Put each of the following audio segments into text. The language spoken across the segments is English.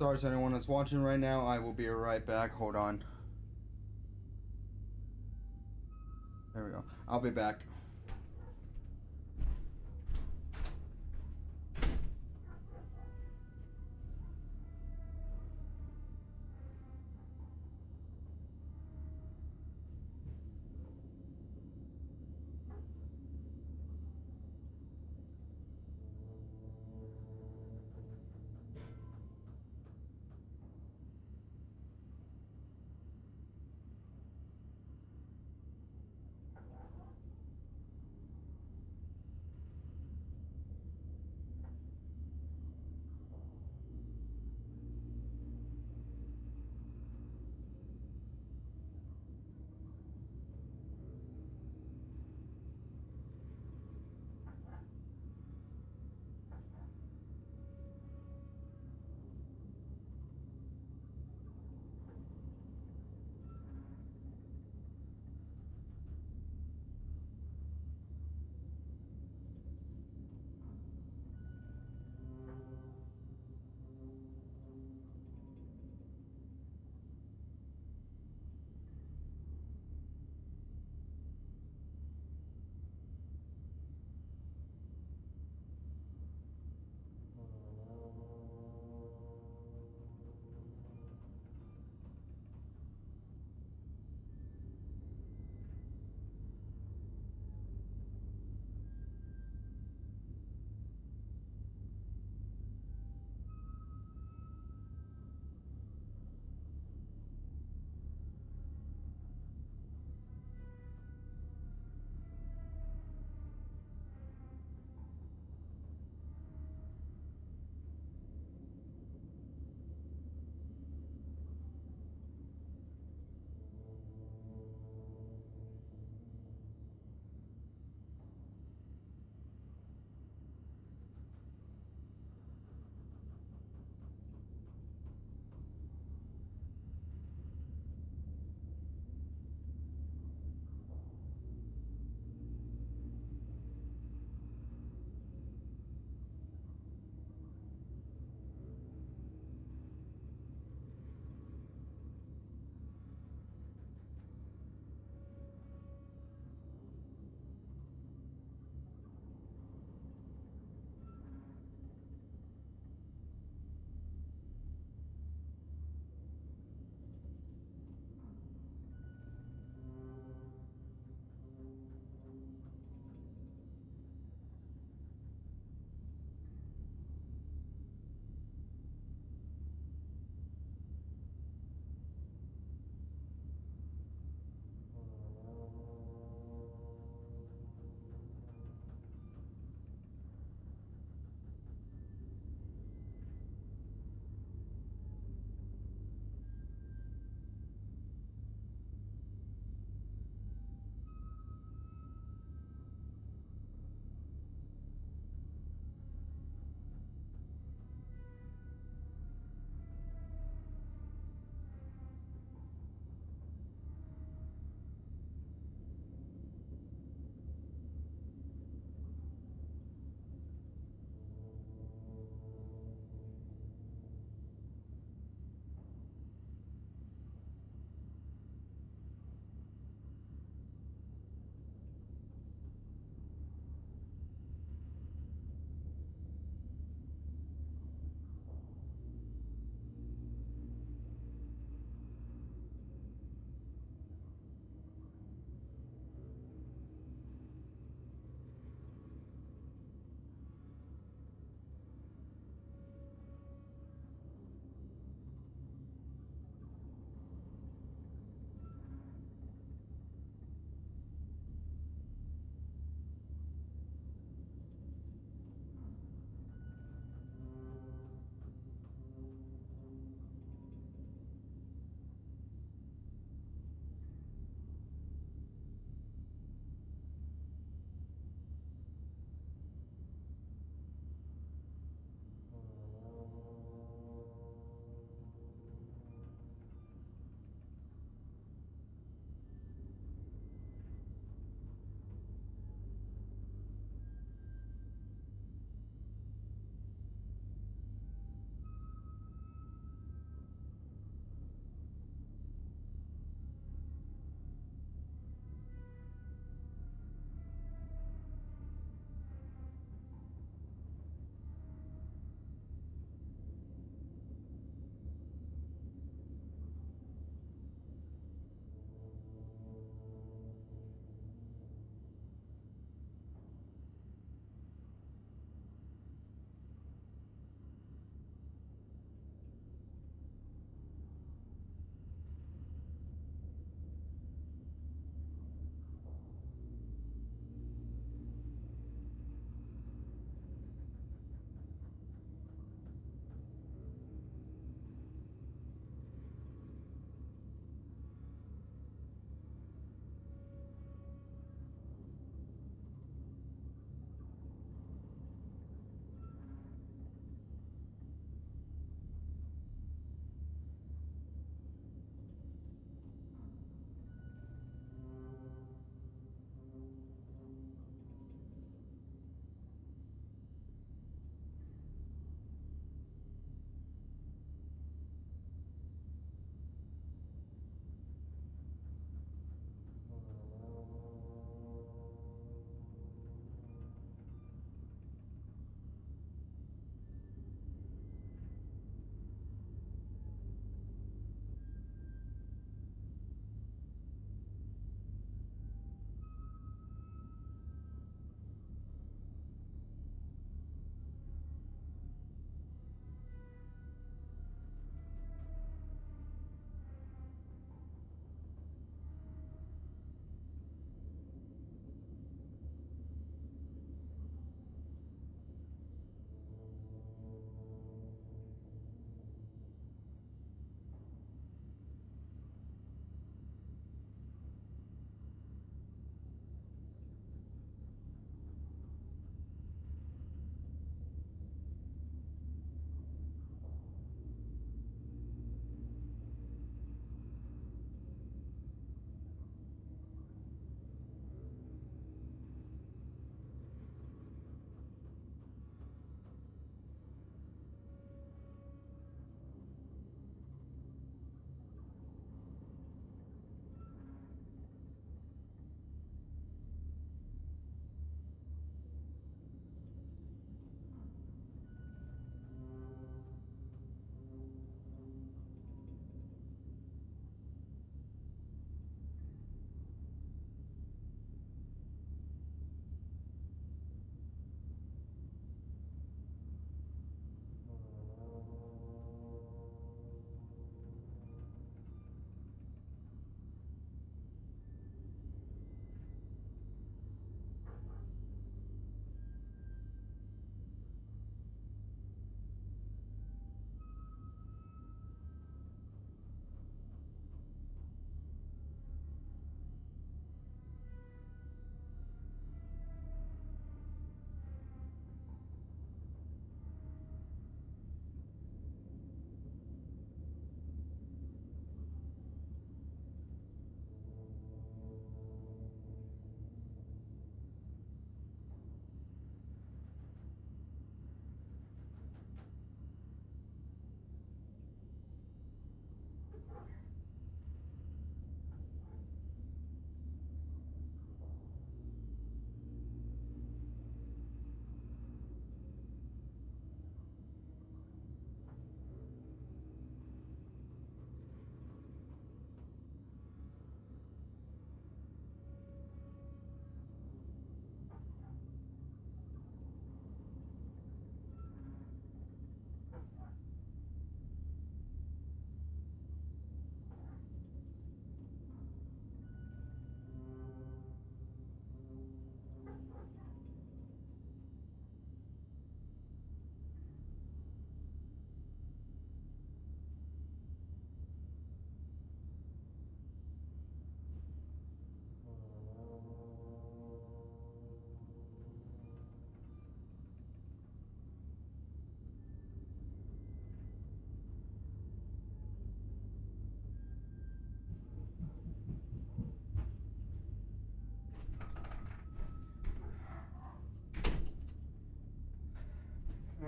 Sorry to anyone that's watching right now. I will be right back. Hold on. There we go. I'll be back.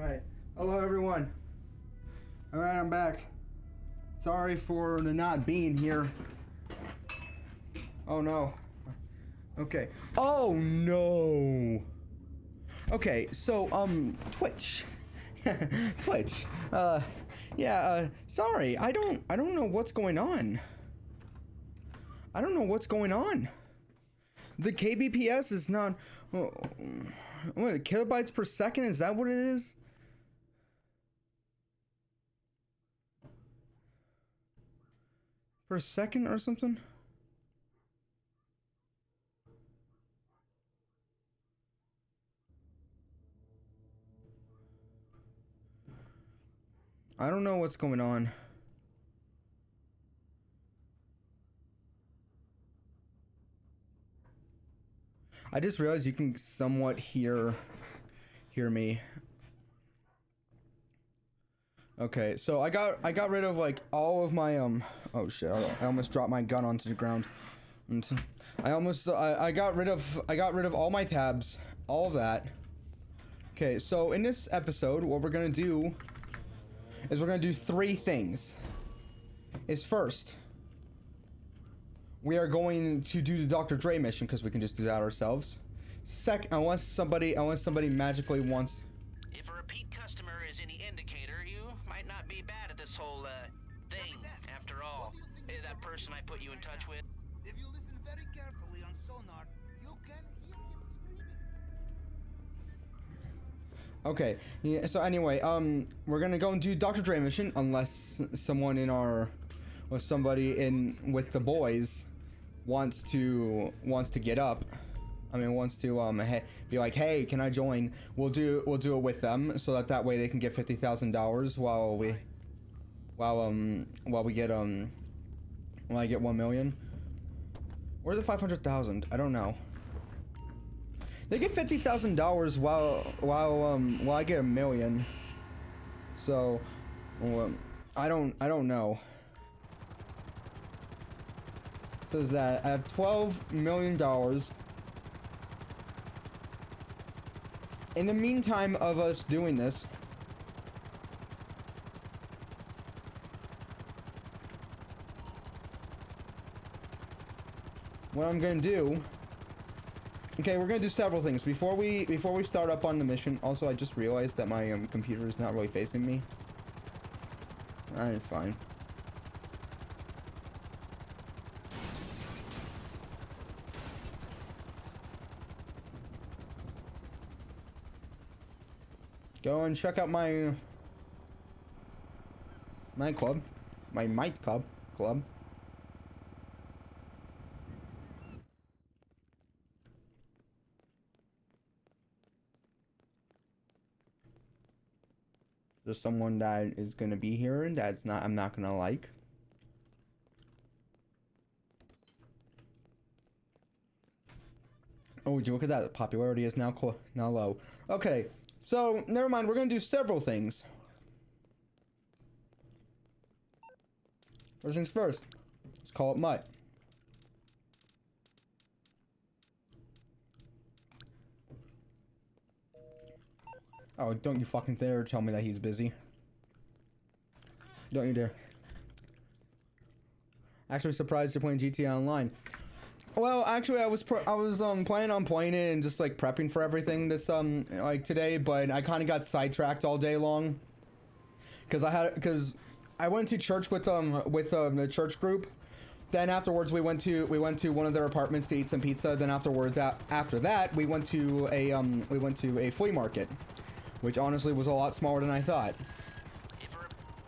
Alright. Hello, everyone. Alright, I'm back. Sorry for the not being here. Oh, no. Okay. Oh, no. Okay, so, Twitch. Twitch. Yeah, sorry. I don't know what's going on. I don't know what's going on. The kbps is not... what, kilobytes per second? Is that what it is? Per second or something? I don't know what's going on. I just realized you can somewhat hear me. Okay, so I got rid of like all of my oh shit, I almost dropped my gun onto the ground. And I got rid of all my tabs, all of that. Okay, so in this episode what we're going to do is we're going to do 3 things. First, we are going to do the Dr. Dre mission because we can just do that ourselves. Second, unless somebody magically wants. If a repeat customer is any indicator, you might not be bad at this whole thing. After all, that person I put you in touch with. If you listen very carefully on sonar, you can hear him screaming. Okay. Yeah. So anyway, we're gonna go and do Dr. Dre mission unless someone in our, or somebody in with the boys, wants to get up. I mean, wants to be like, hey, can I join? We'll do it with them, so that way they can get $50,000 while I get 1 million. Where's the 500,000? I don't know. They get $50,000 while I get 1 million. So, I don't know. Says that I have $12 million. In the meantime of us doing this, what I'm gonna do, okay, we're gonna do several things before we start up on the mission. Also, I just realized that my computer is not really facing me. It's fine. Go and check out my club, my might club. There's someone that is gonna be here and I'm not gonna like. Oh, would you look at that? The popularity is now low. Okay. So, never mind, we're gonna do several things. First things first, let's call it Mutt. Oh, don't you fucking dare tell me that he's busy. Don't you dare. Actually surprised you're playing GTA Online. Well, actually, I was planning on playing it and just like prepping for everything this like today, but I kind of got sidetracked all day long because I went to church with the church group. Then afterwards, we went to one of their apartments to eat some pizza. Then afterwards, after that, we went to a flea market, which honestly was a lot smaller than I thought.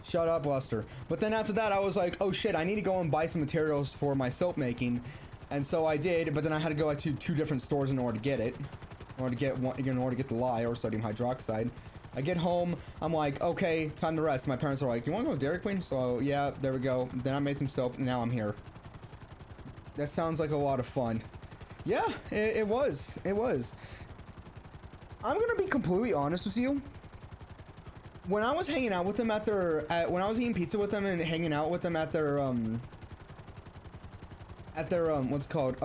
Shut up, Lester. But then after that, I was like, oh shit, I need to go and buy some materials for my soap making. And so I did, but then I had to go to 2 different stores in order to get it. In order to get the lye or sodium hydroxide. I get home, I'm like, okay, time to rest. My parents are like, you want to go to Dairy Queen? So yeah, there we go. Then I made some soap, and now I'm here. That sounds like a lot of fun. Yeah, it was. It was. I'm gonna be completely honest with you. When I was hanging out with them when I was eating pizza with them and hanging out with them at their what's it called,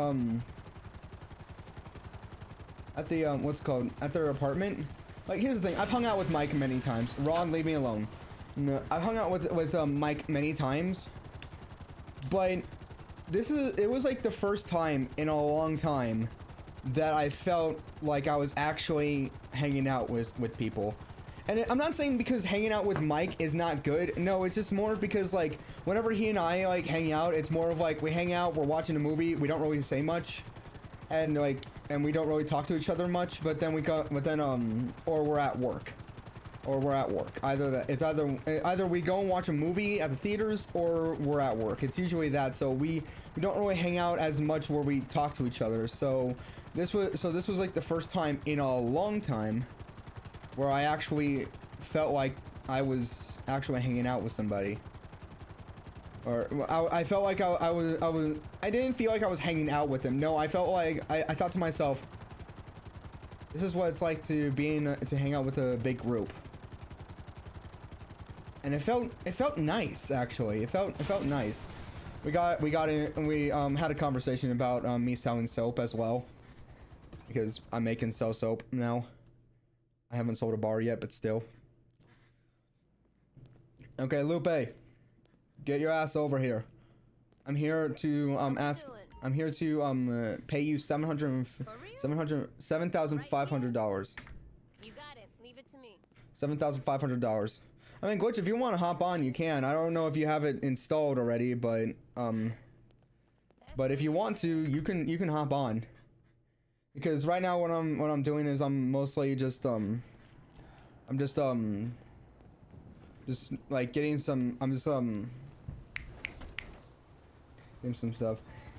at their apartment, Like, here's the thing. I've hung out with Mike many times. Ron, leave me alone. No, I've hung out with Mike many times. But it was like the first time in a long time that I felt like I was actually hanging out with people. And I'm not saying because hanging out with Mike is not good. No, it's just more because, like, whenever he and I, like, hang out, it's more of, like, we hang out, we're watching a movie, we don't really say much. And, like, and we don't really talk to each other much, but then or we're at work. Or we're at work. Either we go and watch a movie at the theaters, or we're at work. It's usually that, so we don't really hang out as much where we talk to each other. So this was like the first time in a long time where I actually felt like I was actually hanging out with somebody. Or I felt like I didn't feel like I was hanging out with them. No, I felt like I thought to myself, this is what it's like to hang out with a big group. And it felt nice, actually. It felt nice. We got in and we had a conversation about me selling soap as well, because I'm making sell soap now. I haven't sold a bar yet, but still. Okay, Lupe, get your ass over here. I'm here to I'm here to pay you $7,500. You got it. Leave it to me. $7,500. I mean, Glitch, if you want to hop on, you can. I don't know if you have it installed already, but if you want to, you can hop on. Because right now what I'm doing is I'm mostly just like getting some getting some stuff.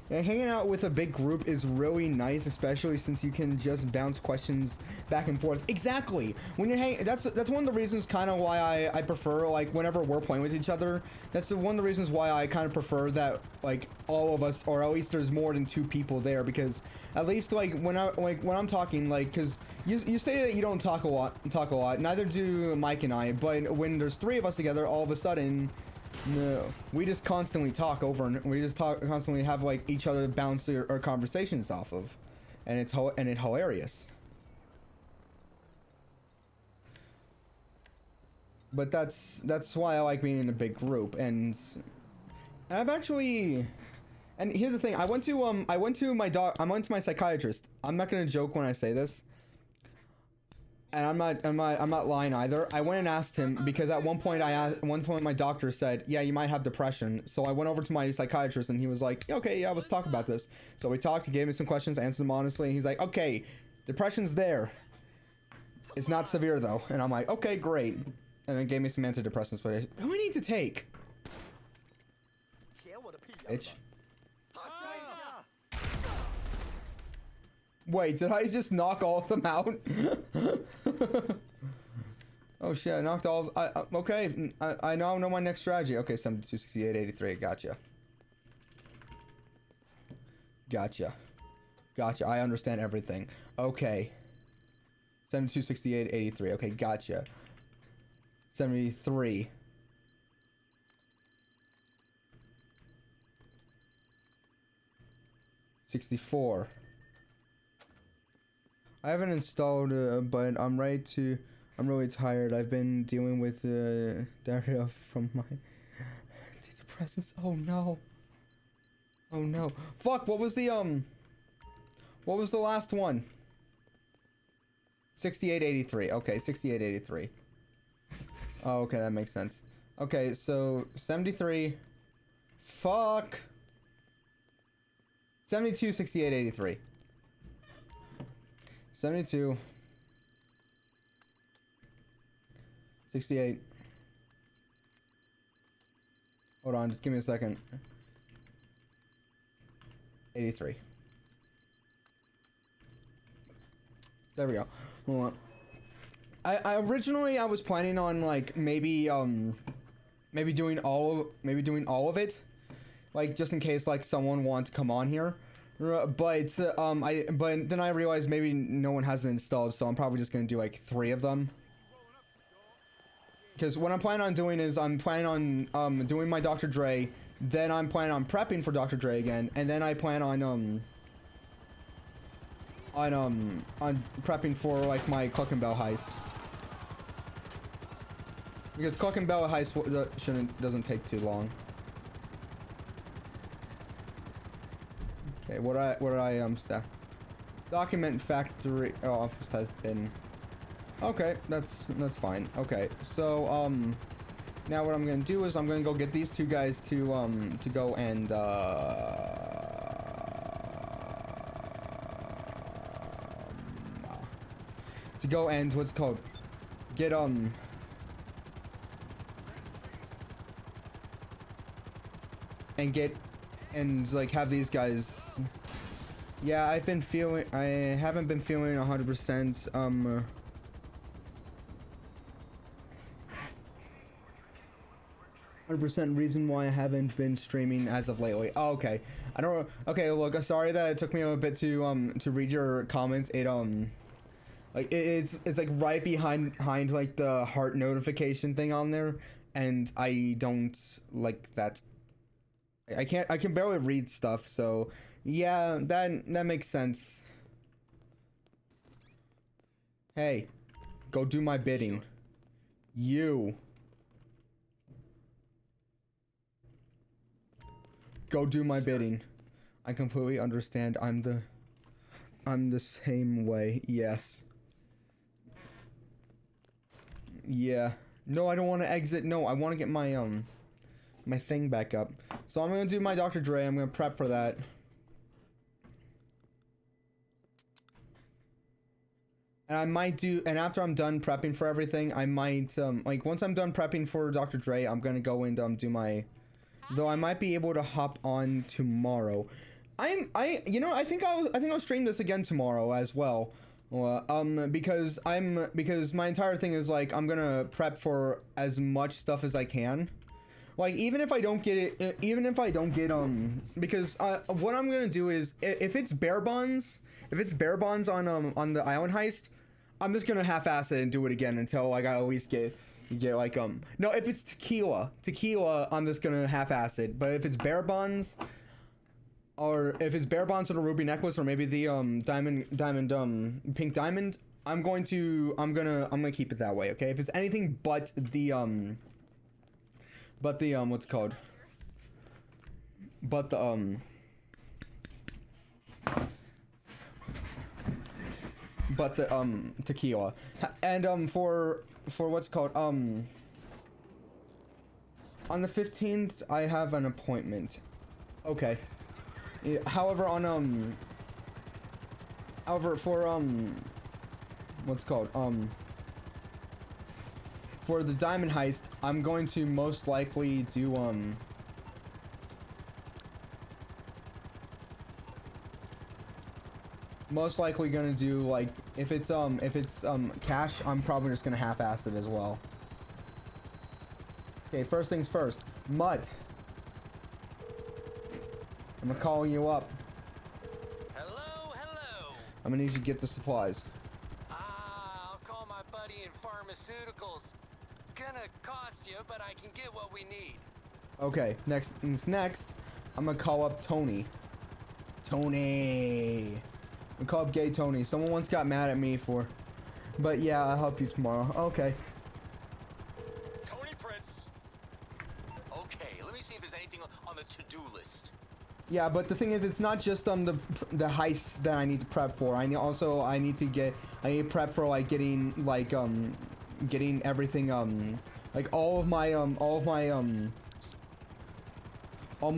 And hanging out with a big group is really nice, especially since you can just bounce questions back and forth. Exactly. When you're hanging, that's one of the reasons kind of why I prefer, like, whenever we're playing with each other. That's one of the reasons why I kind of prefer that, like, all of us, or at least there's more than 2 people there, because at least when I'm talking, like, because you say that you don't talk a lot. Neither do Mike and I. But when there's 3 of us together, all of a sudden, no, we just constantly talk over, and we just constantly have, like, each other bounce our conversations off of, and it's hilarious. But that's why I like being in a big group. And I've actually, and here's the thing, I went to my psychiatrist. I'm not gonna joke when I say this. And I'm not lying either. I went and asked him because at one point my doctor said, yeah, you might have depression. So I went over to my psychiatrist and he was like, okay, yeah, let's talk about this. So we talked, he gave me some questions, answered them honestly, and he's like, okay, depression's there. It's not severe though. And I'm like, okay, great. And then gave me some antidepressants, but what do I need to take? Bitch. Wait, did I just knock all of them out? Oh shit, I knocked all of, okay, I now know my next strategy. Okay, 72, 68, 83, gotcha. Gotcha, I understand everything. Okay. 72, 68, 83, okay, gotcha. 73. $64. I haven't installed, but I'm really tired. I've been dealing with diarrhea from my antidepressants. Oh no. Oh no. Fuck, what was the last one? 6883. Okay, 6883. Oh, okay, that makes sense. Okay, so 73. Fuck. 72, 68, 83. 72. 68. Hold on, just give me a second. 83. There we go. Hold on. I originally I was planning on like maybe doing all of it, like just in case like someone wanted to come on here, but then I realized maybe no one has it installed, so I'm probably just gonna do like 3 of them. Because what I'm planning on doing is I'm planning on doing my Dr. Dre, then I'm planning on prepping for Dr. Dre again, and then I plan on prepping for like my Cluck and Bell heist. Because Clucking Bell heist doesn't take too long. Okay, what I staff? Document factory office has been. Okay, that's fine. Okay, so now what I'm gonna do is I'm gonna go get these two guys to go and what's it called? Get and like have these guys. Yeah, I haven't been feeling 100%. 100% reason why I haven't been streaming as of lately. Oh, okay. I don't. Okay, look. Sorry that it took me a bit to read your comments. It like it's like right behind like the heart notification thing on there, and I don't like that. I can barely read stuff, so yeah, that makes sense. Hey, go do my bidding. You. Go do my bidding. I completely understand. I'm the same way. Yes. Yeah. No, I don't want to exit. No, I want to get my my thing back up. So I'm gonna do my Dr. Dre. I'm gonna prep for that. And I might do, and after I'm done prepping for everything, I might like once I'm done prepping for Dr. Dre, I'm gonna go and do my. Though I might be able to hop on tomorrow. I think I'll stream this again tomorrow as well. Because my entire thing is like I'm gonna prep for as much stuff as I can. Like even if I don't get it, because what I'm gonna do is if it's bear bonds on the island heist, I'm just gonna half-ass it and do it again until like I at least get like no, if it's tequila I'm just gonna half-ass it. But if it's bear bonds, or if it's bear bonds or the ruby necklace, or maybe the pink diamond, I'm gonna keep it that way. Okay, if it's anything but the what's it called, but the tequila. And for what's it called, on the 15th I have an appointment. Okay. Yeah, however for what's it called, for the diamond heist, I'm going to most likely do most likely gonna do like if it's cash, I'm probably just gonna half-ass it as well. Okay, first things first, Mutt. I'm gonna call you up. Hello. I'm gonna need you to get the supplies. I'll call my buddy in pharmaceuticals. Gonna cost you, but I can get what we need. Okay, next, I'm gonna call up Tony. I'm gonna call up Gay Tony. Someone once got mad at me for, but yeah, I'll help you tomorrow. Okay. Tony Prince. Okay, let me see if there's anything on the to-do list. Yeah, but the thing is, it's not just the heist that I need to prep for. I need to prep for like getting like getting everything like all my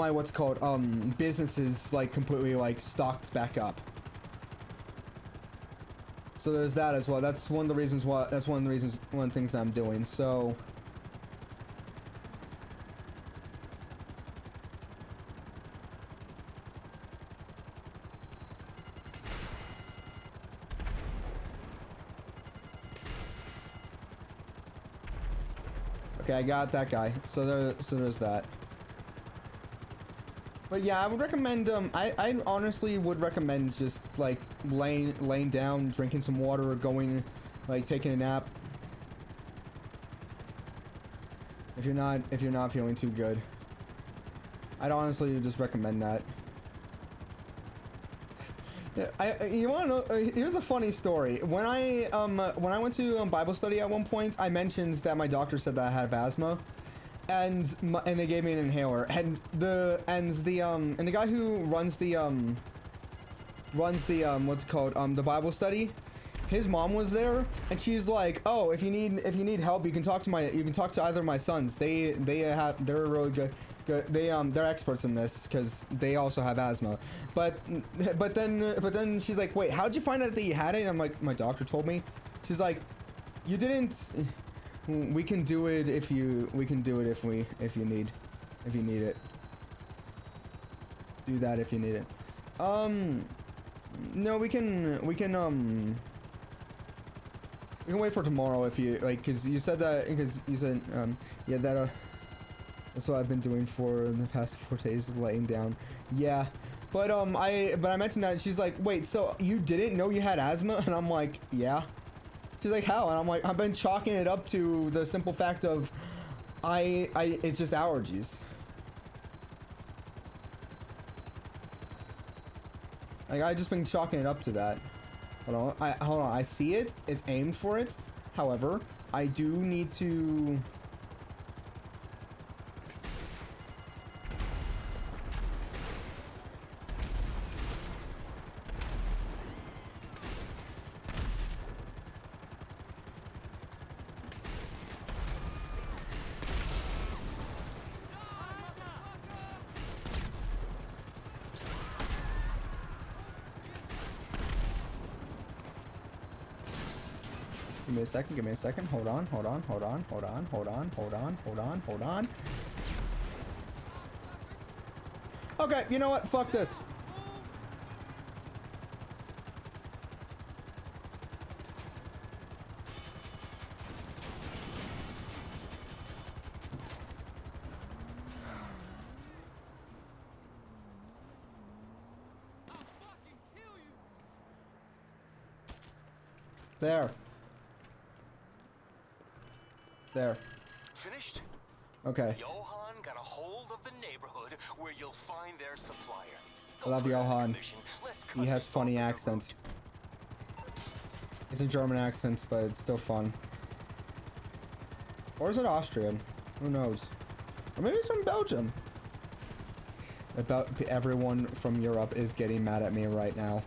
what's it called businesses like completely like stocked back up. So there's that as well. That's one of the things that I'm doing. So okay, I got that guy. So there's that. But yeah, I would recommend I honestly would recommend just like laying down, drinking some water, or going like taking a nap. If you're not feeling too good. I'd honestly just recommend that. You want to know? Here's a funny story. When I went to Bible study at one point, I mentioned that my doctor said that I had asthma, and they gave me an inhaler. And the guy who runs the what's it called, the Bible study, his mom was there, and she's like, oh, if you need help, you can talk to either of my sons. They're really good. They're experts in this because they also have asthma. But then she's like, wait, how'd you find out that you had it? And I'm like, my doctor told me. She's like, you didn't. We can do it if you need it. Do that if you need it. No, we can wait for tomorrow if you like, because you said yeah, that that's what I've been doing for the past 4 days, is laying down. Yeah, but I mentioned that, and she's like, wait, so you didn't know you had asthma? And I'm like, yeah. She's like, how? And I'm like, I've been chalking it up to the simple fact of it's just allergies. Like, I just been chalking it up to that. Hold on, I see it. It's aimed for it. However, I do need to. Give me a second. Hold on. Okay, you know what? Fuck this. There. Finished? Okay. Johan got a hold of the neighborhood where you'll find their supplier. I love Johan. He has funny accent. It's a German accent, but it's still fun. Or is it Austrian? Who knows? Or maybe it's from Belgium. About everyone from Europe is getting mad at me right now.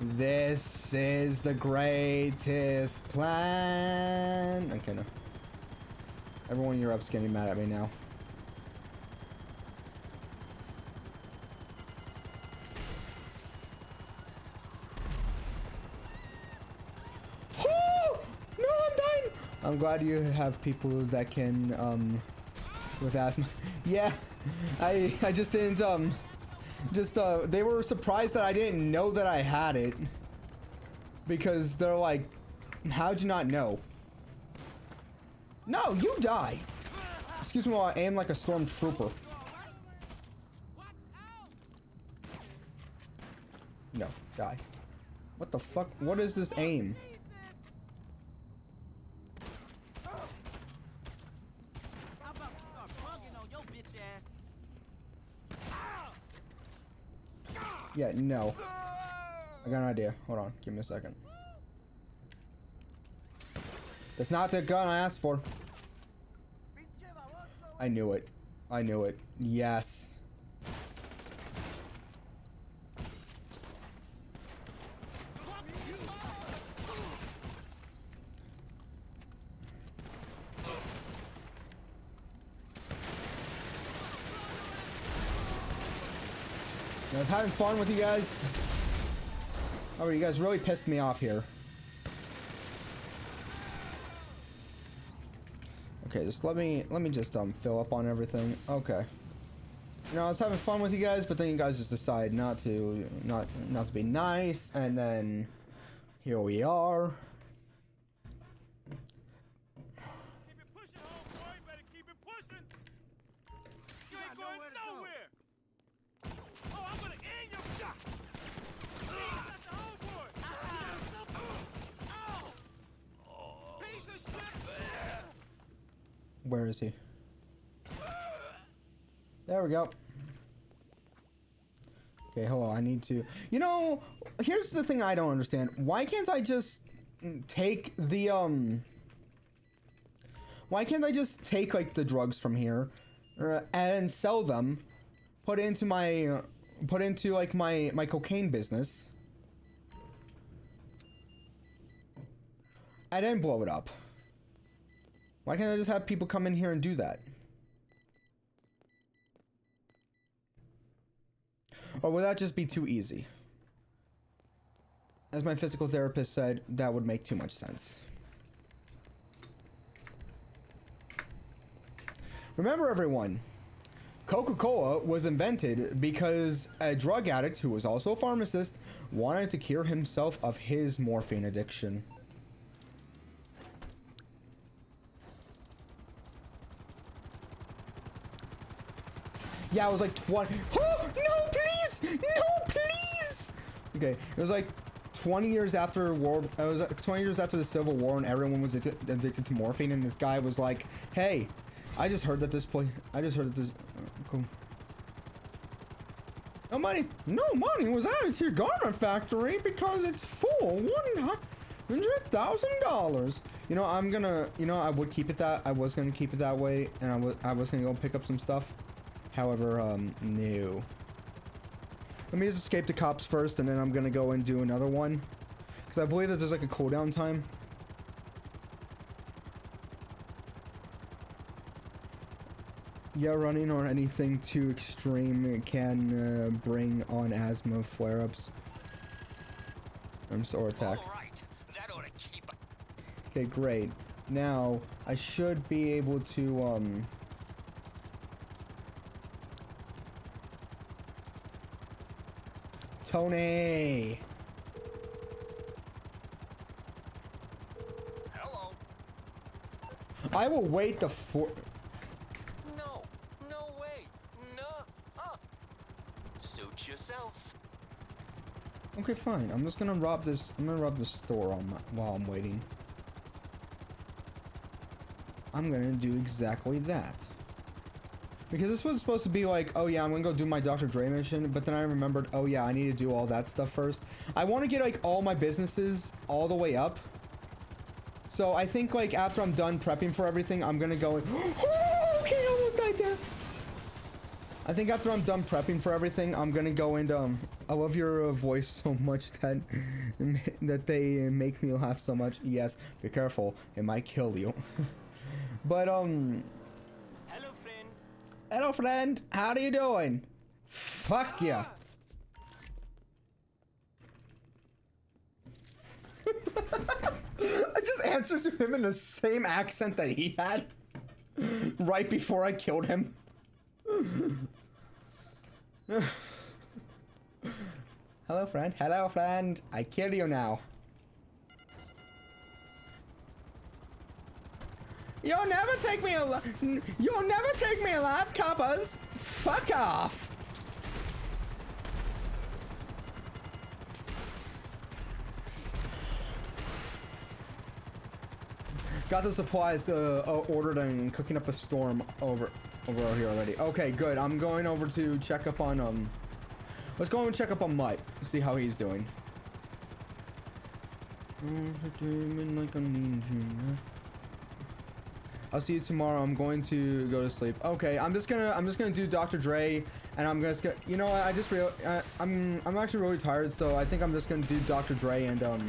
This is the greatest plan. Okay, no. Everyone in Europe's getting mad at me now. Oh! No, I'm dying! I'm glad you have people that can, with asthma. Yeah, I just didn't, they were surprised that I didn't know that I had it. Because they're like, how'd you not know? No, you die. Excuse me while I aim like a stormtrooper. No, die. What the fuck? What is this aim? Yeah, no. I got an idea. Hold on. Give me a second. That's not the gun I asked for. I knew it. I knew it. Yes. I was having fun with you guys. Oh, you guys really pissed me off here. Okay, just let me just fill up on everything. Okay. You know, I was having fun with you guys, but then you guys just decide not to be nice, and then here we are. Keep it pushing, homeboy. Better keep it pushing. You ain't going nowhere. Oh, I'm gonna end your shot. That's the homeboy. Ow! Piece of shit. Where is he? There we go. Okay, hold on. I need to. You know, here's the thing I don't understand. Why can't I just take the Why can't I just take like the drugs from here and sell them, put it into my like my cocaine business, and then blow it up? Why can't I just have people come in here and do that? Or would that just be too easy? As my physical therapist said, that would make too much sense. Remember, everyone, Coca-Cola was invented because a drug addict who was also a pharmacist wanted to cure himself of his morphine addiction. Yeah, it was like 20. Oh, no, please! No, please! Okay, it was like 20 years after World. It was like 20 years after the Civil War, and everyone was addicted to morphine. And this guy was like, "Hey, I just heard that this place. I just heard that this. Cool. No money was added to your garment factory because it's full. $100,000. You know, I'm gonna. You know, I would keep it that. I was gonna keep it that way, and I was gonna go pick up some stuff. However, no. Let me just escape the cops first, and then I'm gonna go and do another one. Because I believe that there's like a cooldown time. Yeah, running or anything too extreme can bring on asthma flare-ups. Or attacks. Okay, great. Now, I should be able to, Tony! Hello. I will wait the No way. Suit yourself. Okay, fine. I'm just gonna rob this. I'm gonna rob the store while I'm waiting. I'm gonna do exactly that. Because this was supposed to be like, oh yeah, I'm gonna go do my Dr. Dre mission, but then I remembered, oh yeah, I need to do all that stuff first. I want to get like all my businesses all the way up. So I think like after I'm done prepping for everything, I'm gonna go and oh, okay, I almost died there. I think after I'm done prepping for everything, I'm gonna go and I love your voice so much that they make me laugh so much. Yes, be careful, it might kill you. But hello, friend. How are you doing? Fuck yeah. I just answered to him in the same accent that he had right before I killed him. Hello, friend. Hello, friend. I kill you now. You'll never take me alive. You'll never take me alive, coppers. Fuck off. Got the supplies ordered and cooking up a storm over here already. Okay, good. I'm going over to check up on let's go and check up on Mike. See how he's doing. I'll see you tomorrow. I'm going to go to sleep. Okay, I'm just gonna do Dr. Dre, and I'm gonna, you know what? I just I'm actually really tired, so I think I'm just gonna do Dr. Dre and gonna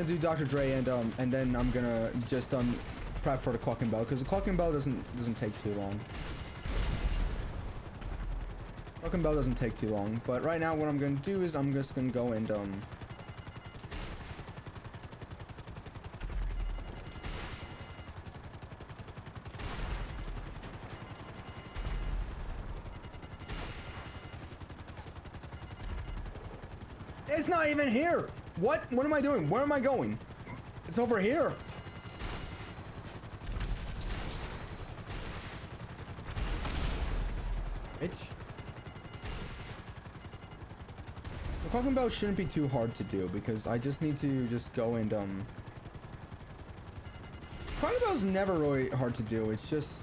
do Dr. Dre and then I'm gonna just prep for the clocking bell, because the clocking bell doesn't take too long. Clocking bell doesn't take too long, but right now what I'm gonna do is I'm just gonna go and it's not even here. What am I doing? Where am I going? It's over here. Bitch. The clocking bell shouldn't be too hard to do, because I just need to just go and clocking bell's never really hard to do. It's just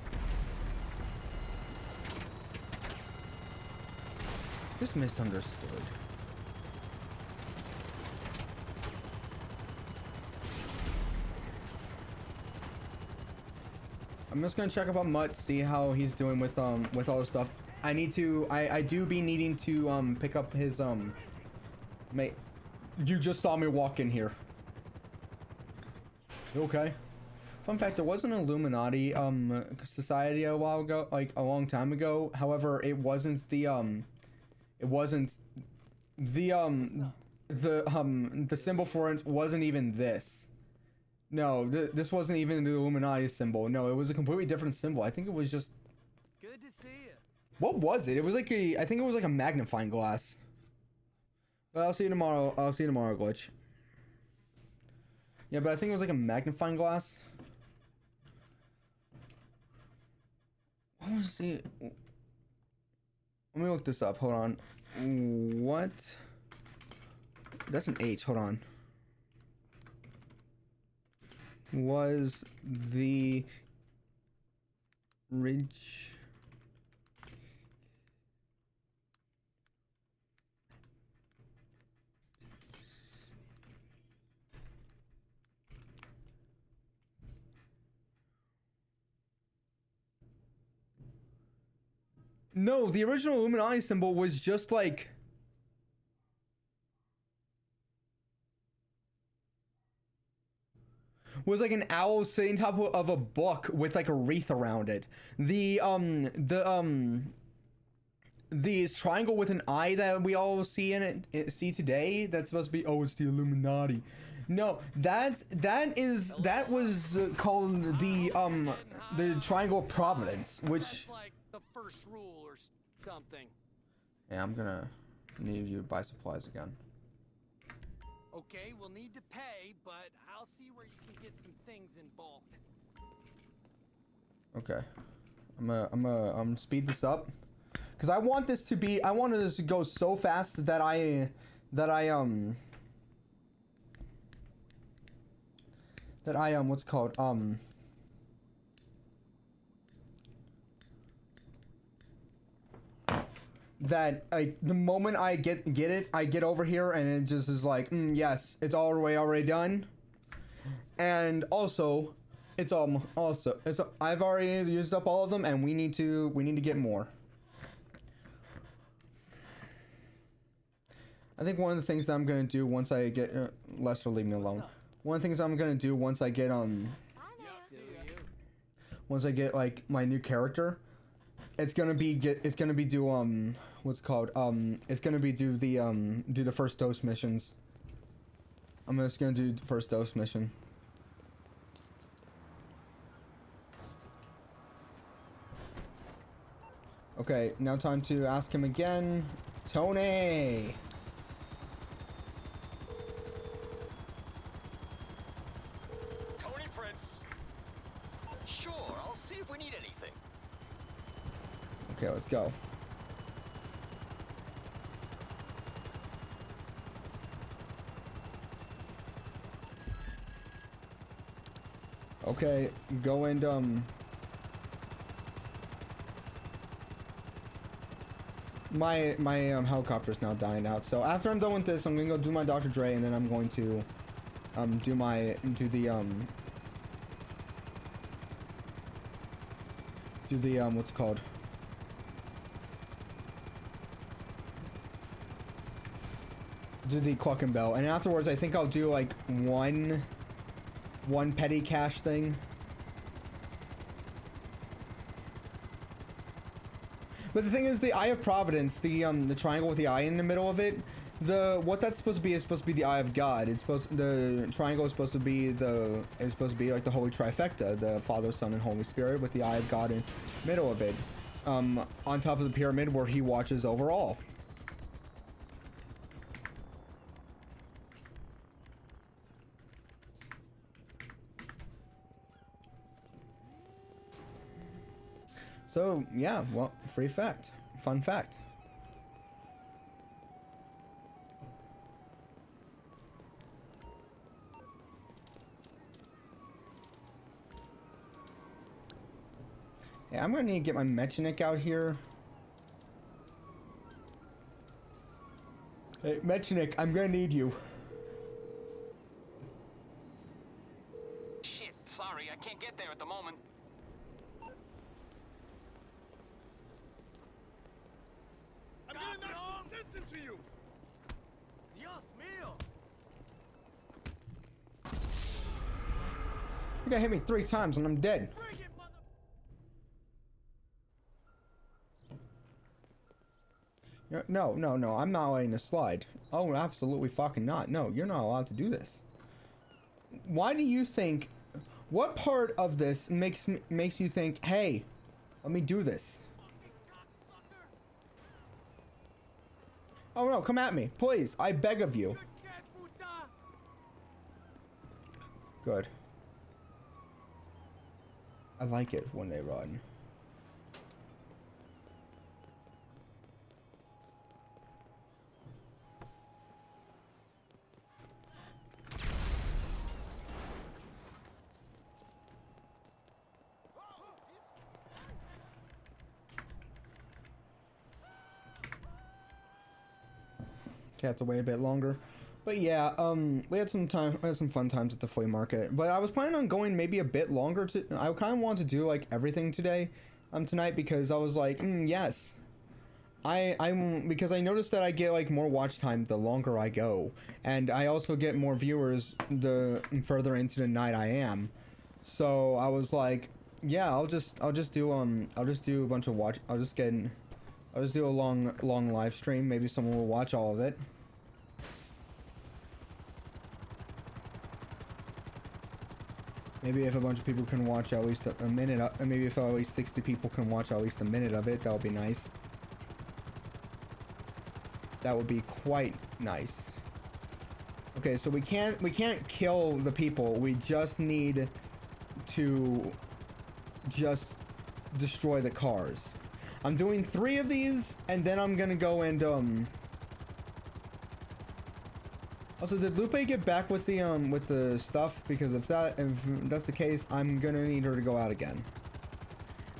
just misunderstood. I'm just gonna check up on Mutt, see how he's doing with all the stuff. I do be needing to pick up his mate. You just saw me walk in here. You okay? Fun fact, there was an Illuminati society a while ago, like a long time ago. However, it wasn't the symbol for it wasn't even this. No, this wasn't even the Illuminati symbol. No, it was a completely different symbol. I think it was just... Good to see you. What was it? It was like I think it was like a magnifying glass. Well, I'll see you tomorrow. I'll see you tomorrow, Glitch. Yeah, but I think it was like a magnifying glass. What was the... Let me look this up. Hold on. What? That's an H. Hold on. Was the ridge... No, the original Illuminati symbol was just like... was like an owl sitting top of a book with like a wreath around it. This triangle with an eye that we all see in it, see today, that's supposed to be, oh, it's the Illuminati. No, that was called the Triangle of Providence, which... That's like the first rule or something. Yeah, I'm gonna need you to buy supplies again. Okay, we'll need to pay, but I'll see where you can get some things in bulk. Okay, I'm gonna speed this up, because I want this to go so fast that I what's it called, that like the moment I get it, I get over here and it just is like, yes, it's already done. And also I've already used up all of them, and we need to get more. I think one of the things that I'm gonna do once I get Lester, leave me alone. One of the things I'm gonna do once I get once I get like my new character, it's gonna be do what's it called, it's gonna be do the first dose missions. I'm just gonna do the first dose mission. Okay, now time to ask him again. Tony! Tony Prince. Sure, I'll see if we need anything. Okay, let's go. Okay, go and my helicopter's now dying out. So after I'm done with this, I'm gonna go do my Dr. Dre, and then I'm going to do the what's it called? Do the Cluck and Bell, and afterwards I think I'll do like one petty cash thing. But the thing is, the Eye of Providence, the triangle with the eye in the middle of it, what that's supposed to be is supposed to be the Eye of God. The triangle is supposed to be like the Holy Trifecta, the Father, Son, and Holy Spirit, with the Eye of God in the middle of it, on top of the pyramid where he watches over all. So, yeah, well, fun fact. Yeah, I'm gonna need to get my Mechanik out here. Hey, Mechanik, I'm gonna need you. Shit, sorry, I can't get there at the moment. I'm gonna knock some sense into you! Dios mío! You gotta hit me 3 times and I'm dead. Bring it, mother... No, no, no, I'm not letting this slide. Oh, absolutely fucking not. No, you're not allowed to do this. Why do you think... What part of this makes you think, hey, let me do this? Oh no, come at me, please. I beg of you. Good. I like it when they run. Have to wait a bit longer, but yeah, we had some fun times at the flea market, but I was planning on going maybe a bit longer. I kind of want to do like everything today, tonight, because I was like, yes, because I noticed that I get like more watch time the longer I go, and I also get more viewers the further into the night I am. So I was like, yeah, I'll just do a bunch of watch. I'll just do a long live stream. Maybe someone will watch all of it. Maybe if a bunch of people can watch at least a minute, maybe if at least 60 people can watch at least a minute of it, that would be nice. That would be quite nice. Okay, so we can't kill the people. We just need to just destroy the cars. I'm doing 3 of these, and then I'm gonna go and Also, did Lupe get back with the stuff? Because if that's the case, I'm gonna need her to go out again.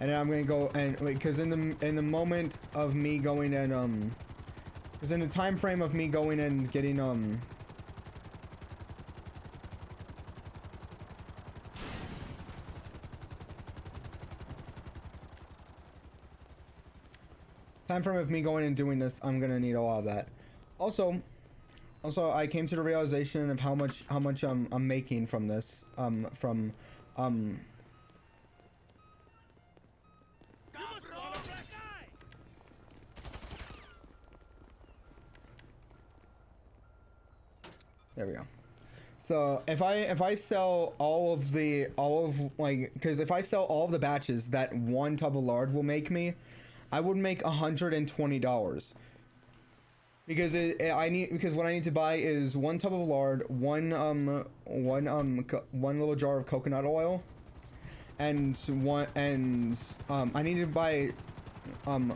And then I'm gonna go and because in the moment of me going and because in the time frame of me going and getting time frame of me going and doing this, I'm gonna need a lot of that. Also, I came to the realization of how much I'm making from this, There we go. So if I sell because if I sell all of the batches that one tub of lard will make me, I would make $120. Because what I need to buy is 1 tub of lard, one little jar of coconut oil, and I need to buy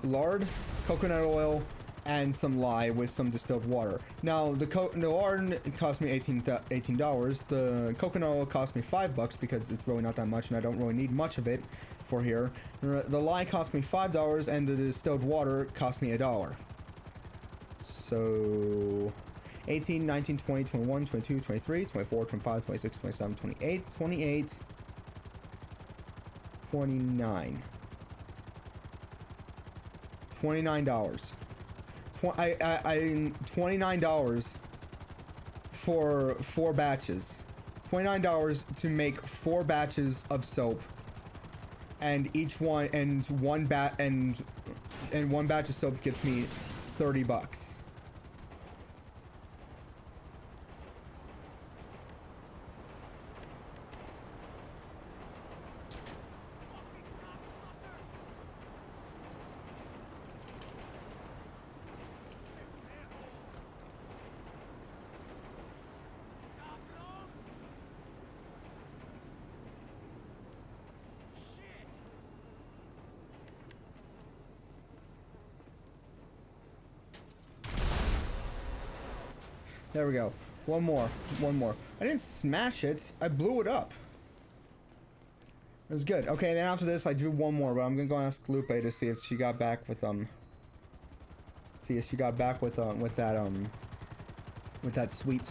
lard, coconut oil, and some lye with some distilled water. Now the lard cost me $18. The coconut oil cost me $5 because it's really not that much, and I don't really need much of it for here. The lye cost me $5, and the distilled water cost me $1. So 18, 19, 20, 21, 22, 23, 24, 25, 26, 27, 28, 28, 29. $29. $29 for 4 batches. $29 to make 4 batches of soap. And one batch of soap gets me $30. There we go. One more. I didn't smash it. I blew it up. It was good. Okay, then after this, I do one more, but I'm gonna go ask Lupe to see if she got back with with that sweet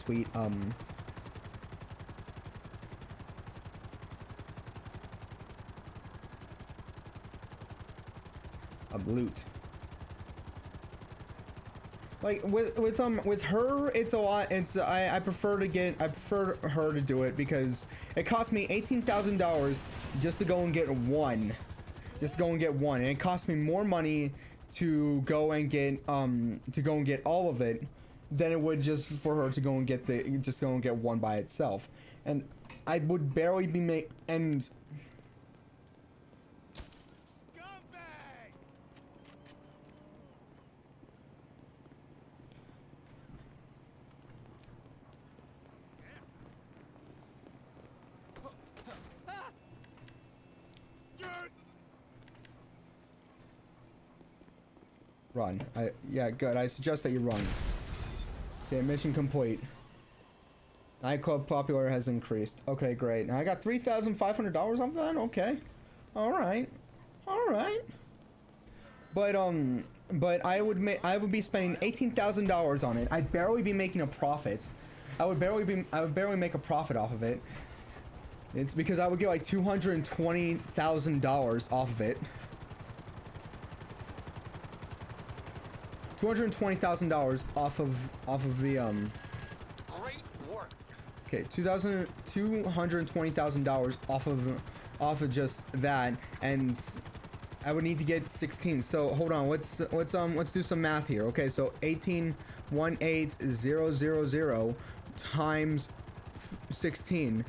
loot. Like with her, it's a lot. I prefer her to do it because it cost me $18,000 just to go and get one, and it cost me more money to go and get all of it than it would just for her to go and get one by itself, and I would barely be and Scumbag! Dirt! run. Yeah, good. I suggest that you run. Okay, mission complete. Nightclub popular has increased. Okay, great. Now I got $3,500 off that. Okay, all right. But I would be spending $18,000 on it. I'd barely be making a profit. I would barely make a profit off of it. It's because I would get like $220,000 off of it. $220,000 off of the Great work. Okay, $220,000 off of just that, and I would need to get 16. So hold on, let's do some math here. Okay, so 18,18000 times 16.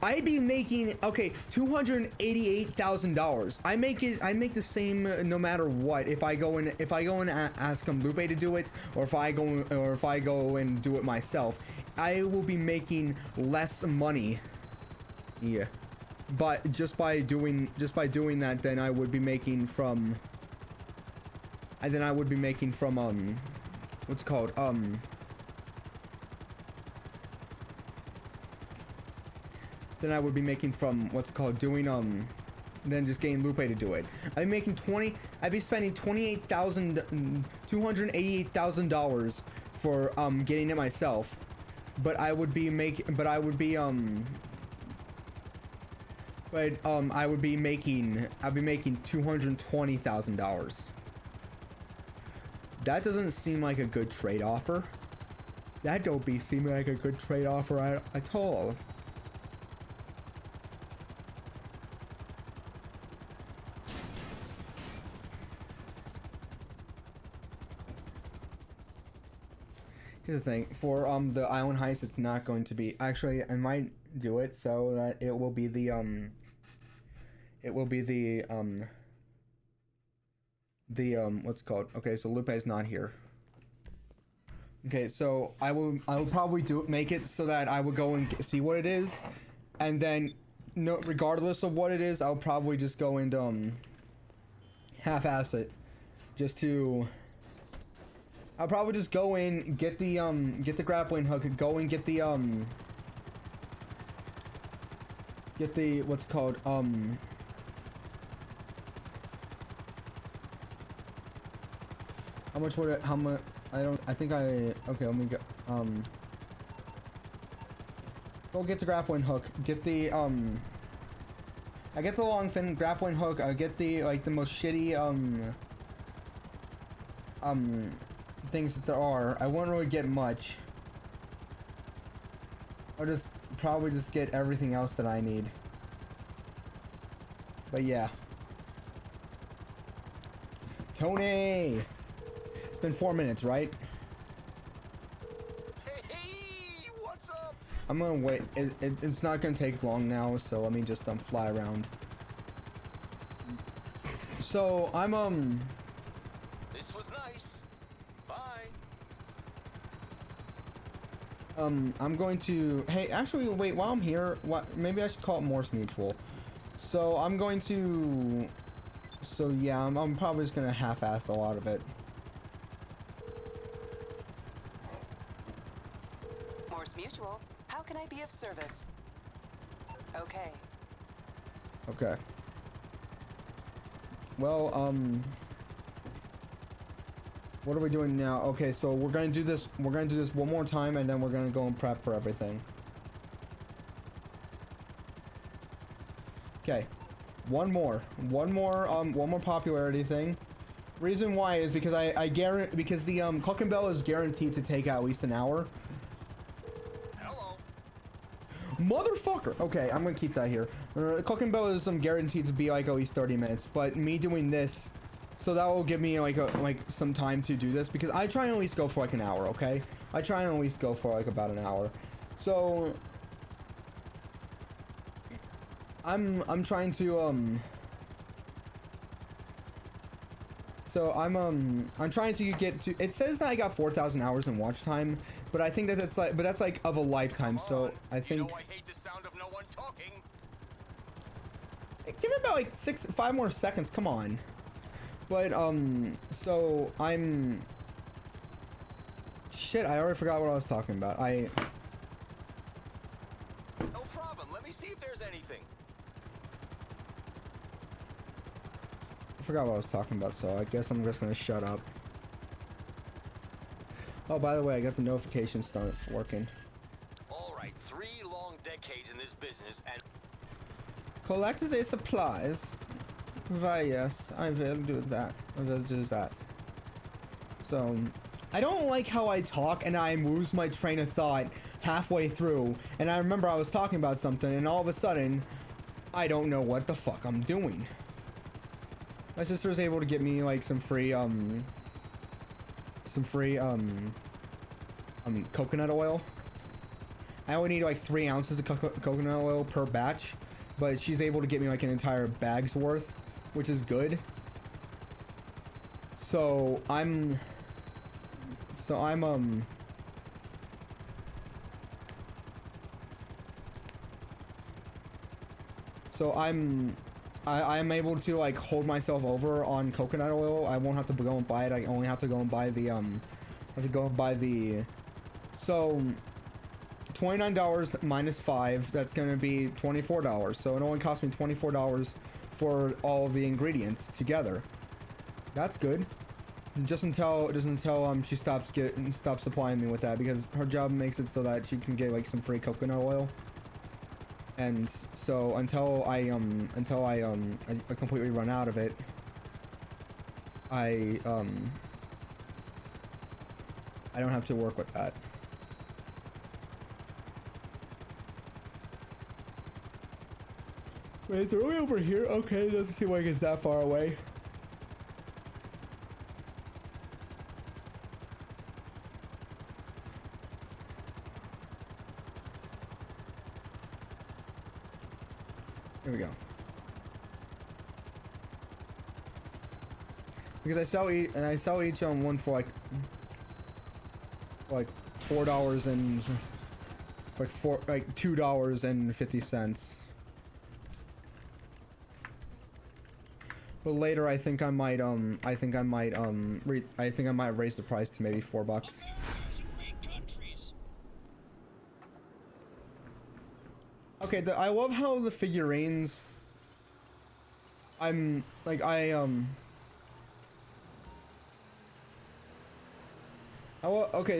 I'd be making $288,000. I make the same no matter what. If I go and ask Lupe to do it, or if I go and do it myself, I will be making less money. Yeah, but just by doing that, then I would be making from. And then I would be making from what's it called Then I would be making from what's it called doing then just getting Lupe to do it. I'd be spending $288,000 for getting it myself, but I would be making $220,000. That doesn't seem like a good trade offer. That don't be seeming like a good trade offer at all. Here's the thing, for the island heist, it's not going to be, actually I might do it so that it will be the what's it called? Okay, so Lupe's not here. Okay, so I will probably make it so that I will go and see what it is, and then no, regardless of what it is, I'll probably just go and half-ass it, just to. I'll probably just go in, get the grappling hook, go and get the what's it called how much would it, how much, okay, let me go, go get the grappling hook, get the I get the long fin grappling hook, I get the, like, the most shitty things that there are. I won't really get much. I'll just probably just get everything else that I need. But yeah. Tony! It's been 4 minutes, right? Hey, what's up? I'm gonna wait. It's not gonna take long now, so let me just fly around. So I'm This was nice. Bye. I'm going to, hey, actually, wait, while I'm here, maybe I should call it Morse Mutual. So I'm going to, so yeah, I'm probably just gonna half-ass a lot of it. Morse Mutual, how can I be of service? Okay. Okay. Well, What are we doing now? Okay, so we're gonna do this. We're gonna do this one more time, and then we're gonna go and prep for everything. Okay, one more popularity thing. Reason why is because I guarantee, because the Cluck and Bell is guaranteed to take at least an hour. Hello. Motherfucker. Okay, I'm gonna keep that here. Cluck and Bell is guaranteed to be like at least 30 minutes, but me doing this, so that will give me like some time to do this, because I try and at least go for like an hour. Okay, I try and at least go for like about an hour. So I'm trying to so I'm trying to get to, it says that I got 4,000 hours in watch time, but I think that that's like of a lifetime. So I think, You know I hate the sound of no one talking. give it about like 5 more seconds, come on. But so I'm, shit, I already forgot what I was talking about. No problem. Let me see if there's anything. I forgot what I was talking about, so I guess I'm just gonna shut up. Oh, by the way, I got the notification started working. All right, 3 long decades in this business, and Collect the supplies. Why, yes, I will do that. I will do that. So, I don't like how I talk and I lose my train of thought halfway through. And I remember I was talking about something and all of a sudden, I don't know what the fuck I'm doing. My sister was able to get me like some free coconut oil. I only need like 3 ounces of coconut oil per batch, but she's able to get me like an entire bag's worth, which is good. So I'm I'm able to like hold myself over on coconut oil. I won't have to go and buy it. I only have to go and buy the so $29 minus 5, that's gonna be $24. So it only cost me $24 for all of the ingredients together. That's good. Just until she stops supplying me with that, because her job makes it so that she can get like some free coconut oil. And so until I completely run out of it, I don't have to work with that. Wait, it's really over here? Okay, it doesn't seem like it's that far away. There we go. Because I sell each one for like $4 and like $2.50. But later I think I might raise the price to maybe $4. Okay, I love how the figurines, okay,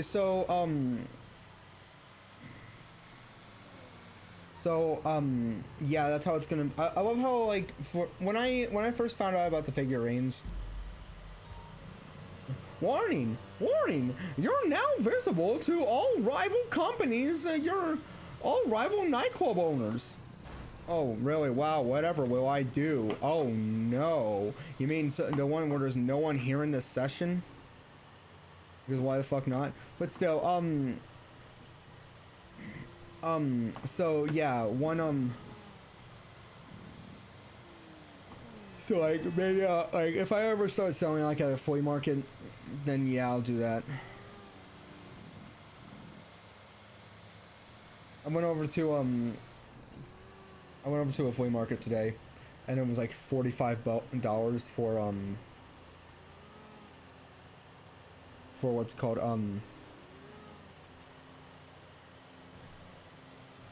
so yeah, that's how it's gonna, I love how, like, when I first found out about the figurines, warning, you're now visible to all rival companies, you're all rival nightclub owners. Oh, really? Wow, whatever will I do? Oh, no. You mean the one where there's no one here in this session? Because why the fuck not? But still, so, yeah, so, like, maybe, like, if I ever start selling, like, at a flea market, then, yeah, I'll do that. I went over to a flea market today, and it was like $45 for what's called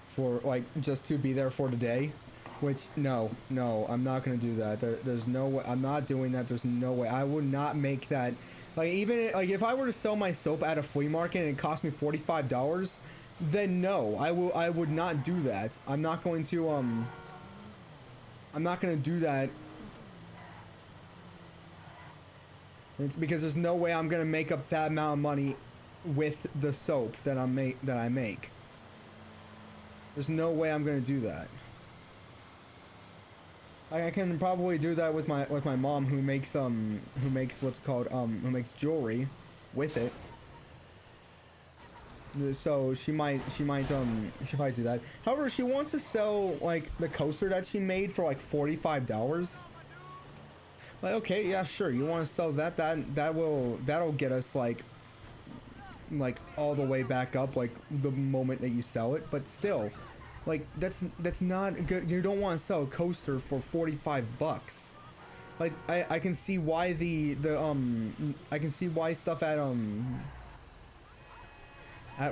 for like just to be there for today, which no, I'm not gonna do that. There's no way. I'm not doing that. There's no way. I would not make that Like even like if I were to sell my soap at a flea market and it cost me $45, then no, I would not do that. I'm not going to I'm not gonna do that. It's because there's no way I'm gonna make up that amount of money with the soap that I make. There's no way I'm gonna do that. I can probably do that with my mom who makes what's called who makes jewelry with it. So she might do that. However, she wants to sell like the coaster that she made for like $45. Like, okay, yeah, sure. You want to sell that? That'll get us like all the way back up like the moment that you sell it. But still, like that's not good. You don't want to sell a coaster for $45. Like I can see why I can see why stuff at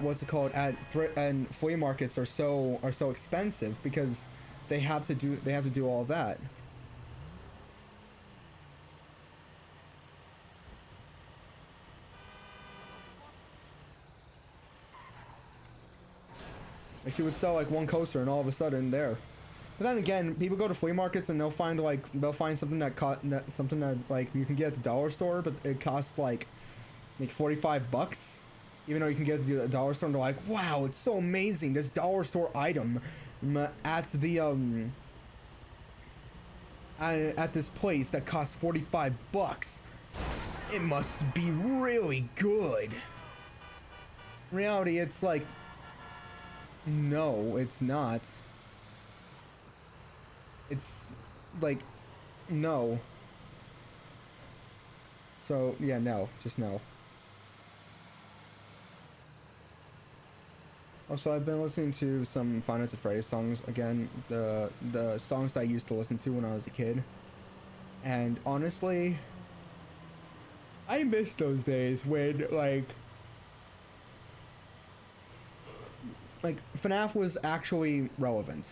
what's it called at flea markets are so expensive, because they have to do all that. Like she would sell like one coaster and all of a sudden there. But then again, people go to flea markets and they'll find something that like you can get at the dollar store, but it costs like $45. Even though you can get it at the dollar store, and they're like, wow, it's so amazing, this dollar store item at the at this place that costs $45. It must be really good. In reality, it's like, no, it's not. It's like, no. So yeah, no, just no. Also, I've been listening to some Five Nights at Freddy's songs again, the songs that I used to listen to when I was a kid. And honestly, I miss those days when like FNAF was actually relevant.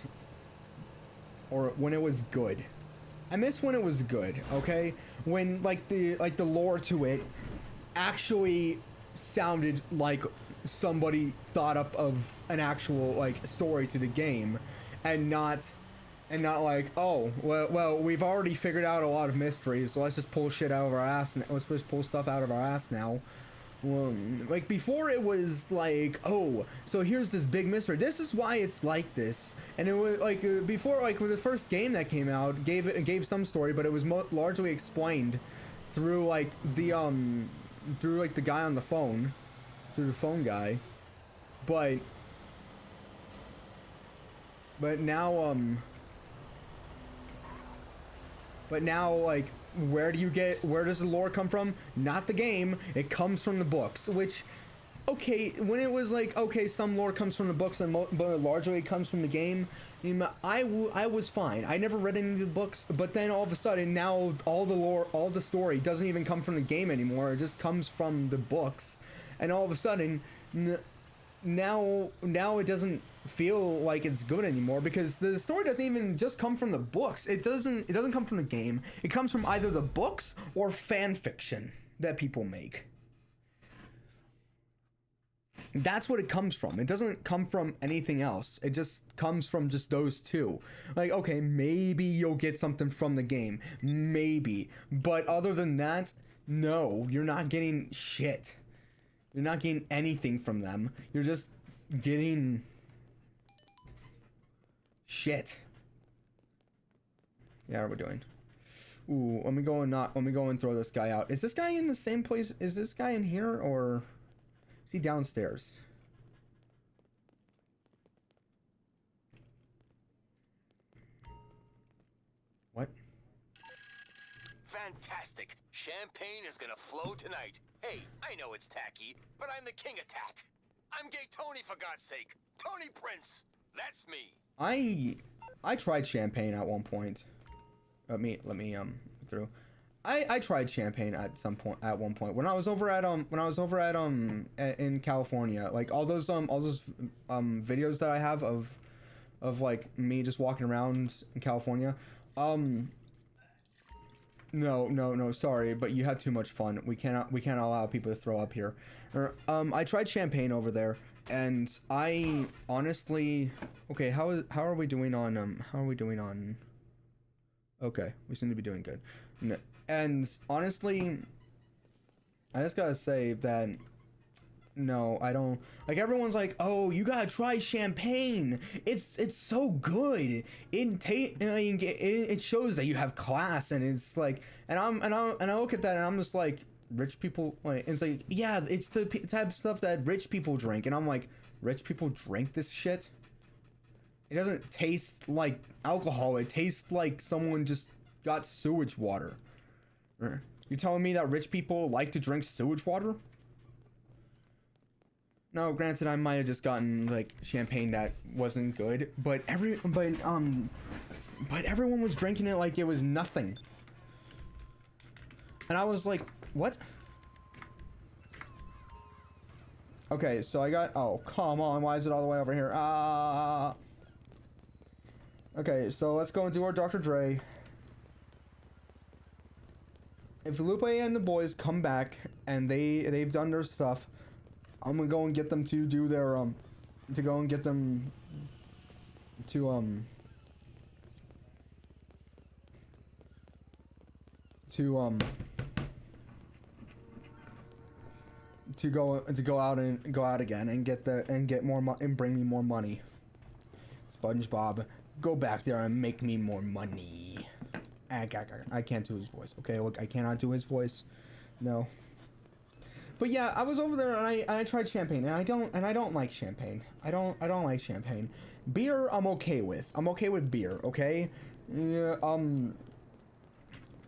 Or when it was good. I miss when it was good, okay? When the lore to it actually sounded like somebody thought up of an actual like story to the game, and not like, oh well we've already figured out a lot of mysteries, so let's just pull shit out of our ass and let's just pull stuff out of our ass now. Like before it was like, oh, so here's this big mystery, this is why it's like this, and it was like before, like with the first game that came out gave some story, but it was largely explained through like the guy on the phone, through the phone guy. But now like where does the lore come from? Not the game, it comes from the books. Which, okay, when it was like, okay, some lore comes from the books and but largely it comes from the game, I was fine. I never read any of the books, but then all of a sudden now all the lore, all the story doesn't even come from the game anymore, it just comes from the books. And all of a sudden now it doesn't feel like it's good anymore, because the story doesn't even just come from the books. It doesn't come from the game. It comes from either the books or fan fiction that people make. That's what it comes from. It doesn't come from anything else. It just comes from just those two. Like, okay, maybe you'll get something from the game, maybe, but other than that, no, you're not getting shit. You're not getting anything from them. You're just getting shit. Yeah, what we're doing. Ooh, let me go and throw this guy out. Is this guy in the same place? Is this guy in here, or is he downstairs? What? Fantastic. Champagne is gonna flow tonight. Hey, I know it's tacky, but I'm the king of tack. I'm Gay Tony, for God's sake. Tony Prince. That's me. I tried champagne at one point. Let me through. I tried champagne at one point when I was over at in California. Like all those videos that I have of like me just walking around in California. No, sorry, but you had too much fun. We cannot allow people to throw up here. I tried champagne over there, and I honestly, okay, how are we doing on okay, we seem to be doing good. And honestly, I just gotta say that no, I don't like. Everyone's like, oh, you gotta try champagne. It's so good. It shows that you have class, and it's like, and I look at that and I'm just like, rich people, like, it's like, yeah, it's the type of stuff that rich people drink, and I'm like, rich people drink this shit? It doesn't taste like alcohol. It tastes like someone just got sewage water. You're telling me that rich people like to drink sewage water? No, granted, I might have just gotten like champagne that wasn't good, but everyone was drinking it like it was nothing, and I was like, what? Okay, so I got, oh come on, why is it all the way over here? Okay, so let's go and do our Dr. Dre. If Lupe and the boys come back and they've done their stuff, I'm gonna go and get them to do their to go and get them to go out again and get more and bring me more money. SpongeBob, go back there and make me more money. I can't do his voice. Okay, look, I cannot do his voice. No. But yeah, I was over there and I tried champagne, and I don't like champagne. I don't like champagne. Beer, I'm okay with. I'm okay with beer. Okay. Yeah.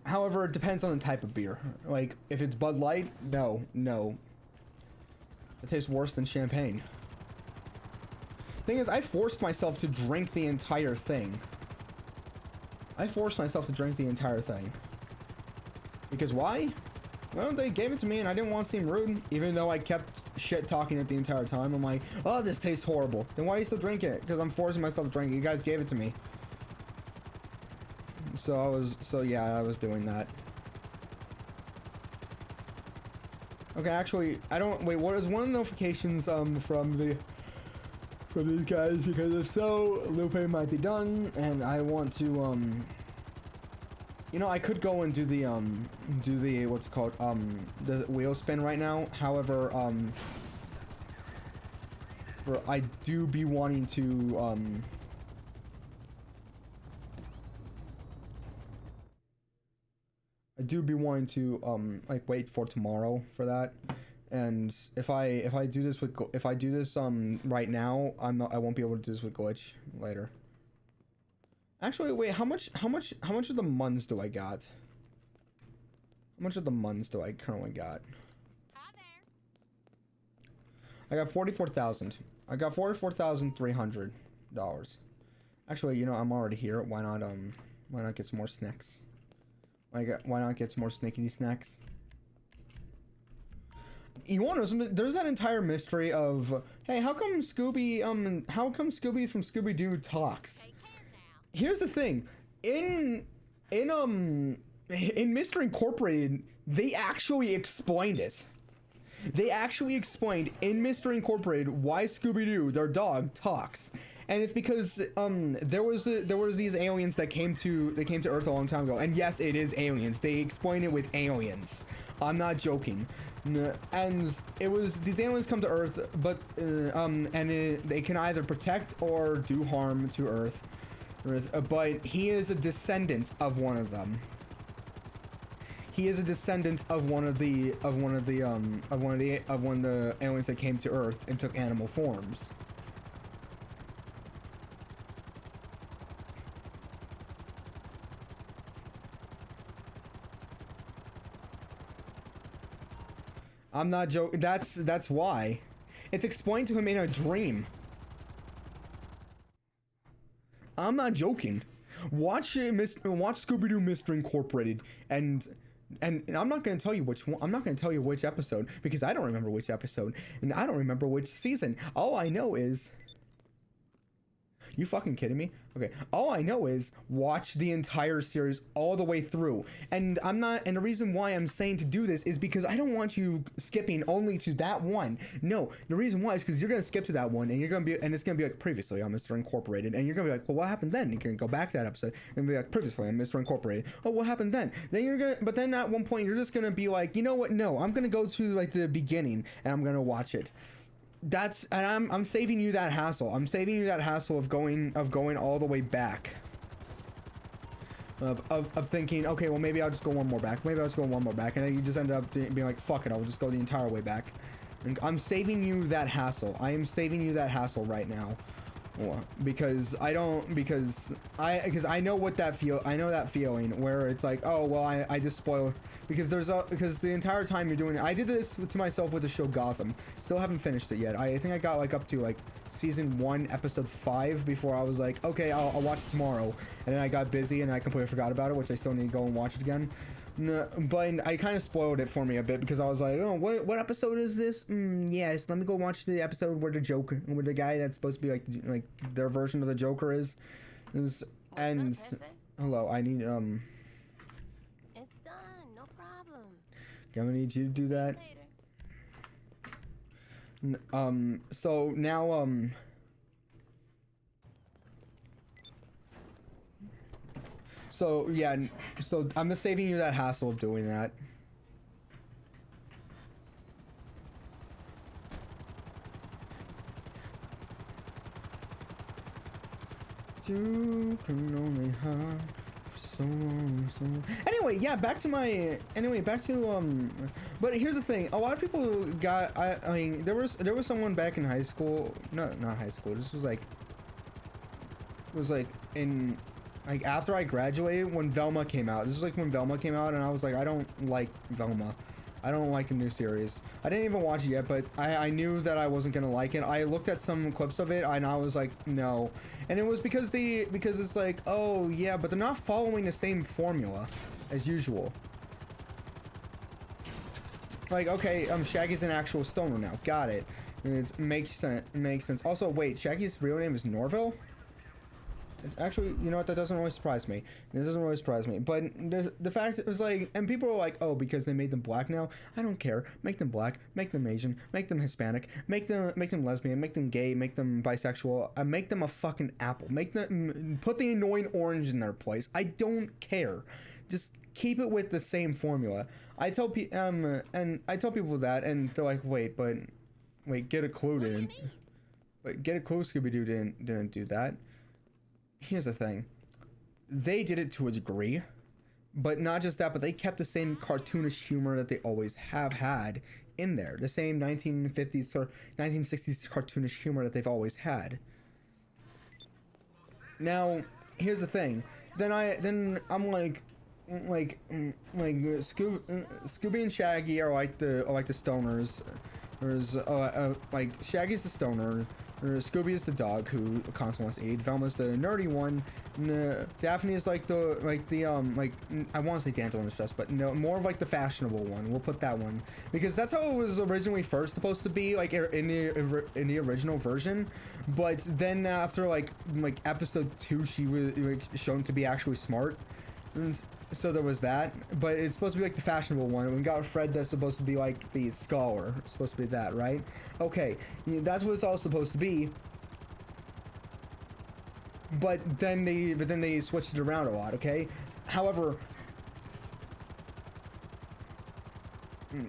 However, it depends on the type of beer. Like, if it's Bud Light, no. It tastes worse than champagne. Thing is, I forced myself to drink the entire thing. Because why? Well, they gave it to me and I didn't want to seem rude, even though I kept shit talking it the entire time. I'm like, oh, this tastes horrible. Then why are you still drinking it? Because I'm forcing myself to drink it. You guys gave it to me. So yeah, I was doing that. Okay, actually, what is one of the notifications from these guys? Because if so, Lupe might be done, and I want to you know, I could go and do the what's it called, the wheel spin right now. However, I do be wanting to like wait for tomorrow for that. And if I do this right now, I won't be able to do this with glitch later. Actually, wait, how much of the muns do I got? How much of the muns do I currently got? Hi there. I got 44,000. I got $44,300. Actually, you know, I'm already here. Why not get some more snacks? Why not get some more snickety snacks? You want to know something? There's that entire mystery of, hey, how come Scooby from Scooby-Doo talks? Here's the thing, in Mr. Incorporated, they actually explained it. They actually explained in Mr. Incorporated why Scooby-Doo, their dog, talks, and it's because there was these aliens that came to Earth a long time ago, and yes, it is aliens. They explain it with aliens. I'm not joking. And it was these aliens come to Earth, but they can either protect or do harm to Earth. But he is a descendant of one of them. He is a descendant of one of the aliens that came to Earth and took animal forms. I'm not joking. That's why. It's explained to him in a dream. I'm not joking. Watch Scooby-Doo Mystery Incorporated, and I'm not gonna tell you which one. I'm not gonna tell you which episode because I don't remember which episode, and I don't remember which season. All I know is You fucking kidding me? Okay, all I know is watch the entire series all the way through. And the reason why I'm saying to do this is because I don't want you skipping only to that one. No, the reason why is because you're gonna skip to that one, and it's gonna be like previously on Mr. Incorporated, and you're gonna be like, well, what happened then? You're gonna go back to that episode and be like, previously on Mr. Incorporated. Oh, what happened then? But then at one point you're just gonna be like, you know what? No, I'm gonna go to like the beginning and I'm gonna watch it. I'm saving you that hassle. I'm saving you that hassle of going all the way back. Of thinking, okay, well, maybe I'll just go one more back. Maybe I'll just go one more back. And then you just end up being like, fuck it, I'll just go the entire way back. And I'm saving you that hassle. I am saving you that hassle right now. Because I know what I know that feeling where it's like, oh well, I just spoil because the entire time you're doing it. I did this to myself with the show Gotham. Still haven't finished it yet. I think I got like up to like season 1 episode 5 before I was like, okay, I'll watch it tomorrow, and then I got busy and I completely forgot about it, which I still need to go and watch it again. No, but I kind of spoiled it for me a bit because I was like, oh, what episode is this? Yes, let me go watch the episode where the guy that's supposed to be like their version of the Joker is. And hello, I need It's done, no problem. Gonna need you to do that. So now so yeah, so I'm just saving you that hassle of doing that. You can only hide for so long, Anyway, yeah, back to but here's the thing, a lot of people got, I mean, there was someone back in high school, not high school, this was like, in, like, after I graduated, when Velma came out. This was like when Velma came out, and I was like, I don't like Velma. I don't like the new series. I didn't even watch it yet, but I knew that I wasn't gonna like it. I looked at some clips of it, and I was like, no. And it was because it's like, oh yeah, but they're not following the same formula as usual. Like, okay, Shaggy's an actual stoner now. Got it. And it makes sense. Also, wait, Shaggy's real name is Norville? Actually, you know what, that doesn't really surprise me. It doesn't really surprise me. But the fact it was like, and people are like, oh, because they made them black now. I don't care. Make them black, make them Asian, make them Hispanic, make them lesbian, make them gay, make them bisexual, make them a fucking apple. Make them, put the annoying orange in their place. I don't care. Just keep it with the same formula. I tell people that, and they're like, wait, Get a Clue didn't. But Get a Clue, Scooby-Doo didn't do that. Here's the thing, they did it to a degree, but not just that, but they kept the same cartoonish humor that they always have had in there, the same 1950s or 1960s cartoonish humor that they've always had. Now, here's the thing, then I'm like Scooby and Shaggy are like the stoners. There's like Shaggy's the stoner, Scooby is the dog who constantly wants to eat, Velma's the nerdy one, Daphne is like the I want to say Dantle in Distress, but no, more of like the fashionable one. We'll put that one because that's how it was originally first supposed to be, like in the original version. But then after like episode 2, she was shown to be actually smart. And so there was that, but it's supposed to be like the fashionable one. We got Fred that's supposed to be like the scholar. It's supposed to be that, right? Okay, that's what it's all supposed to be. But then they switched it around a lot, okay? However, you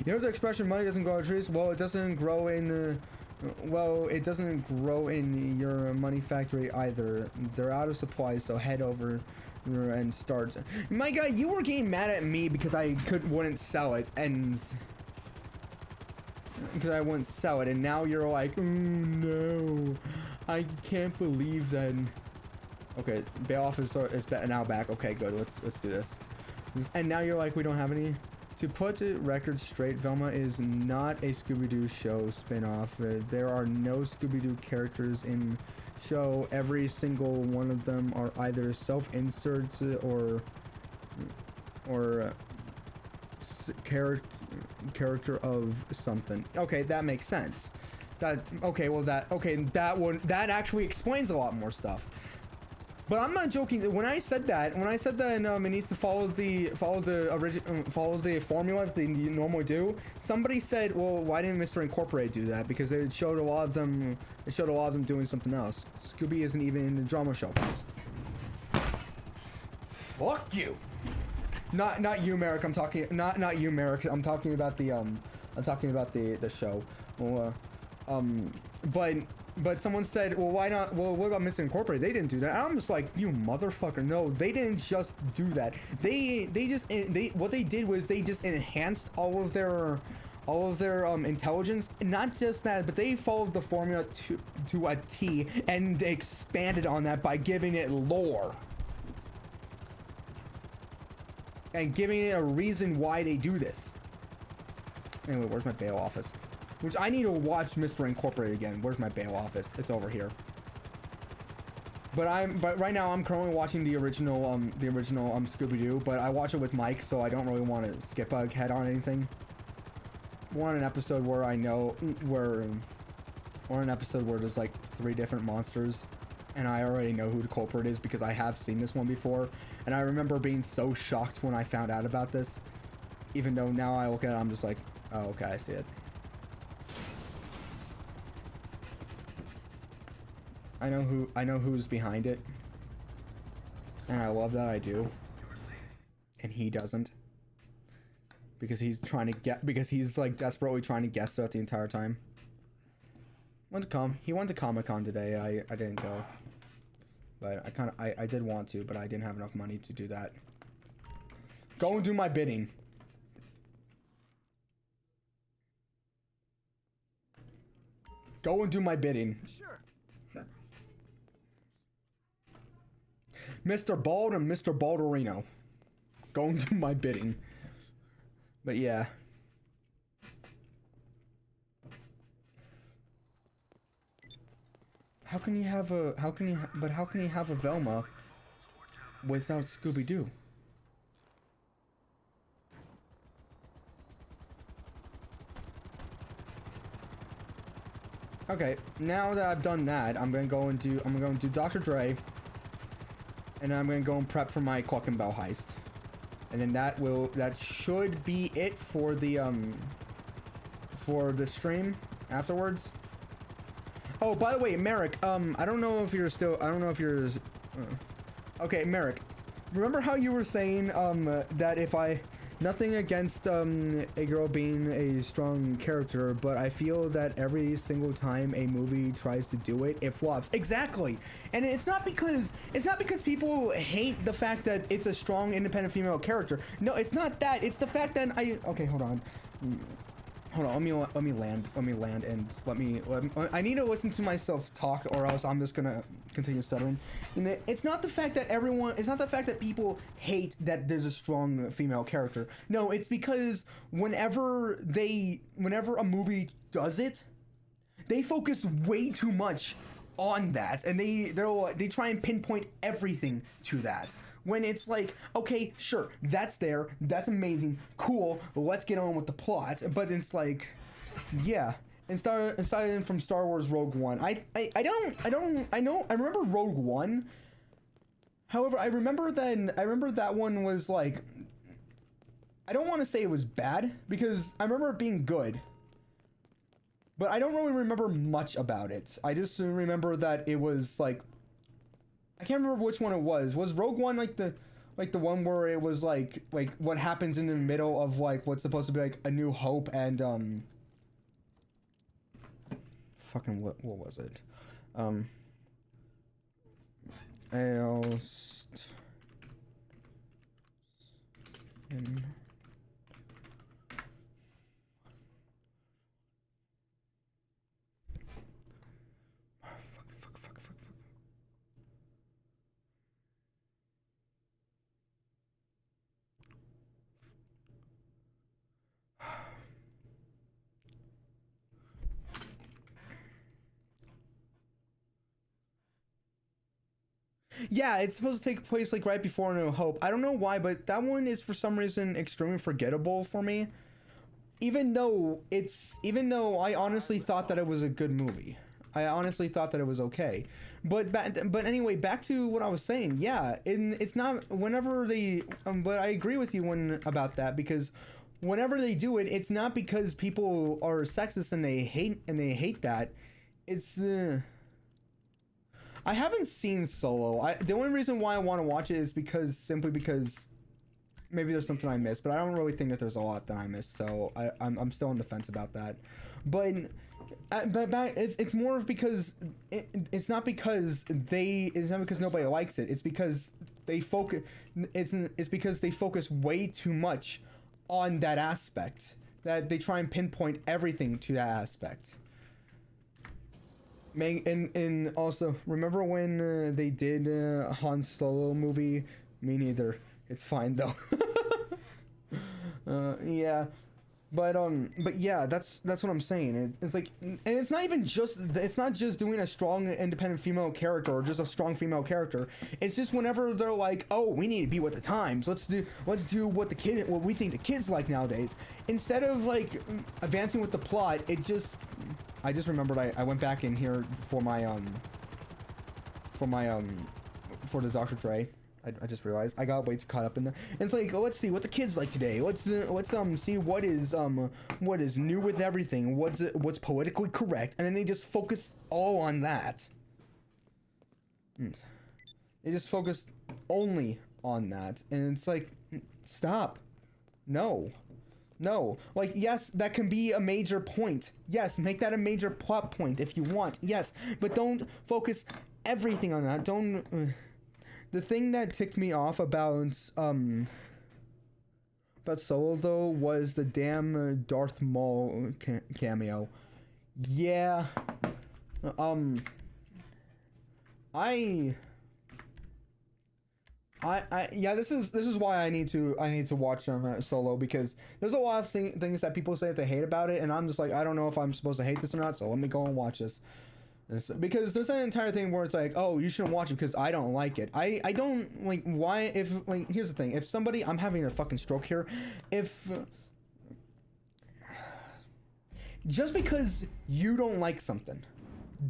know the expression money doesn't grow on trees? Well, it doesn't grow in it doesn't grow in your money factory either. They're out of supplies, so head over and start. My God, you were getting mad at me because I wouldn't sell it, and now you're like, oh no, I can't believe that. Okay, Bailoff is now back. Okay, good. Let's do this. And now you're like, we don't have any. To put the record straight, Velma is not a Scooby-Doo show spin-off. There are no Scooby-Doo characters in show. Every single one of them are either self-inserts or character of something. Okay, that makes sense. That okay, well that that actually explains a lot more stuff. But I'm not joking. When I said that, it needs to follow the formula that they normally do. Somebody said, well, why didn't Mr. Incorporated do that? Because it showed a lot of them. It showed a lot of them doing something else. Scooby isn't even in the drama show. Fuck you. Not you, Merrick. I'm talking not you, Merrick. I'm talking about the the show. Well, but someone said, well, why not? Well, what about Mr. Incorporated? They didn't do that. I'm just like, you motherfucker. No, they didn't just do that. What they did was they just enhanced all of their intelligence. Not just that, but they followed the formula to a T and expanded on that by giving it lore. And giving it a reason why they do this. Anyway, where's my bail office? Which I need to watch Mr. Incorporated again. Where's my bail office? It's over here. But right now I'm currently watching the original Scooby-Doo, but I watch it with Mike, so I don't really want to skip ahead on anything. We're on an episode where there's like 3 different monsters, and I already know who the culprit is because I have seen this one before, and I remember being so shocked when I found out about this, even though now I look at it, I'm just like, oh, okay, I see it. I know who's behind it, and I love that I do, and he doesn't, because he's like desperately trying to guess throughout the entire time. He went to Comic-Con today. I didn't go, but I did want to, but I didn't have enough money to do that. Go and do my bidding. Go and do my bidding. Sure. Mr. Bald and Mr. Balderino. Go and do my bidding. But yeah. How can you have a Velma without Scooby-Doo? Okay, now that I've done that, I'm gonna go and do Dr. Dre. And then I'm gonna go and prep for my Cluck and Bell heist. And then that should be it for the stream afterwards. Oh, by the way, Merrick, I don't know if you're okay, Merrick, remember how you were saying that if nothing against a girl being a strong character, but I feel that every single time a movie tries to do it, it flops. Exactly. And it's not because people hate the fact that it's a strong independent female character. No, it's not that. It's the fact that okay, hold on. Let me land and I need to listen to myself talk, or else I'm just gonna continue stuttering. And it's not the fact that people hate that there's a strong female character. No, it's because whenever a movie does it, they focus way too much on that, and they try and pinpoint everything to that. When it's like, okay, sure, that's that's amazing, cool, let's get on with the plot. But it's like, yeah. And starting from Star Wars Rogue One. I remember Rogue One. However, I remember that one was like, I don't want to say it was bad, because I remember it being good. But I don't really remember much about it. I just remember that it was like, I can't remember which one it was. Was Rogue One like the one where it was like what happens in the middle of like what's supposed to be like A New Hope and fucking what was it? Yeah, it's supposed to take place like right before A New Hope. I don't know why, but that one is for some reason extremely forgettable for me. even though I honestly thought that it was a good movie. I honestly thought that it was okay. But anyway, back to what I was saying. Yeah, it's not whenever they but I agree with you about that, because whenever they do it, it's not because people are sexist and they hate that. It's I haven't seen Solo. The only reason why I want to watch it is simply because maybe there's something I missed, but I don't really think that there's a lot that I missed, so I'm still on the fence about that. But it's more of because it's not because nobody likes it. It's because they focus. It's because they focus way too much on that aspect, that they try and pinpoint everything to that aspect. And also, remember when they did Han Solo movie? Me neither. It's fine though. Yeah, but yeah, that's what I'm saying. It's like, and it's not just doing a strong independent female character or just a strong female character. It's just whenever they're like, oh, we need to be with the times. Let's do what we think the kids like nowadays. Instead of like advancing with the plot, I just remembered I went back in here for the Dr. Dre. I just realized I got way too caught up in that. And it's like, oh, let's see what the kids like today. Let's see what is new with everything. What's politically correct, and then they just focus all on that. They just focus only on that, and it's like, stop. No. Like, yes, that can be a major point. Yes, make that a major plot point if you want. Yes, but don't focus everything on that. Don't. The thing that ticked me off about Solo though was the damn Darth Maul cameo. Yeah. Yeah, this is why I need to watch Solo, because there's a lot of things that people say that they hate about it, and I'm just like, I don't know if I'm supposed to hate this or not, so let me go and watch this. Because there's an entire thing where it's like, oh, you shouldn't watch it because I don't like it. I don't like, why, if, like, here's the thing, if somebody, I'm having a fucking stroke here, just because you don't like something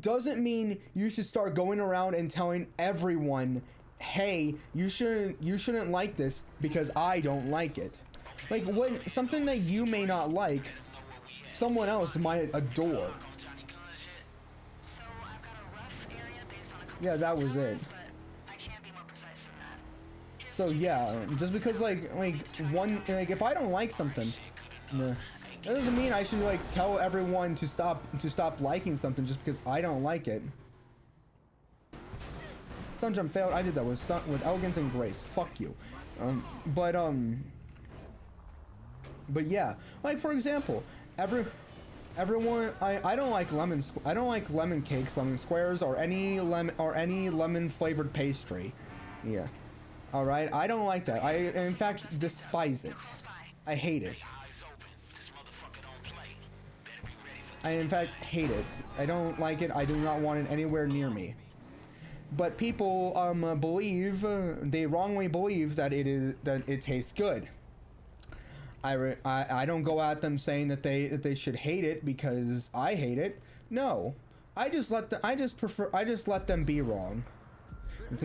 doesn't mean you should start going around and telling everyone, hey, you shouldn't like this because I don't like it. Like, when something that you may not like, someone else might adore. Yeah, that was it. So yeah, just because like if I don't like something, that doesn't mean I should like tell everyone to stop liking something just because I don't like it. Stunt jump failed. I did that with elegance and grace. Fuck you. But yeah, like for example, everyone, I don't like lemon cakes, lemon squares, or any lemon flavored pastry. Yeah. All right, I don't like that. I in fact despise it. I hate it. I in fact hate it. I don't like it. I do not want it anywhere near me. But people they wrongly believe that it tastes good. I don't go at them saying that they should hate it because I hate it. No, I just let them be wrong. The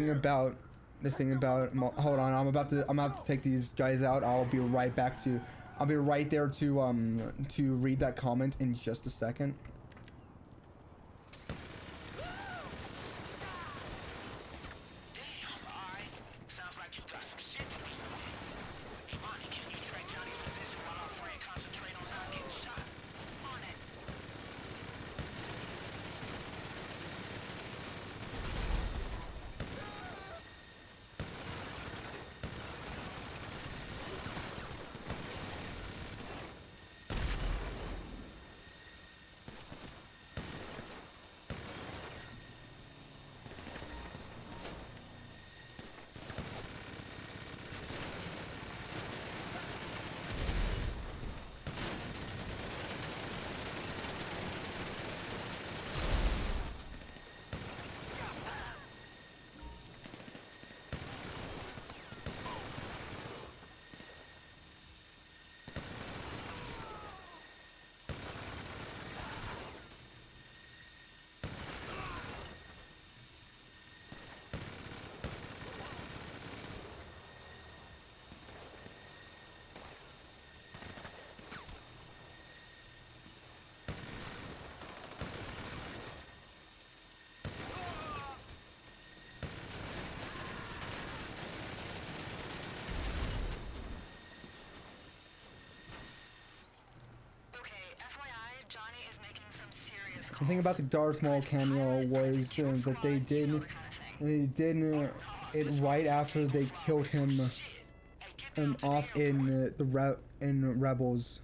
thing about hold on, I'm about to take these guys out. I'll be right there to read that comment in just a second. The thing about the Darth Maul cameo was that they did it right after they killed him off in in Rebels.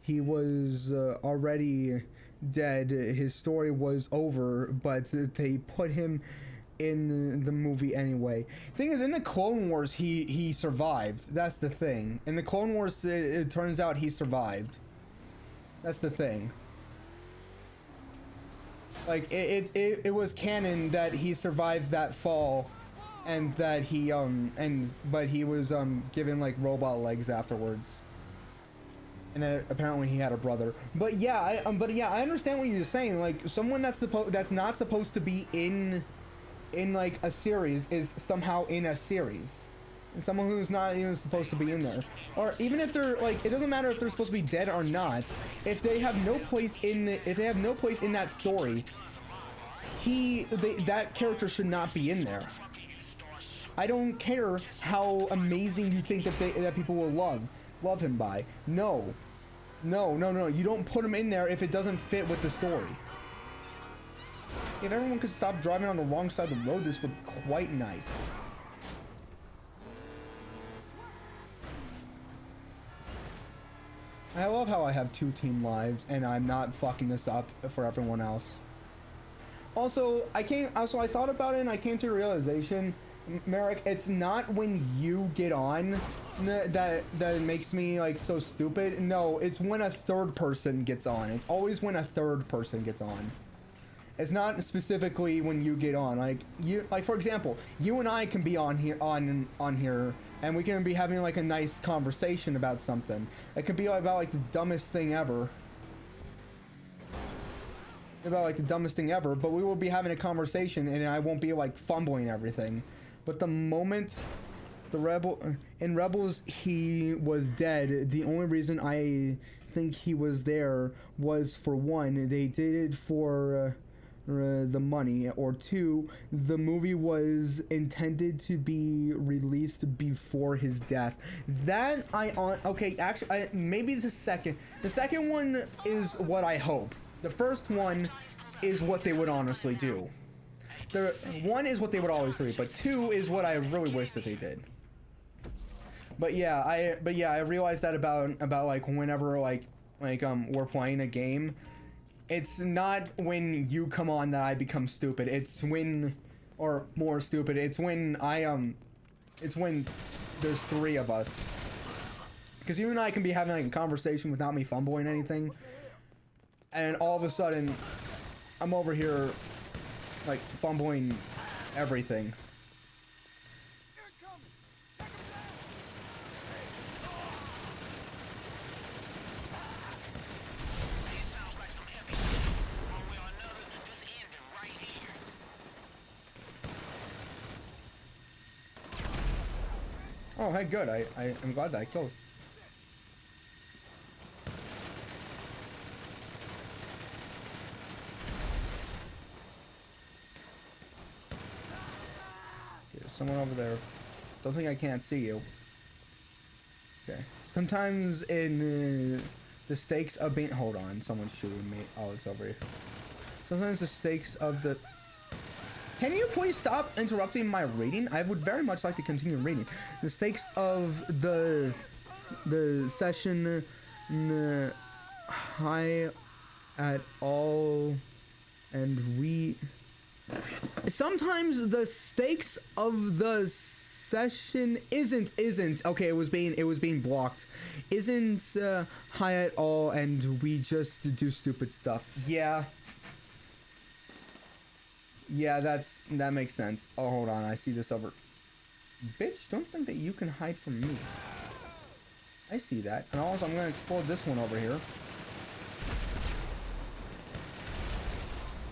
He was already dead. His story was over, but they put him in the movie anyway. Thing is, in the Clone Wars, he survived. That's the thing. In the Clone Wars, it turns out he survived. That's the thing. Like it was canon that he survived that fall, and that he but he was given like robot legs afterwards. And then apparently he had a brother. But yeah, I understand what you're saying. Like someone that's not supposed to be in like a series is somehow in a series. And someone who's not even supposed to be in there. Or even if they're like, it doesn't matter if they're supposed to be dead or not. If they have no place in that story, that character should not be in there. I don't care how amazing you think that people will love him by. No. You don't put him in there if it doesn't fit with the story. If everyone could stop driving on the wrong side of the road, this would be quite nice. I love how I have 2 team lives and I'm not fucking this up for everyone else. Also, I thought about it and I came to the realization, Merrick, it's not when you get on that makes me like so stupid. No, it's when a third person gets on. It's always when a third person gets on. It's not specifically when you get on. Like for example, you and I can be on here and we can be having like a nice conversation about something. It could be about like the dumbest thing ever. But we will be having a conversation and I won't be like fumbling everything. But the moment in Rebels he was dead, the only reason I think he was there was, for one, they did it for the money, or 2, the movie was intended to be released before his death. That okay, actually, maybe the second one is what I hope. The first one is what they would honestly do. The 1 is what they would always do, but 2 is what I really wish that they did. But yeah, I realized that about like whenever like we're playing a game, it's not when you come on that I become stupid. It's when, or more stupid. It's when it's when there's 3 of us. Because you and I can be having like a conversation without me fumbling anything, and all of a sudden, I'm over here like fumbling everything. Oh, hey, good. I'm glad that I killed. There's someone over there. Don't think I can't see you. Okay. Sometimes in the stakes of being... Hold on. Someone's shooting me. Oh, it's over here. Sometimes the stakes of the... Can you please stop interrupting my reading? I would very much like to continue reading. The stakes of the session high at all, and we... Sometimes the stakes of the session isn't okay. It was being blocked. Isn't high at all, and we just do stupid stuff. Yeah. Yeah, that makes sense. Oh, hold on. I see this over. Bitch, don't think that you can hide from me. I see that. And also, I'm going to explode this one over here.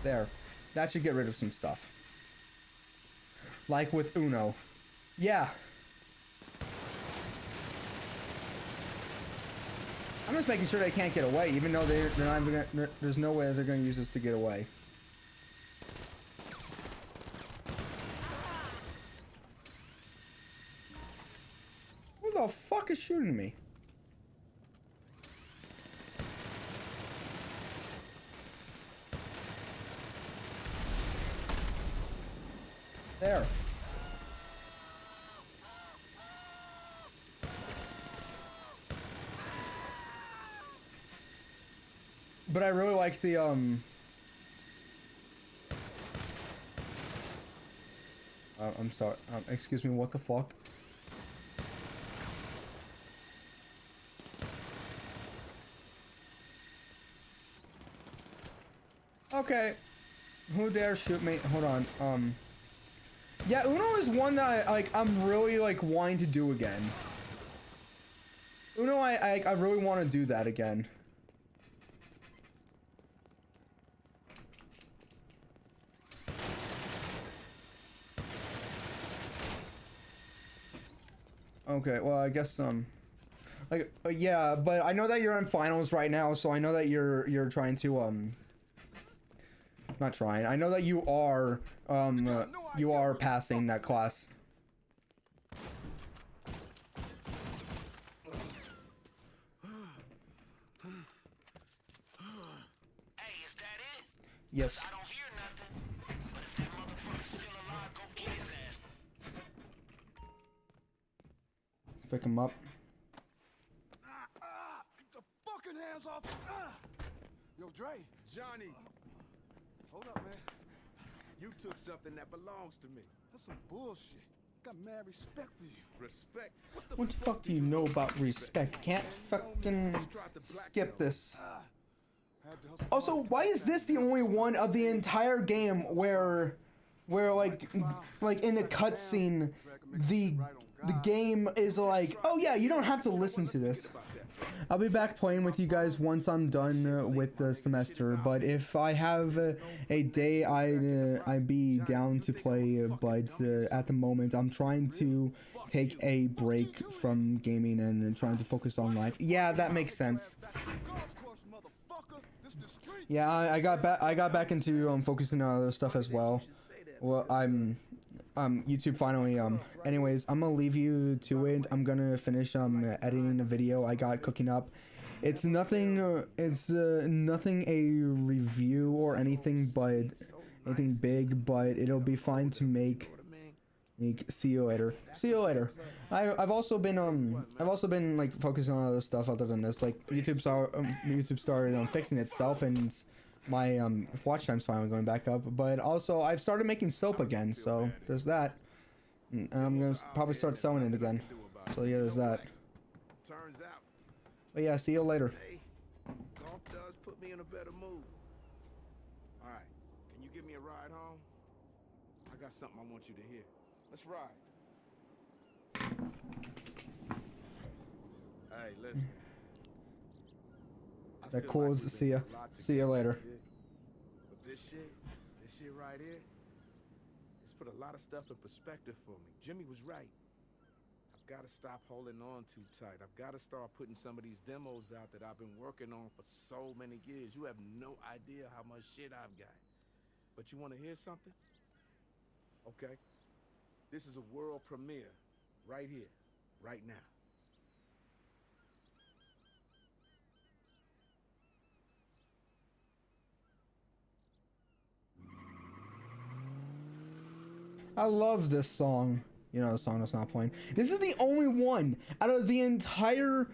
There. That should get rid of some stuff. Like with Uno. Yeah. I'm just making sure they can't get away, even though they're not even gonna, there's no way they're going to use this to get away. Who the fuck is shooting me? There. But I really like the I'm sorry. Excuse me. What the fuck? Okay. Who dare shoot me? Hold on. Yeah, Uno is one that I'm really wanting to do again. Uno, I really want to do that again. Okay, well, I guess yeah, but I know that you're in finals right now, so I know that you're trying to not trying. I know that you are passing that class. Hey, is that it? Yes. I don't hear nothing. But if that motherfucker's still alive, go get his ass. Let's pick him up. Get the fucking hands off! Yo, Dre. Johnny, Hold up, man. you took something that belongs to me. That's some bullshit. Got mad respect for you. Respect? What the fuck do you know about respect? Can't fucking skip this. Had to hustle Also, hard to why get is back. this the only one of the entire game where like in the cutscene the game is like, oh yeah, you don't have to listen to this. I'll be back playing with you guys once I'm done with the semester, but if I have a day I'd be down to play, but at the moment I'm trying to take a break from gaming and trying to focus on life. Yeah, that makes sense. Yeah, I got back into focusing on other stuff as well. Well, YouTube finally anyways, I'm gonna leave you to it. I'm gonna finish editing the video I got cooking up. It's nothing nothing a review or anything big, but it'll be fine to make. See you later. See you later. I've also been like focusing on other stuff other than this. Like YouTube started fixing itself, and my watch time's finally going back up. But also I've started making soap again, so there's that. And I'm gonna probably start selling it again. So yeah, there's that. Turns out, But yeah, see you later. hey, golf does put me in a better mood. All right, can you give me a ride home? I got something I want you to hear. Let's ride. Hey, listen. I That feel cool. like we've See been ya. through a lot See ya together, later. yeah. But this shit right here, it's put a lot of stuff in perspective for me. Jimmy was right. I've got to stop holding on too tight. I've got to start putting some of these demos out that I've been working on for so many years. You have no idea how much shit I've got. But you want to hear something? Okay. This is a world premiere, right here, right now. I love this song. You know, the song that's not playing. This is the only one out of the entire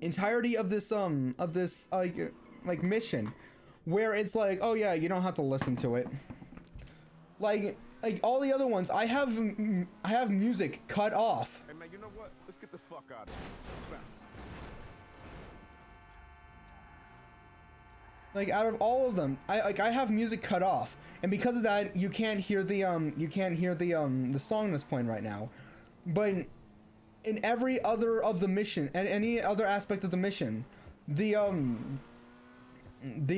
entirety of this like mission where it's like, oh yeah, you don't have to listen to it. Like all the other ones, I have music cut off. Hey man, you know what? Let's get the fuck out of here. Like out of all of them, I have music cut off, and because of that, you can't hear the song that's playing right now. But in every other of the mission and any other aspect of the mission, the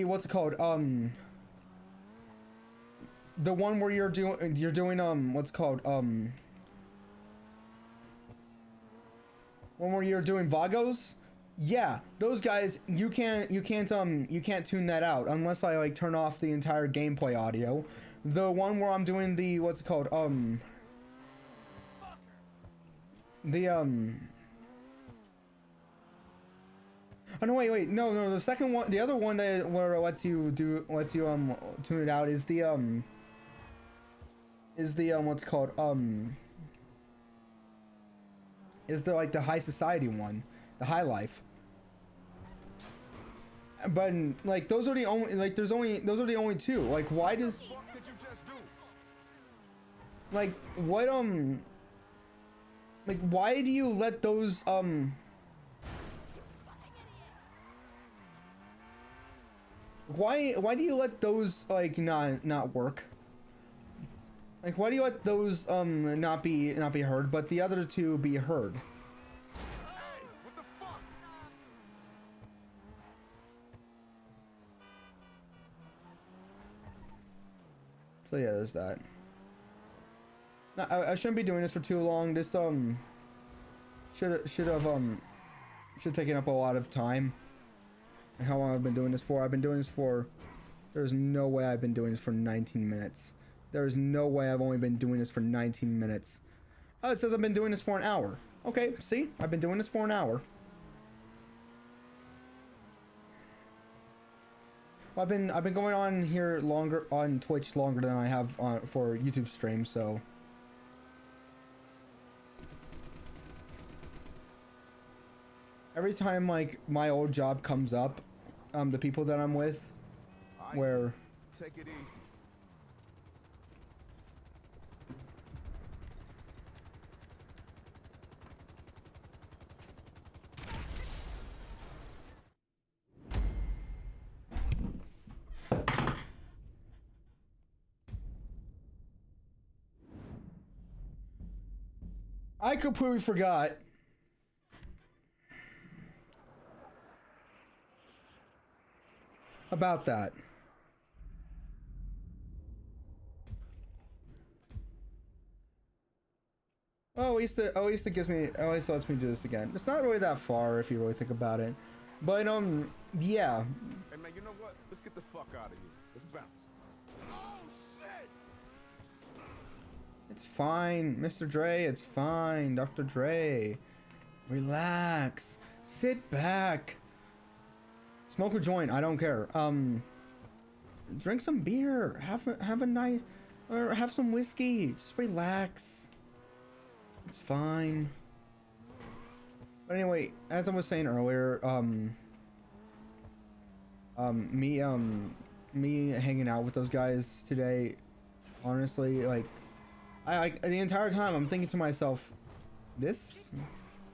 what's it called, the one where you're doing what's it called, one where you're doing Vagos. Yeah, those guys, you can't tune that out unless I like turn off the entire gameplay audio. The one where I'm doing the what's it called, Oh no, wait, no. The second one, the other one that where it lets you tune it out is the what's it called is the like the high society one, the high life. But like those are the only those are the only two. Like why does like what like why do you let those why do you let those like not work? Like why do you let those not be heard, but the other two be heard? What the fuck? So yeah, there's that. No, I shouldn't be doing this for too long. This should taken up a lot of time. And how long I've been doing this for? I've been doing this for. There's no way I've been doing this for 19 minutes. There is no way I've only been doing this for 19 minutes. Oh, it says I've been doing this for an hour. Okay, see, I've been doing this for an hour. Well, I've been going on here longer on Twitch longer than I have for YouTube streams, so. Every time like my old job comes up, the people that I'm with, where Take it easy. I completely forgot. About that. Well, at least it gives me, at least it lets me do this again. It's not really that far if you really think about it, but yeah. Hey man, you know what? Let's get the fuck out of here. Let's bounce. Oh shit! It's fine, Mr. Dre. It's fine, Dr. Dre. Relax. Sit back. Smoke a joint. I don't care. Drink some beer. Have a night, or have some whiskey. Just relax. It's fine. But anyway, as I was saying earlier, me hanging out with those guys today, honestly, like, I the entire time I'm thinking to myself, this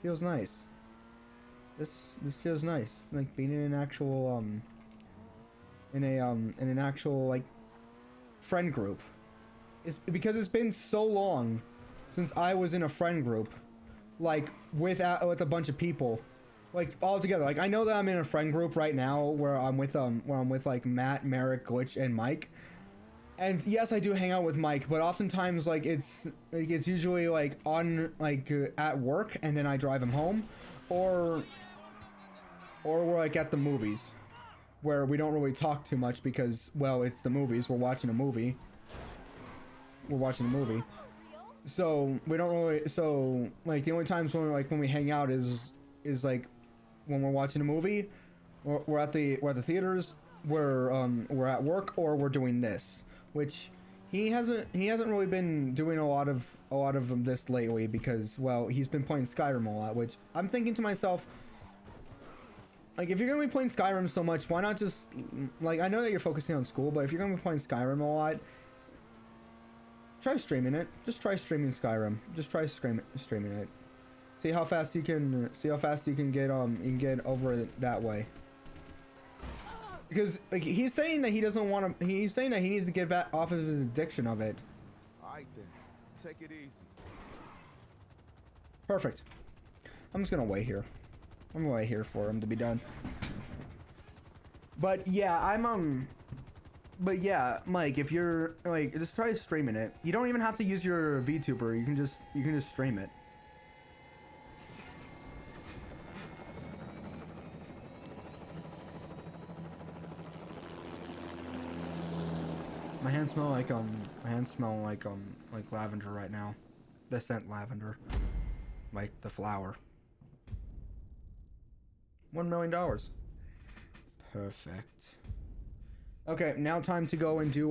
feels nice. This feels nice, like being in an actual in an actual like friend group. It's because it's been so long since I was in a friend group, like with a bunch of people, like all together. Like I know that I'm in a friend group right now where I'm with like Matt, Merrick, Glitch, and Mike. And yes, I do hang out with Mike, but oftentimes like it's usually like on like at work, and then I drive him home, or we're like at the movies, where we don't really talk too much because, well, it's the movies. We're watching a movie. So we don't really. So like the only times when we hang out is like when we're watching a movie, or we're at the theaters, we're at work, or we're doing this, which he hasn't really been doing a lot of this lately because, well, he's been playing Skyrim a lot, which I'm thinking to myself, like, if you're gonna be playing Skyrim so much, why not just, like, I know that you're focusing on school, but if you're gonna be playing Skyrim a lot, try streaming it. Just try streaming Skyrim. Just try streaming it. See how fast you can get over it that way. Because like he's saying that he doesn't want to. He's saying that he needs to get back off of his addiction of it. Alright then. Take it easy. Perfect. I'm just gonna wait here. I'm gonna wait here for him to be done. But yeah, But yeah, Mike, if you're like, just try streaming it. You don't even have to use your VTuber. You can just stream it. My hands smell like lavender right now. The scent lavender, like the flower. $1 million. Perfect. Okay, now time to go and do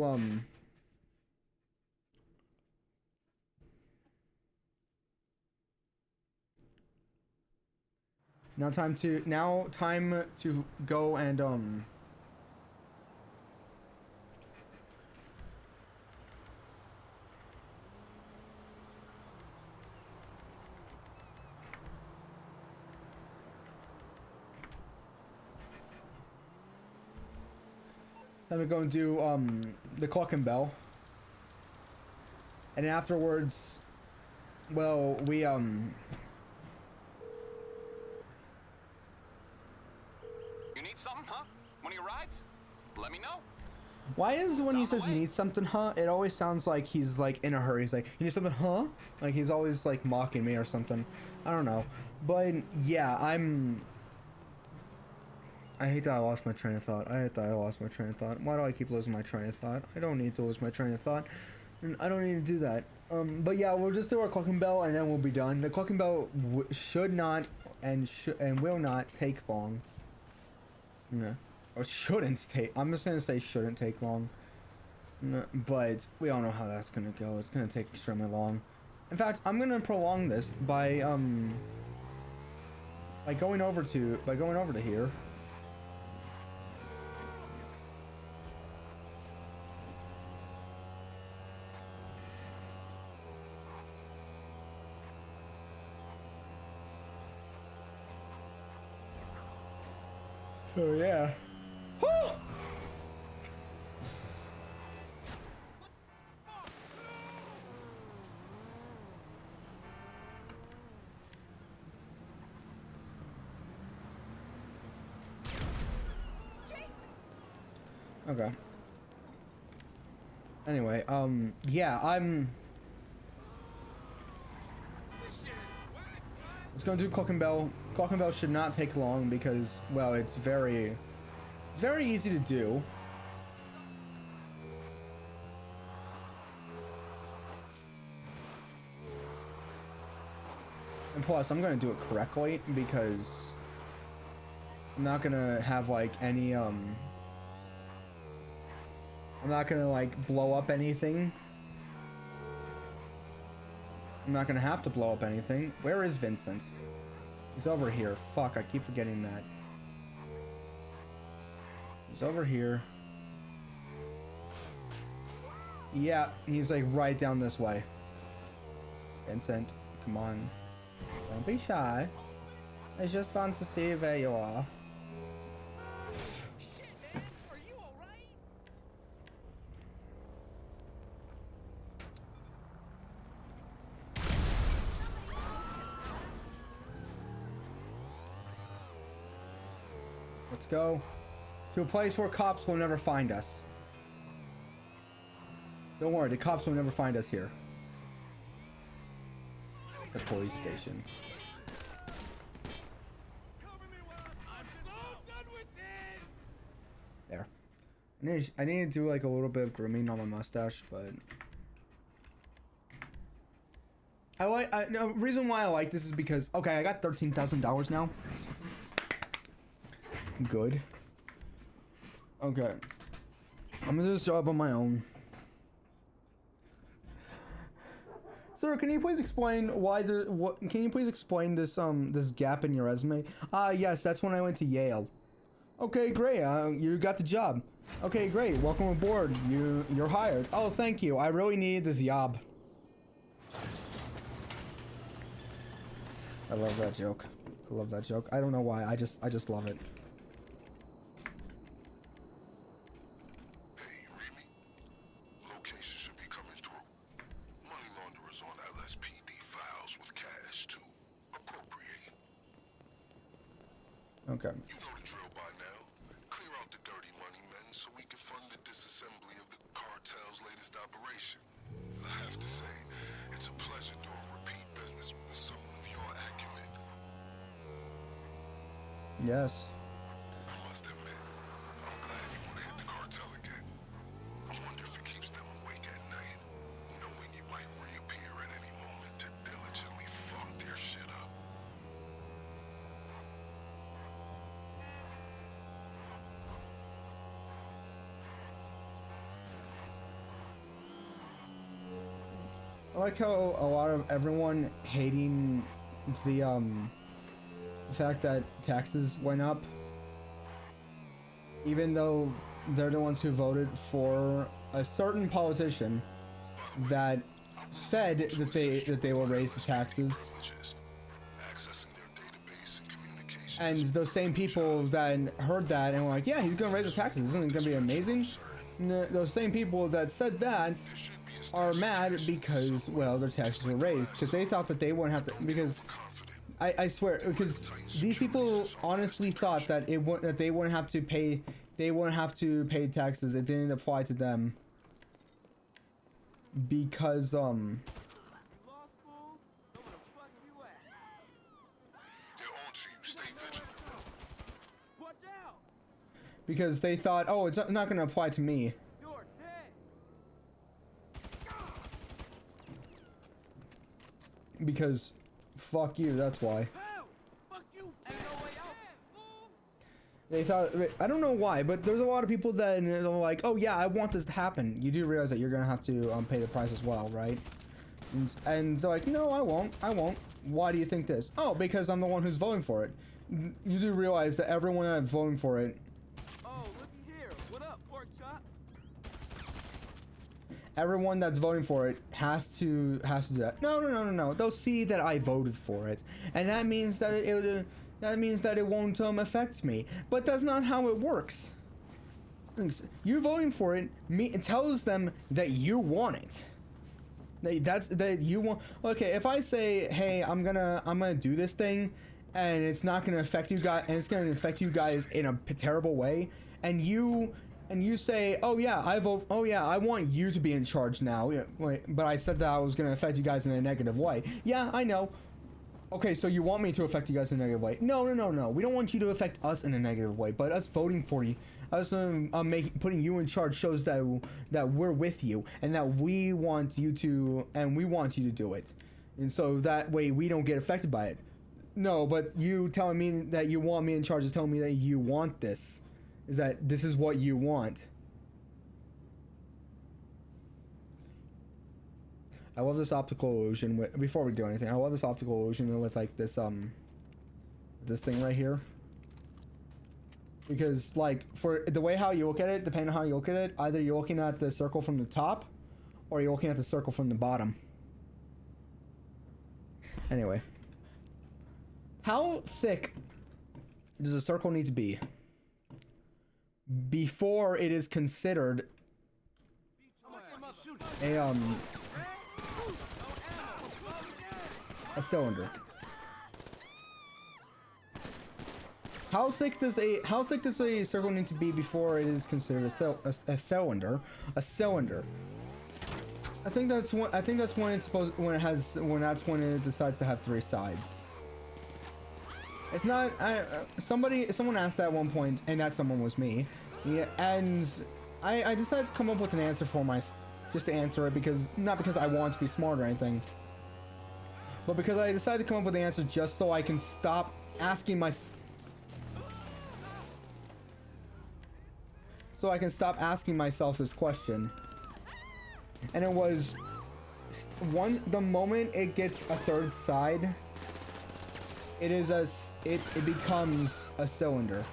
now time to go and then we go and do the clock and bell, and afterwards, well, we You need something, huh? One of your rides? Let me know. why is when he On the says he way. needs something, huh? It always sounds like he's like in a hurry. He's like, you need something, huh? Like he's always like mocking me or something. I don't know, but yeah, I hate that I lost my train of thought. Why do I keep losing my train of thought? I don't need to lose my train of thought. And I don't need to do that. But yeah, we'll just do our clock and bell and then we'll be done. The clock and bell should not and will not take long. No. Or shouldn't take. I'm just gonna say shouldn't take long. No, but we all know how that's gonna go. It's gonna take extremely long. In fact, I'm gonna prolong this by going over to here. So yeah. Woo! Okay. Anyway, yeah, let's go do clock and bell. Clock and bell should not take long because, well, it's very easy to do. And plus, I'm gonna do it correctly because I'm not gonna have like any I'm not gonna like blow up anything. I'm not gonna have to blow up anything. Where is Vincent? He's over here. Fuck, I keep forgetting that. He's over here. Yeah, he's like right down this way. Vincent, come on. Don't be shy. It's just fun to see where you are. Shit, man. Are you alright? Let's go to a place where cops will never find us. Don't worry, the cops will never find us here. The police station. Cover me while I'm so done with this! There. I need to do like a little bit of grooming on my mustache, but no, reason why I like this is because, okay, I got $13,000 now. Good. Okay. I'm gonna do this job on my own. Sir, can you please explain can you please explain this this gap in your resume? Yes, that's when I went to Yale. Okay, great. You got the job. Okay, great. Welcome aboard. You're hired. Oh, thank you. I really needed this job. I love that joke. I love that joke. I don't know why. I just love it. Hey, you read me? Location should be coming through. Money launderers on LSPD files with cash to appropriate. Okay. You know the drill by now. Clear out the dirty money men so we can fund the disassembly of the cartel's latest operation. I have to say, it's a pleasure doing repeat business with someone of your acumen. Yes. I must admit, I'm glad you want to hit the cartel again. I wonder if it keeps them awake at night, knowing you might reappear at any moment to diligently fuck their shit up. like how a lot of everyone hating the fact that taxes went up, even though they're the ones who voted for a certain politician that said that they will raise the taxes. And those same people that heard that and were like, yeah, he's gonna raise the taxes, isn't it gonna be amazing? Those same people that said that are mad because, well, their taxes were raised because they thought that they wouldn't have to, because I swear, because these people honestly thought that they wouldn't have to pay taxes. It didn't apply to them because because they thought, oh, it's not going to apply to me. Because fuck you, that's why. They thought, I don't know why, but there's a lot of people that are like, oh yeah, I want this to happen. You do realize that you're gonna have to pay the price as well, right? And they're like, no, I won't. Why do you think this? Oh, because I'm the one who's voting for it. You do realize that everyone that's voting for it. Oh, looky here. What up, pork chop? Everyone that's voting for it has to do that. No. They'll see that I voted for it, and that means that it won't affect me. But that's not how it works. You voting for it it tells them that you want it. That you want. Okay, if I say, hey, I'm gonna do this thing, and it's not gonna affect you guys, and it's gonna affect you guys in a terrible way, and you say, oh yeah, I vote, oh yeah, I want you to be in charge now. Yeah, wait, but I said that I was gonna affect you guys in a negative way. Yeah, I know. Okay, so you want me to affect you guys in a negative way? No. We don't want you to affect us in a negative way. But us voting for you, us putting you in charge shows that we're with you and that we want you to do it, and so that way we don't get affected by it. No, but you telling me that you want me in charge is telling me that you want this. Is that this is what you want? I love this optical illusion. Before we do anything, I love this optical illusion with like this thing right here. Because like for the way how you look at it, depending on how you look at it, either you're looking at the circle from the top, or you're looking at the circle from the bottom. Anyway, how thick does a circle need to be before it is considered a cylinder? How thick does a circle need to be before it is considered a cylinder? A cylinder. I think that's when it decides to have 3 sides. It's not. Someone asked that at one point, and that someone was me. Yeah, and I decided to come up with an answer for just to answer it, because not because I want to be smart or anything, but because I decided to come up with the answer just so I can stop asking myself this question. And it was the moment it gets a 3rd side, it becomes a cylinder.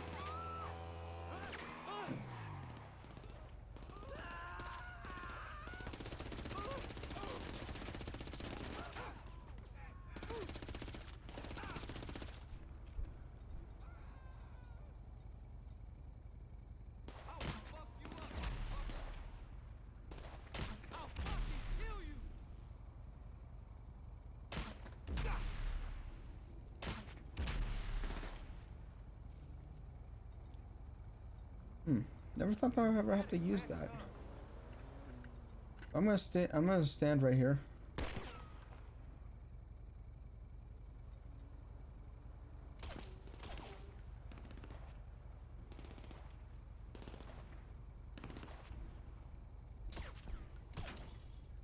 Never thought I would ever have to use that. I'm gonna stand right here.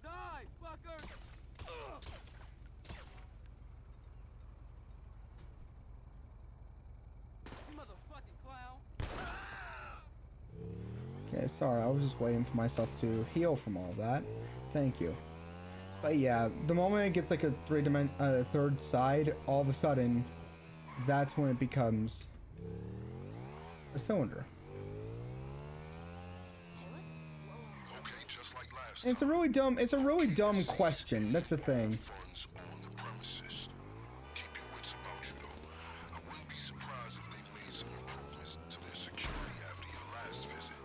Die, fucker! You motherfucking clown! Okay, sorry, I was just waiting for myself to heal from all that. Thank you. But yeah, the moment it gets like a third side, all of a sudden, that's when it becomes a cylinder. Okay, just like last And it's a really dumb question. That's the thing. funds on the premises. Keep your wits about you though. I wouldn't be surprised if they made some improvements to their security after your last visit.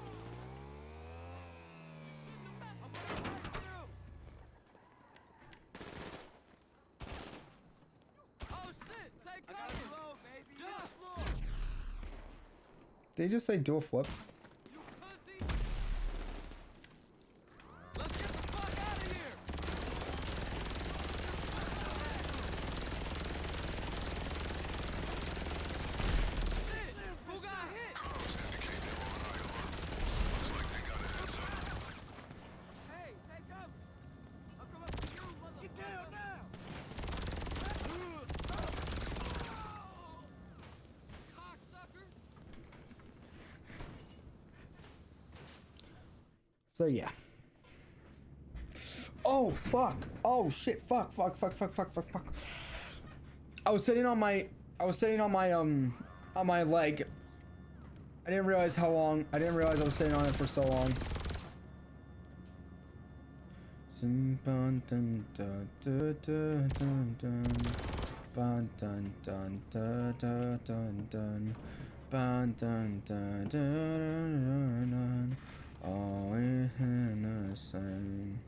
Oh shit! Take cover! Baby. Yeah, floor. Did you just say dual flip? You pussy! Let's get the fuck out of here! Shit! Who got hit? Comms indicate they're on high alert. Looks like they got a heads up. Hey, take cover! I'll come up to you, motherfucker! Get down now! Cocksucker! So yeah. Oh fuck! Oh shit! Fuck! Fuck! Fuck! Fuck! Fuck! Fuck! Fuck! I was sitting on my leg. I didn't realize how long. I didn't realize I was sitting on it for so long. Dun dun dun dun dun dun dun dun dun dun dun dun dun dun dun dun dun dun. Always in the same.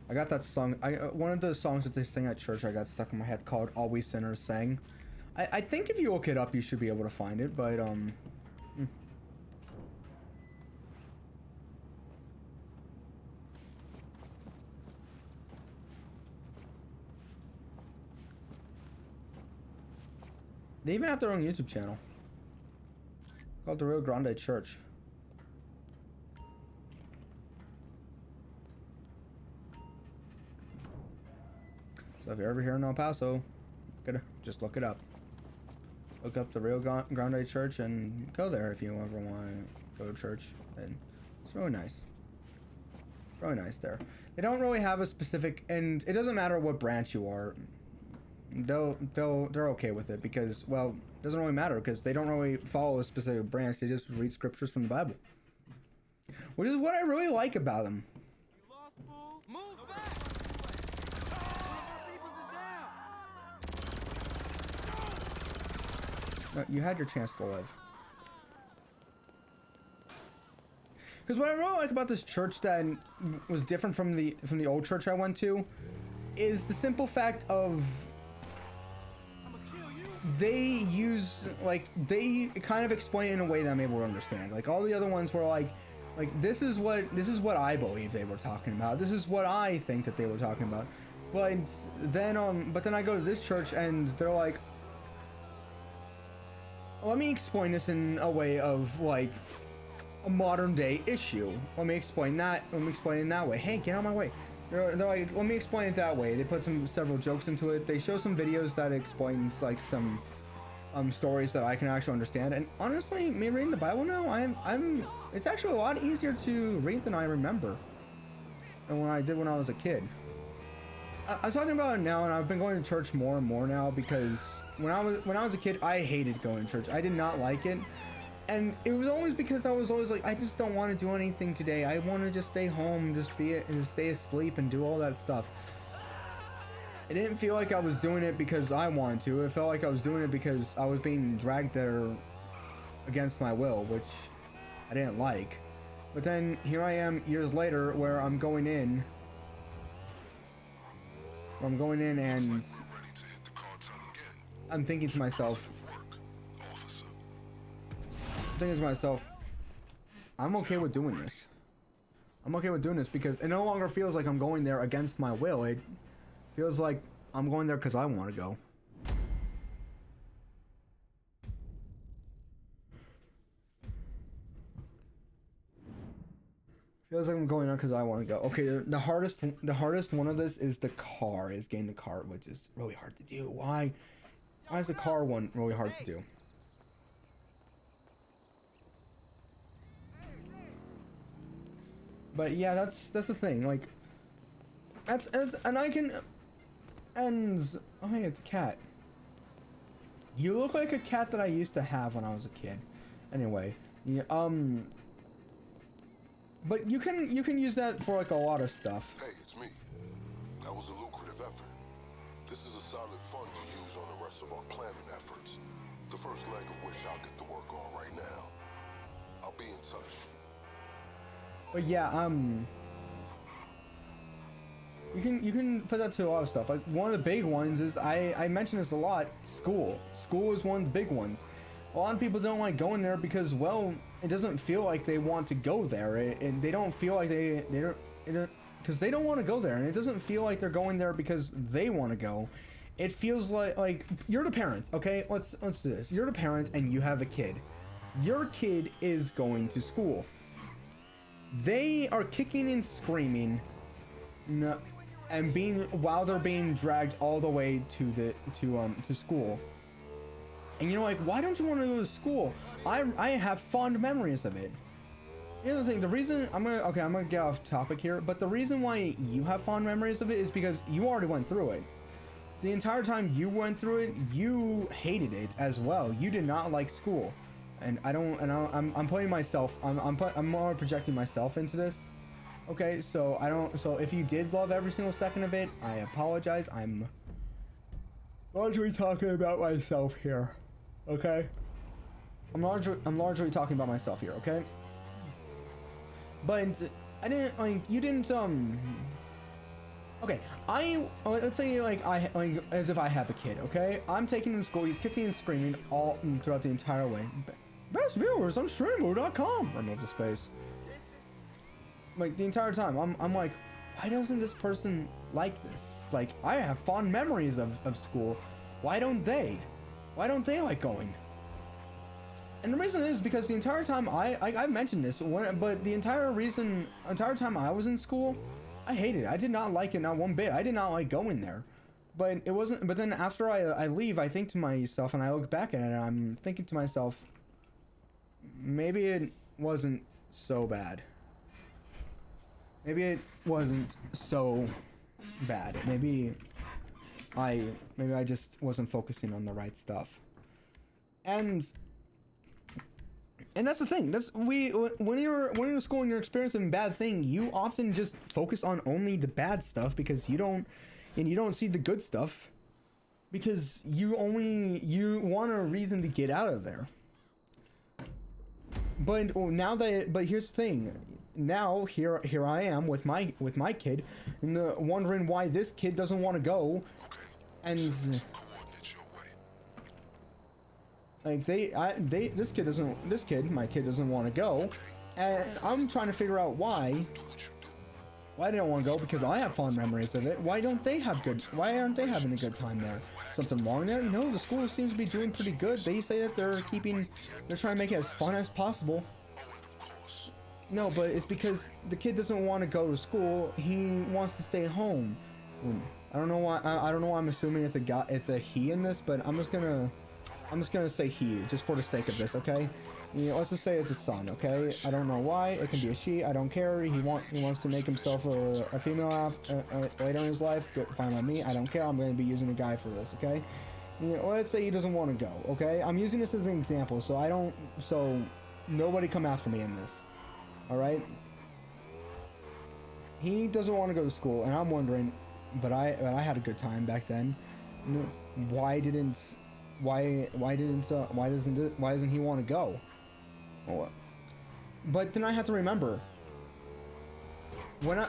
I got that song. One of the songs that they sing at church. I got stuck in my head called "All We Sinners Sang." I think if you look it up, you should be able to find it. But they even have their own YouTube channel called The Rio Grande Church. So if you're ever here in El Paso, just look it up. Look up the Rio Grande Church and go there if you ever want to go to church. And it's really nice. Really nice there. They don't really have a specific, and it doesn't matter what branch you are. They're okay with it because, well, it doesn't really matter because they don't really follow a specific branch. They just read scriptures from the Bible, which is what I really like about them. You lost, fool? Move back! One of our peoples is down! No, you had your chance to live. Because what I really like about this church that was different from the old church I went to is the simple fact of they they kind of explain it in a way that I'm able to understand. Like all the other ones were like this is what I believe they were talking about. This is what I think that they were talking about. But then I go to this church and they're like, let me explain this in a way of like a modern day issue. Let me explain that. Let me explain it that way. Hey, get out of my way. They're like, let me explain it that way. They put several jokes into it. They show some videos that explains like some stories that I can actually understand. And honestly, me reading the Bible now, it's actually a lot easier to read than I remember. And when I did when I was a kid. I'm talking about it now, and I've been going to church more and more now because when I was a kid, I hated going to church. I did not like it. And it was always because I was always like, I just don't want to do anything today. I want to just stay home, just stay asleep and do all that stuff. It didn't feel like I was doing it because I wanted to. It felt like I was doing it because I was being dragged there against my will, which I didn't like. But then here I am years later where I'm going in and I'm thinking to myself, I'm okay with doing this. I'm okay with doing this because it no longer feels like I'm going there against my will. It feels like I'm going there because I want to go. Feels like I'm going there because I want to go. Okay, the hardest one of this is getting the car, which is really hard to do. Why is the car one really hard to do? But yeah, that's the thing. Like, and I can, and oh hey, it's a cat. You look like a cat that I used to have when I was a kid. Anyway, yeah, but you can use that for like a lot of stuff. Hey, it's me. That was a lucrative effort. This is a solid fund to use on the rest of our planning efforts. The first leg of which I'll get to work on right now. I'll be in touch. But yeah, you can put that to a lot of stuff. Like one of the big ones is I mention this a lot. School. School is one of the big ones. A lot of people don't like going there because, well, it doesn't feel like they want to go there, and they don't feel like they don't because they don't want to go there, and it doesn't feel like they're going there because they want to go. It feels like you're the parents. Okay, let's do this. You're the parents, and you have a kid. Your kid is going to school. They are kicking and screaming, and while they're being dragged all the way to school. And you're like, why don't you want to go to school? I have fond memories of it. You know the thing, the reason I'm gonna get off topic here, but the reason why you have fond memories of it is because you already went through it. The entire time you went through it, you hated it as well. You did not like school. And I'm putting myself, I'm more projecting myself into this. Okay, so so if you did love every single second of it, I apologize. I'm largely talking about myself here. Okay? I'm largely talking about myself here, okay? But I didn't, like, you didn't, okay, let's say, like, as if I have a kid, okay? I'm taking him to school, he's kicking and screaming all throughout the entire way. Best viewers on streamo.com. Remove the space. Like, the entire time, I'm like, why doesn't this person like this? Like, I have fond memories of school. Why don't they? Why don't they like going? And the reason is because the entire time I've mentioned this, but the entire time I was in school, I hated it. I did not like it, not one bit. I did not like going there. But it wasn't, but then after I leave, I think to myself, and I look back at it, and I'm thinking to myself, maybe it wasn't so bad. Maybe it wasn't so bad. Maybe I just wasn't focusing on the right stuff. And that's the thing. When you're in school and you're experiencing a bad thing, you often just focus on only the bad stuff because you don't see the good stuff because you want a reason to get out of there. But here's the thing. Now here I am with my kid, and wondering why this kid doesn't want to go, and like my kid doesn't want to go, and I'm trying to figure out why they don't want to go, because I have fond memories of it. Why aren't they having a good time there? Something wrong there? No, the school seems to be doing pretty good. They say that they're trying to make it as fun as possible. No, but it's because the kid doesn't want to go to school. He wants to stay home. I don't know why. I don't know why I'm assuming it's a he in this, but I'm just gonna say he, just for the sake of this, okay? Let's just say it's a son, okay? I don't know why. It can be a she. I don't care. He wants to make himself a female later in his life. Good, fine by me. I don't care. I'm gonna be using a guy for this, okay? Let's say he doesn't want to go, okay? I'm using this as an example, so nobody come after me in this. All right. He doesn't want to go to school, and I'm wondering, but I had a good time back then. Why doesn't he want to go? Well, but then I have to remember when I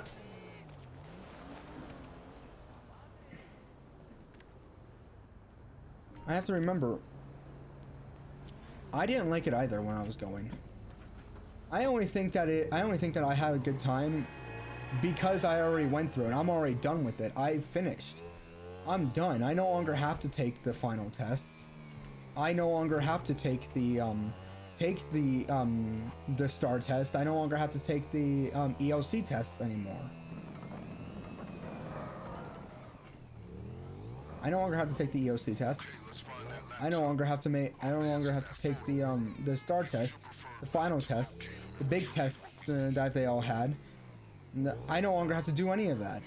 have to remember I didn't like it either when I was going. I only think that I had a good time because I already went through it. I'm already done with it. I finished. I'm done. I no longer have to take the final tests. I no longer have to take the STAR test. I no longer have to take the ELC tests anymore. I no longer have to take the EOC test. I no longer have to take the STAR test, the final test, the big tests that they all had. I no longer have to do any of that.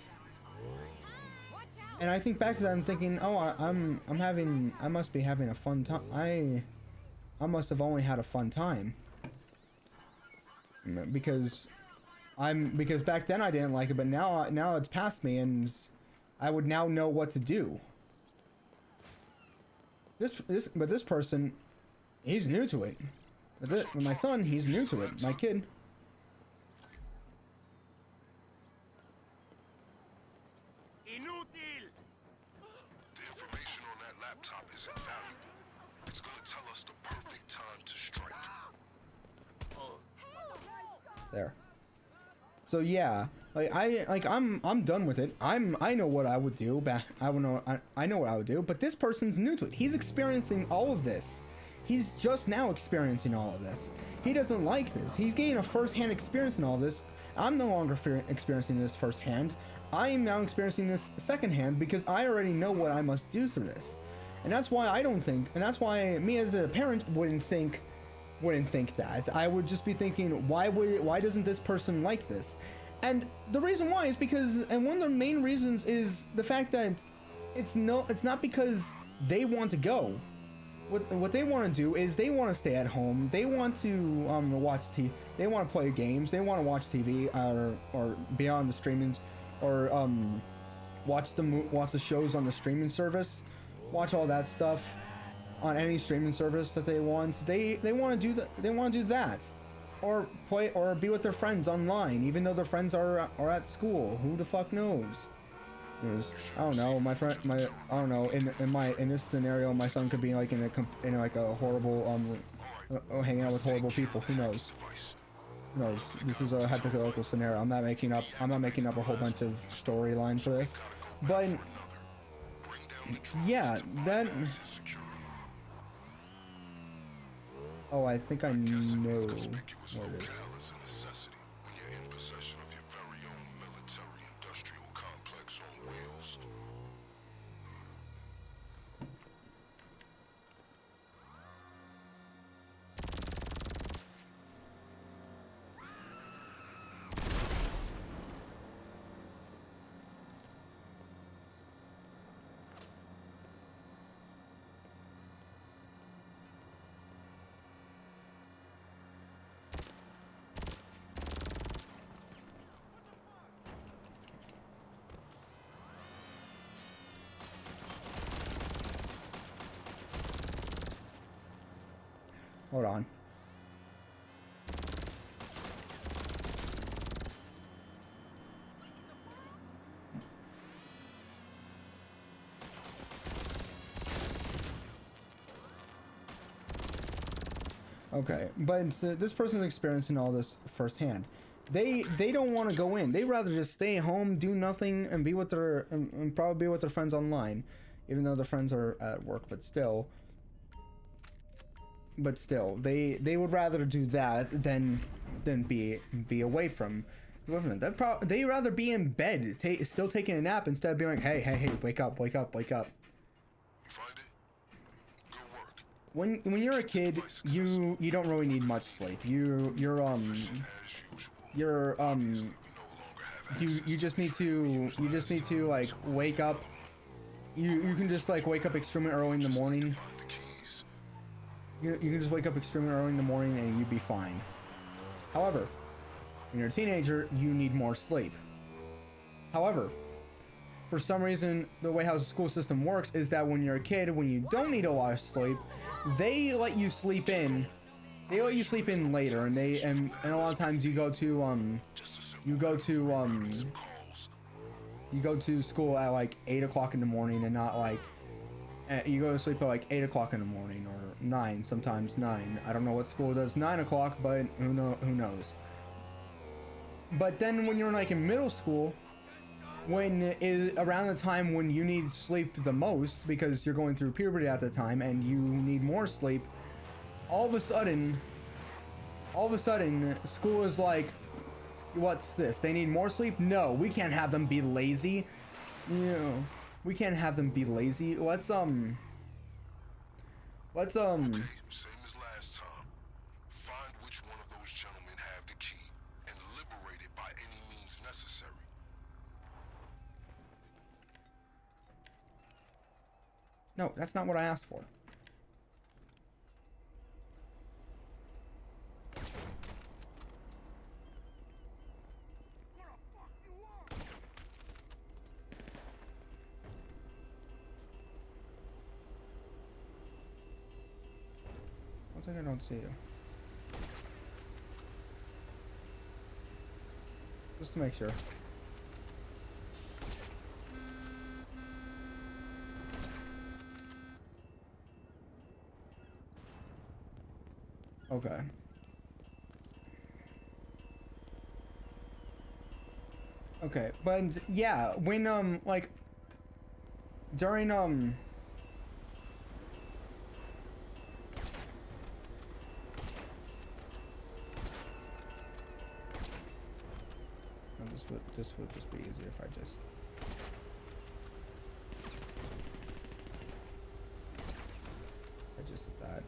And I think back to that, I'm thinking, oh, I must be having a fun time. I must have only had a fun time. Because because back then I didn't like it, but now it's past me, and I would now know what to do. But this person, he's new to it. With my son, he's new to it. My kid. Inútil! The information on that laptop is invaluable. It's gonna tell us the perfect time to strike. There. So yeah, I'm done with it. I know what I would do. I know what I would do. But this person's new to it. He's experiencing all of this. He's just now experiencing all of this. He doesn't like this. He's getting a first-hand experience in all this. I'm no longer experiencing this firsthand. I am now experiencing this secondhand because I already know what I must do through this. And that's why I don't think, and that's why me as a parent wouldn't think that. I would just be thinking, why doesn't this person like this? And the reason why is because, and one of the main reasons is the fact that it's not because they want to go. What they want to do is they want to stay at home. They want to watch TV. They want to play games. They want to watch TV or be on the streamings, or watch the shows on the streaming service. Watch all that stuff on any streaming service that they want. They want to do that. They want to do that, or play or be with their friends online, even though their friends are at school. Who the fuck knows? I don't know. I don't know. In this scenario, my son could be like in a horrible hanging out with horrible people. Who knows? Who knows? This is a hypothetical scenario. I'm not making up a whole bunch of storyline for this, but yeah, that. Oh, I think I know what it is. Hold on. Okay, but this person's experiencing all this firsthand. They don't want to go in. They rather just stay home, do nothing, and be with and probably be with their friends online, even though their friends are at work. But still, they would rather do that than be away from them. They rather be in bed, still taking a nap, instead of being like, hey, wake up. You find it? Good work. When you're a kid, you don't really need much sleep. You just need to like wake up. You can just like wake up extremely early in the morning. You can just wake up extremely early in the morning and you'd be fine. However, when you're a teenager, you need more sleep. However, for some reason, the way how the school system works is that when you're a kid, when you don't need a lot of sleep, they let you sleep in. They let you sleep in later, and a lot of times you go to school at like 8 o'clock in the morning, and not like. You go to sleep at like 8 o'clock in the morning, or 9, sometimes 9. I don't know what school does 9 o'clock, but who knows. But then when you're like in middle school, when is around the time when you need sleep the most, because you're going through puberty at the time and you need more sleep, all of a sudden, school is like, what's this? They need more sleep? No, we can't have them be lazy. We can't have them be lazy. Let's Okay, same as last time. Find which one of those gentlemen have the key and liberate it by any means necessary. No, that's not what I asked for. One second, I don't see you. Just to make sure. Okay. Okay, but yeah, when like during this would just be easier if I just did that.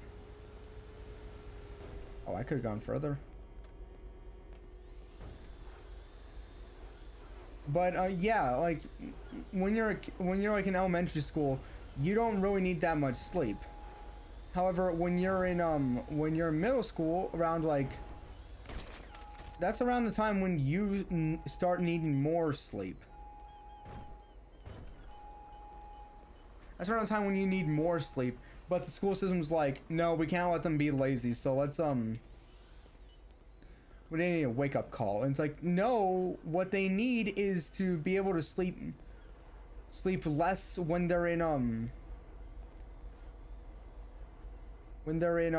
Oh, I could have gone further. But yeah, like when you're like in elementary school, you don't really need that much sleep. However, when you're in middle school, around like that's around the time when you start needing more sleep. That's around the time when you need more sleep, but the school system's like, no, we can't let them be lazy, so let's we need a wake-up call. And it's like, no, what they need is to be able to sleep less when they're in when they're in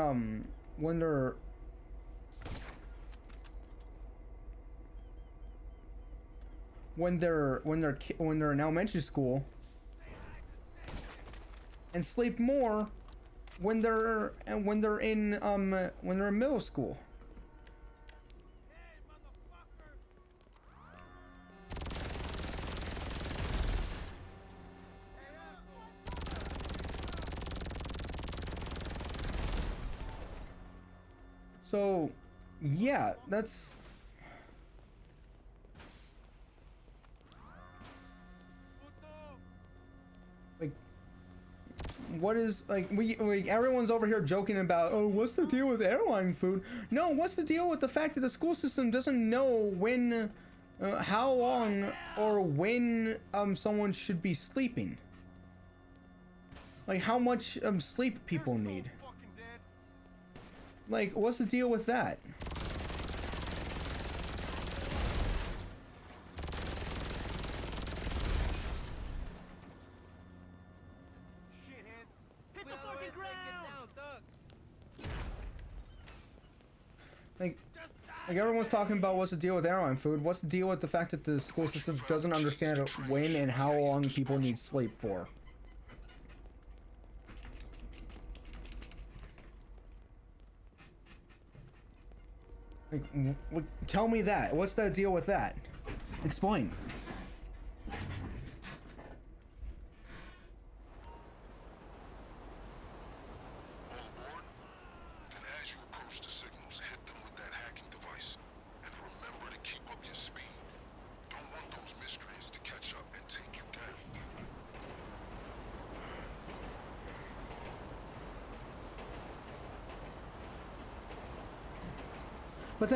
elementary school, and sleep more when they're in middle school. So, yeah, that's like, what is like everyone's over here joking about, oh, what's the deal with airline food? No, what's the deal with the fact that the school system doesn't know when, how long, or when someone should be sleeping? Like how much sleep people need. Like, what's the deal with that? Like everyone's talking about what's the deal with airline food. What's the deal with the fact that the school system doesn't understand when and how long people need sleep for? Like, tell me that. What's the deal with that? Explain. All aboard? Then as you approach the signals, hit them with that hacking device. And remember to keep up your speed. Don't want those miscreants to catch up and take you down. But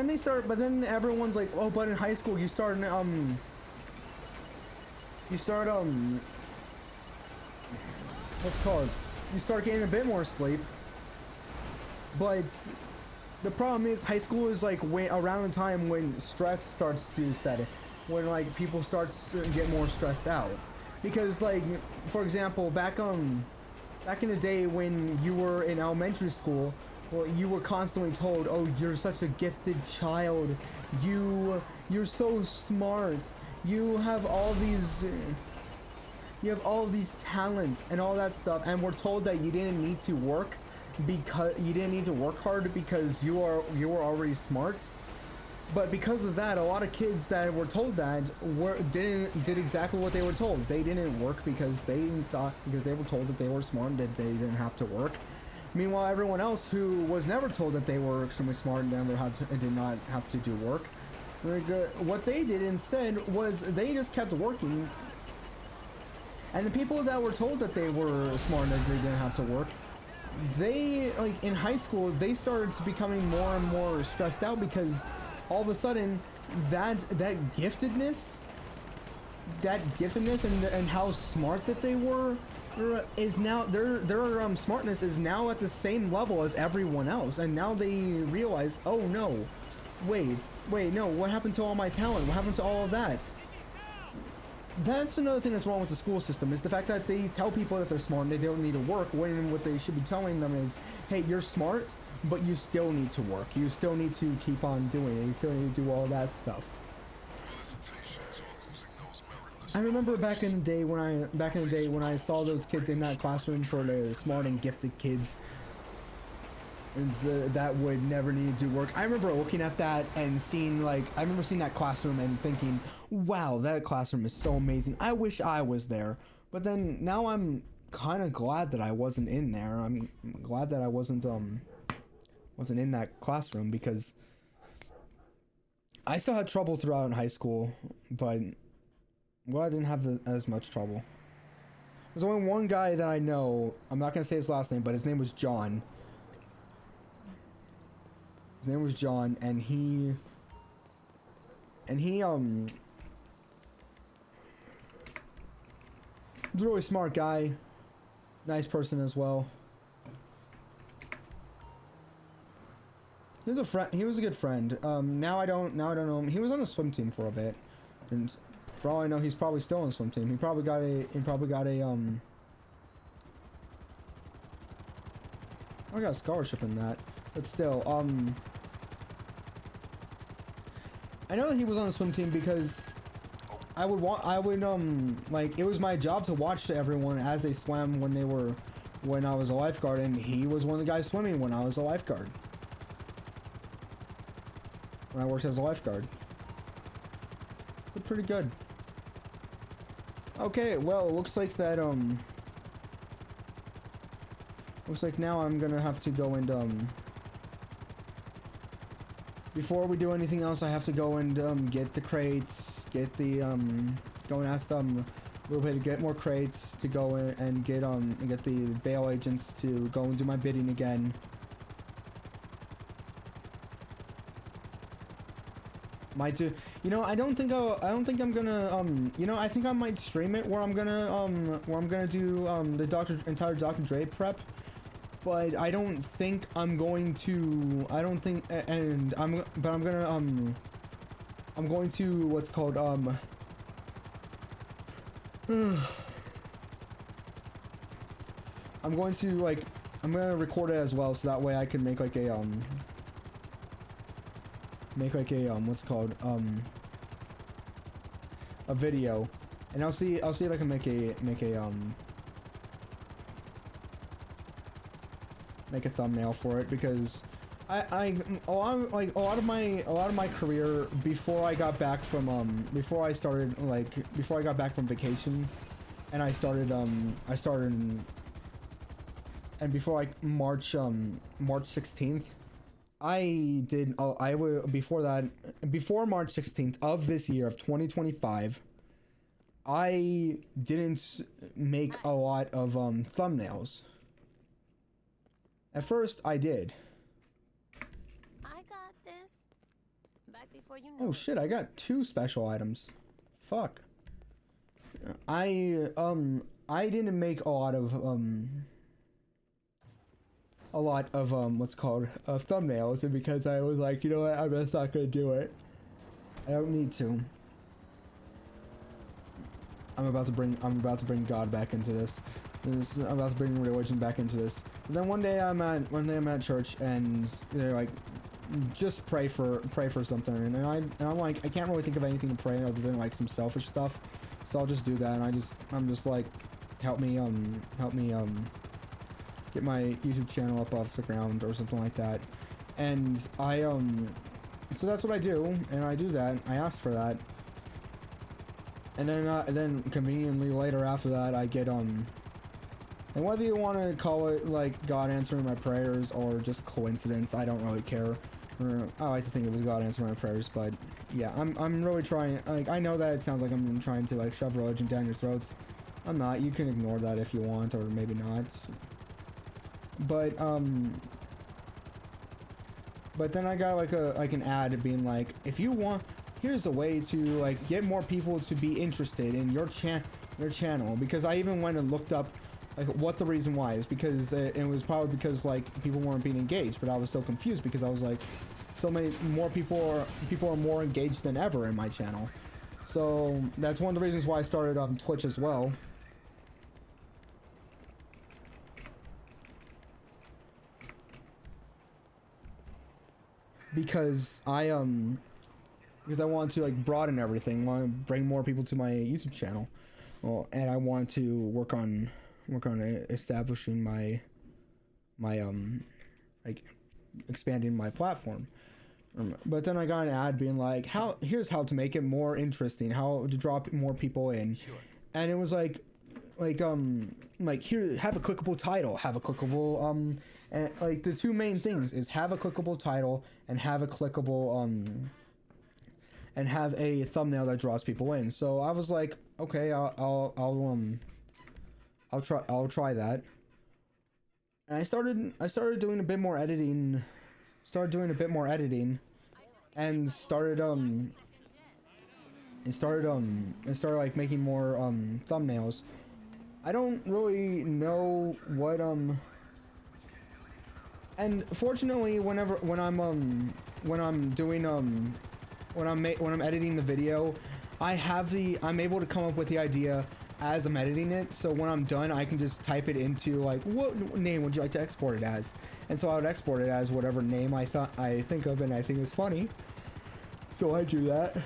then everyone's like, oh, but in high school you start what's it called? You start getting a bit more sleep. But the problem is high school is like around the time when stress starts to set in, when like people start to get more stressed out. Because like, for example, back in the day when you were in elementary school, well, you were constantly told, oh, you're such a gifted child, you're so smart, you have all these talents and all that stuff, and we're told that you didn't need to work hard because you were already smart. But because of that, a lot of kids that were told that did exactly what they were told. They didn't work because they were told that they were smart and that they didn't have to work. Meanwhile, everyone else who was never told that they were extremely smart and did not have to do work, what they did instead was they just kept working, And the people that were told that they were smart enough they didn't have to work, they, like, in high school, they started to becoming more and more stressed out because all of a sudden, that giftedness and how smart that they were is now, their smartness is now at the same level as everyone else. And now they realize, oh no, wait, no, what happened to all my talent? What happened to all of that? That's another thing that's wrong with the school system, is the fact that they tell people that they're smart and they don't need to work, when what they should be telling them is, hey, you're smart, but you still need to work. You still need to keep on doing it. You still need to do all that stuff. I remember back in the day when I saw those kids in that classroom for the smart and gifted kids, and that would never need to do work. I remember looking at that and seeing, like, I remember seeing that classroom and thinking, wow, that classroom is so amazing. I wish I was there. But then now I'm kind of glad that I wasn't in there. I'm glad that I wasn't in that classroom, because I still had trouble throughout in high school, but well, I didn't have as much trouble. There's only one guy that I know. I'm not gonna say his last name, but his name was John. His name was John, and he he's a really smart guy, nice person as well. He was a friend. He was a good friend. Now I don't know him. He was on the swim team for a bit, and for all I know, he's probably still on the swim team. He probably got a scholarship in that. But still, I know that he was on the swim team because like, it was my job to watch everyone as they swam when I was a lifeguard, and he was one of the guys swimming when I was a lifeguard. When I worked as a lifeguard. Did pretty good. Okay, well, it looks like that, looks like now I'm gonna have to go and, before we do anything else, I have to go and, get the crates, get the, go and ask them a little bit to get more crates, to go in and get the bail agents to go and do my bidding again. Might do, you know, I don't think I'm gonna, you know, I think I might stream it where I'm gonna do, the entire Dr. Dre prep, but I don't think I'm going to, I'm going to, what's called, I'm going to, like, I'm gonna record it as well, so that way I can make like a, what's it called, a video, and I'll see if I can make a thumbnail for it, because a lot of my career before I got back from before I got back from vacation, and I started and before like March 16th, before March 16th of this year of 2025, I didn't make a lot of thumbnails. At first I did. I got this. Back before you know. Oh shit, I got 2 special items. Fuck. I didn't make a lot of what's called thumbnails, because I was like, you know what, I'm just not gonna do it. I don't need to. I'm about to bring God back into this. I'm about to bring religion back into this. And then one day I'm at church, and they're like, just pray for something, and I'm like, I can't really think of anything to pray other than like some selfish stuff, so I'll just do that, and I'm just like, help me get my YouTube channel up off the ground or something like that. And so that's what I do, and I do that. I asked for that, and then conveniently later after that I get and whether you want to call it like God answering my prayers or just coincidence, I don't really care. I like to think it was God answering my prayers, but yeah, I'm really trying. Like, I know that it sounds like I'm trying to like shove religion down your throats, I'm not. You can ignore that if you want, or maybe not. But then I got like an ad being like, if you want, here's a way to like get more people to be interested in your channel. Because I even went and looked up like what the reason why is, because it was probably because like people weren't being engaged. But I was so confused because I was like, so many more people are more engaged than ever in my channel. So that's one of the reasons why I started on Twitch as well. Because I want to like broaden everything, want to bring more people to my YouTube channel. Well, and I want to work on establishing my like expanding my platform. But then I got an ad being like, here's how to make it more interesting, how to draw more people in. Sure. And it was like here, have a clickable title, have a clickable and like the two main things is have a clickable title and have a clickable and have a thumbnail that draws people in. So I was like, okay, I'll try that. And I started doing a bit more editing. And started like making more thumbnails. I don't really know what and fortunately when I'm editing the video, I'm able to come up with the idea as I'm editing it, so when I'm done I can just type it into like, what name would you like to export it as? And so I would export it as whatever name I think of and I think is funny. So I do that.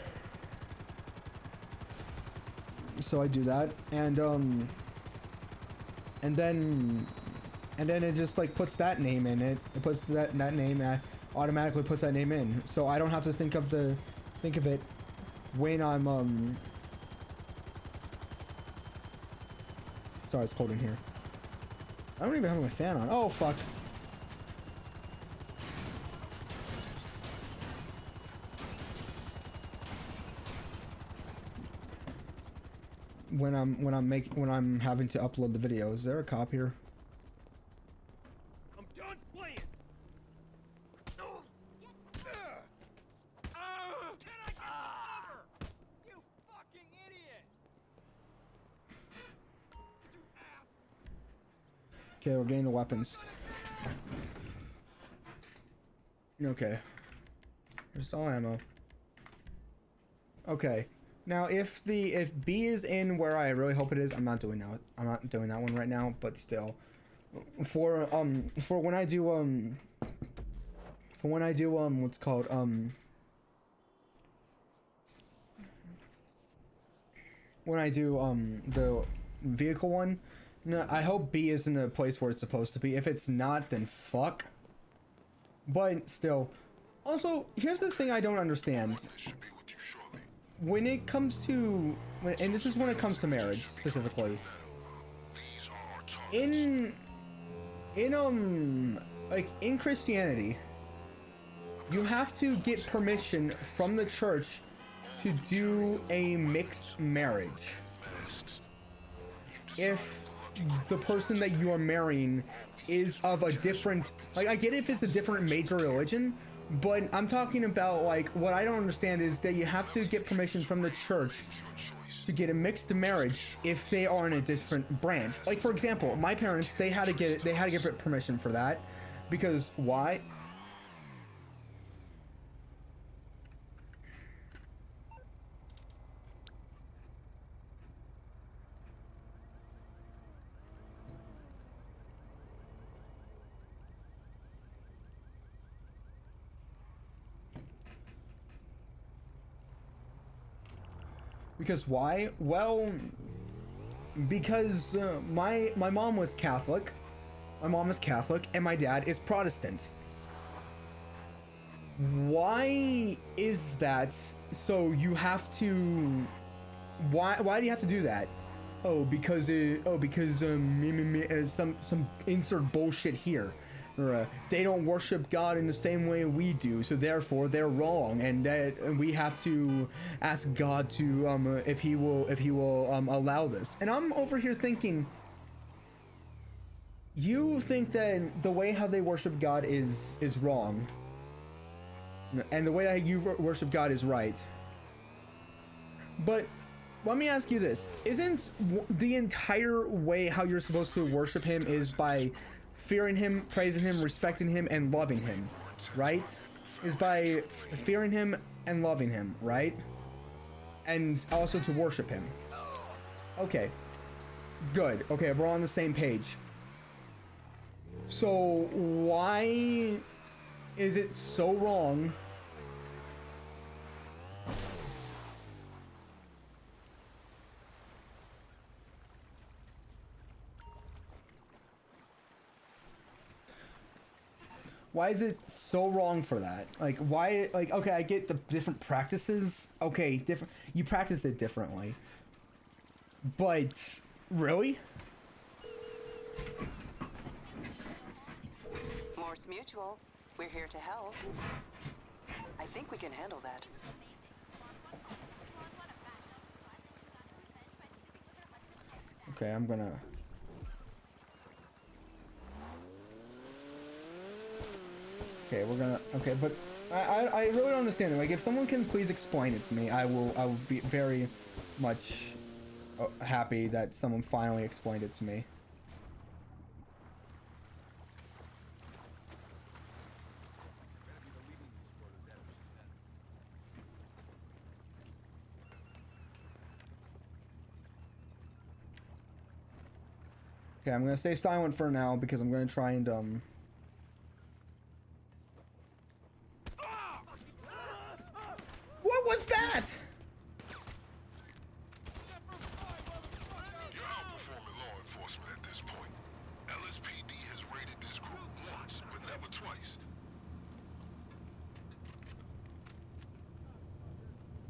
And then it just like puts that name in it. It puts that name automatically puts that name in. So I don't have to think of it when I'm sorry, it's cold in here. I don't even have my fan on. Oh fuck. When I'm having to upload the video. Is there a cop here? I'm done playing. Can I get cover? You fucking idiot! You ass! Okay, we're getting the weapons. Okay. There's all ammo. Okay. Now, if B is in where I really hope it is, I'm not doing that. I'm not doing that one right now. But still, for when I do what's called when I do the vehicle one, no, I hope B is in the place where it's supposed to be. If it's not, then fuck. But still, also here's the thing I don't understand. When it comes to, and this is when it comes to marriage specifically, in Christianity, you have to get permission from the church to do a mixed marriage. If the person that you are marrying is of a different, like, I get it if it's a different major religion, but I'm talking about, like, what I don't understand is that you have to get permission from the church to get a mixed marriage if they are in a different branch. Like, for example, my parents, they had to get permission for that, because why? Because why? Well, because my mom was Catholic. My mom is Catholic, and my dad is Protestant. Why is that? So you have to. Why do you have to do that? Oh, because some insert bullshit here. they don't worship God in the same way we do, so therefore they're wrong, and that we have to ask God to if he will allow this. And I'm over here thinking, you think that the way how they worship God is wrong, and the way that you worship God is right. But let me ask you this: isn't the entire way how you're supposed to worship him is by fearing him, praising him, respecting him, and loving him, right? Is by fearing him and loving him, right? And also to worship him. Okay. Good. Okay, we're on the same page. So why is it so wrong why is it so wrong for that? Like, why, like, okay, I get the different practices. Okay, different, you practice it differently. But, really? Morse Mutual, we're here to help. I think we can handle that. Okay, I'm gonna... Okay, we're gonna... Okay, but I really don't understand it. Like, if someone can please explain it to me, I will be very much happy that someone finally explained it to me. Okay, I'm gonna stay silent for now because I'm gonna try and What was that? You're outperforming law enforcement at this point. LSPD has raided this group once, but never twice.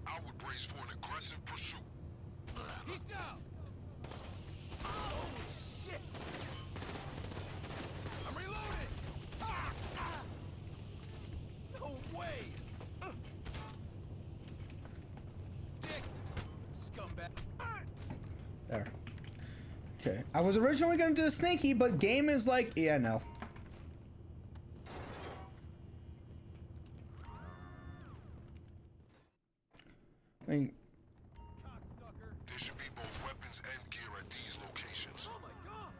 I would brace for an aggressive pursuit. He's down. Oh shit! I'm reloading. No way! Dick, scumbag. There. Okay, I was originally gonna do a sneaky, but game is like, yeah, no. I mean, There should be both weapons and gear at these locations. Oh my god!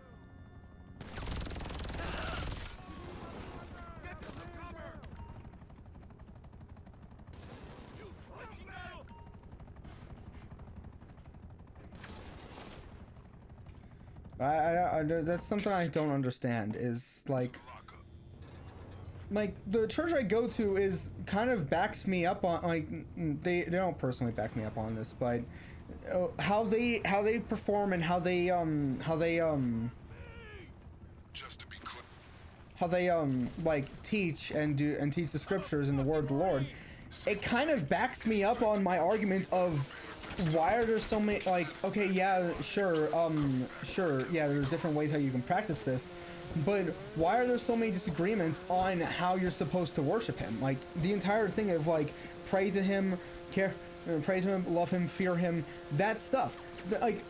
Get to some cover! You fucking metal! that's something I don't understand. Is like the church I go to is kind of backs me up on, like, they don't personally back me up on this, but how they perform and how they Just to be clear, how they like teach and teach the scriptures and the word of the Lord, it kind of backs me up on my argument of why are there so many, like, okay, yeah, sure, yeah, there's different ways how you can practice this, but why are there so many disagreements on how you're supposed to worship him? Like, the entire thing of, like, pray to him, praise him, love him, fear him, that stuff, like,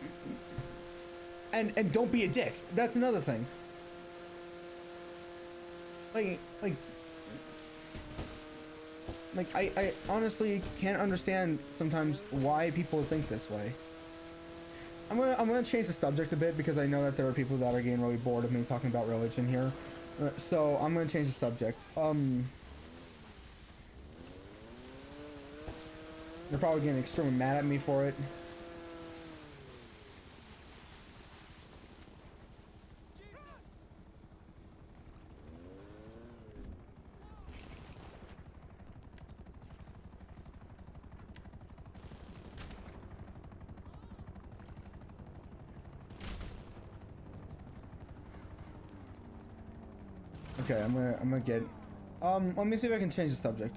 and don't be a dick. That's another thing. Like, I honestly can't understand sometimes why people think this way. I'm gonna change the subject a bit because I know that there are people that are getting really bored of me talking about religion here. So I'm gonna change the subject. They're probably getting extremely mad at me for it. Okay, I'm gonna get, let me see if I can change the subject.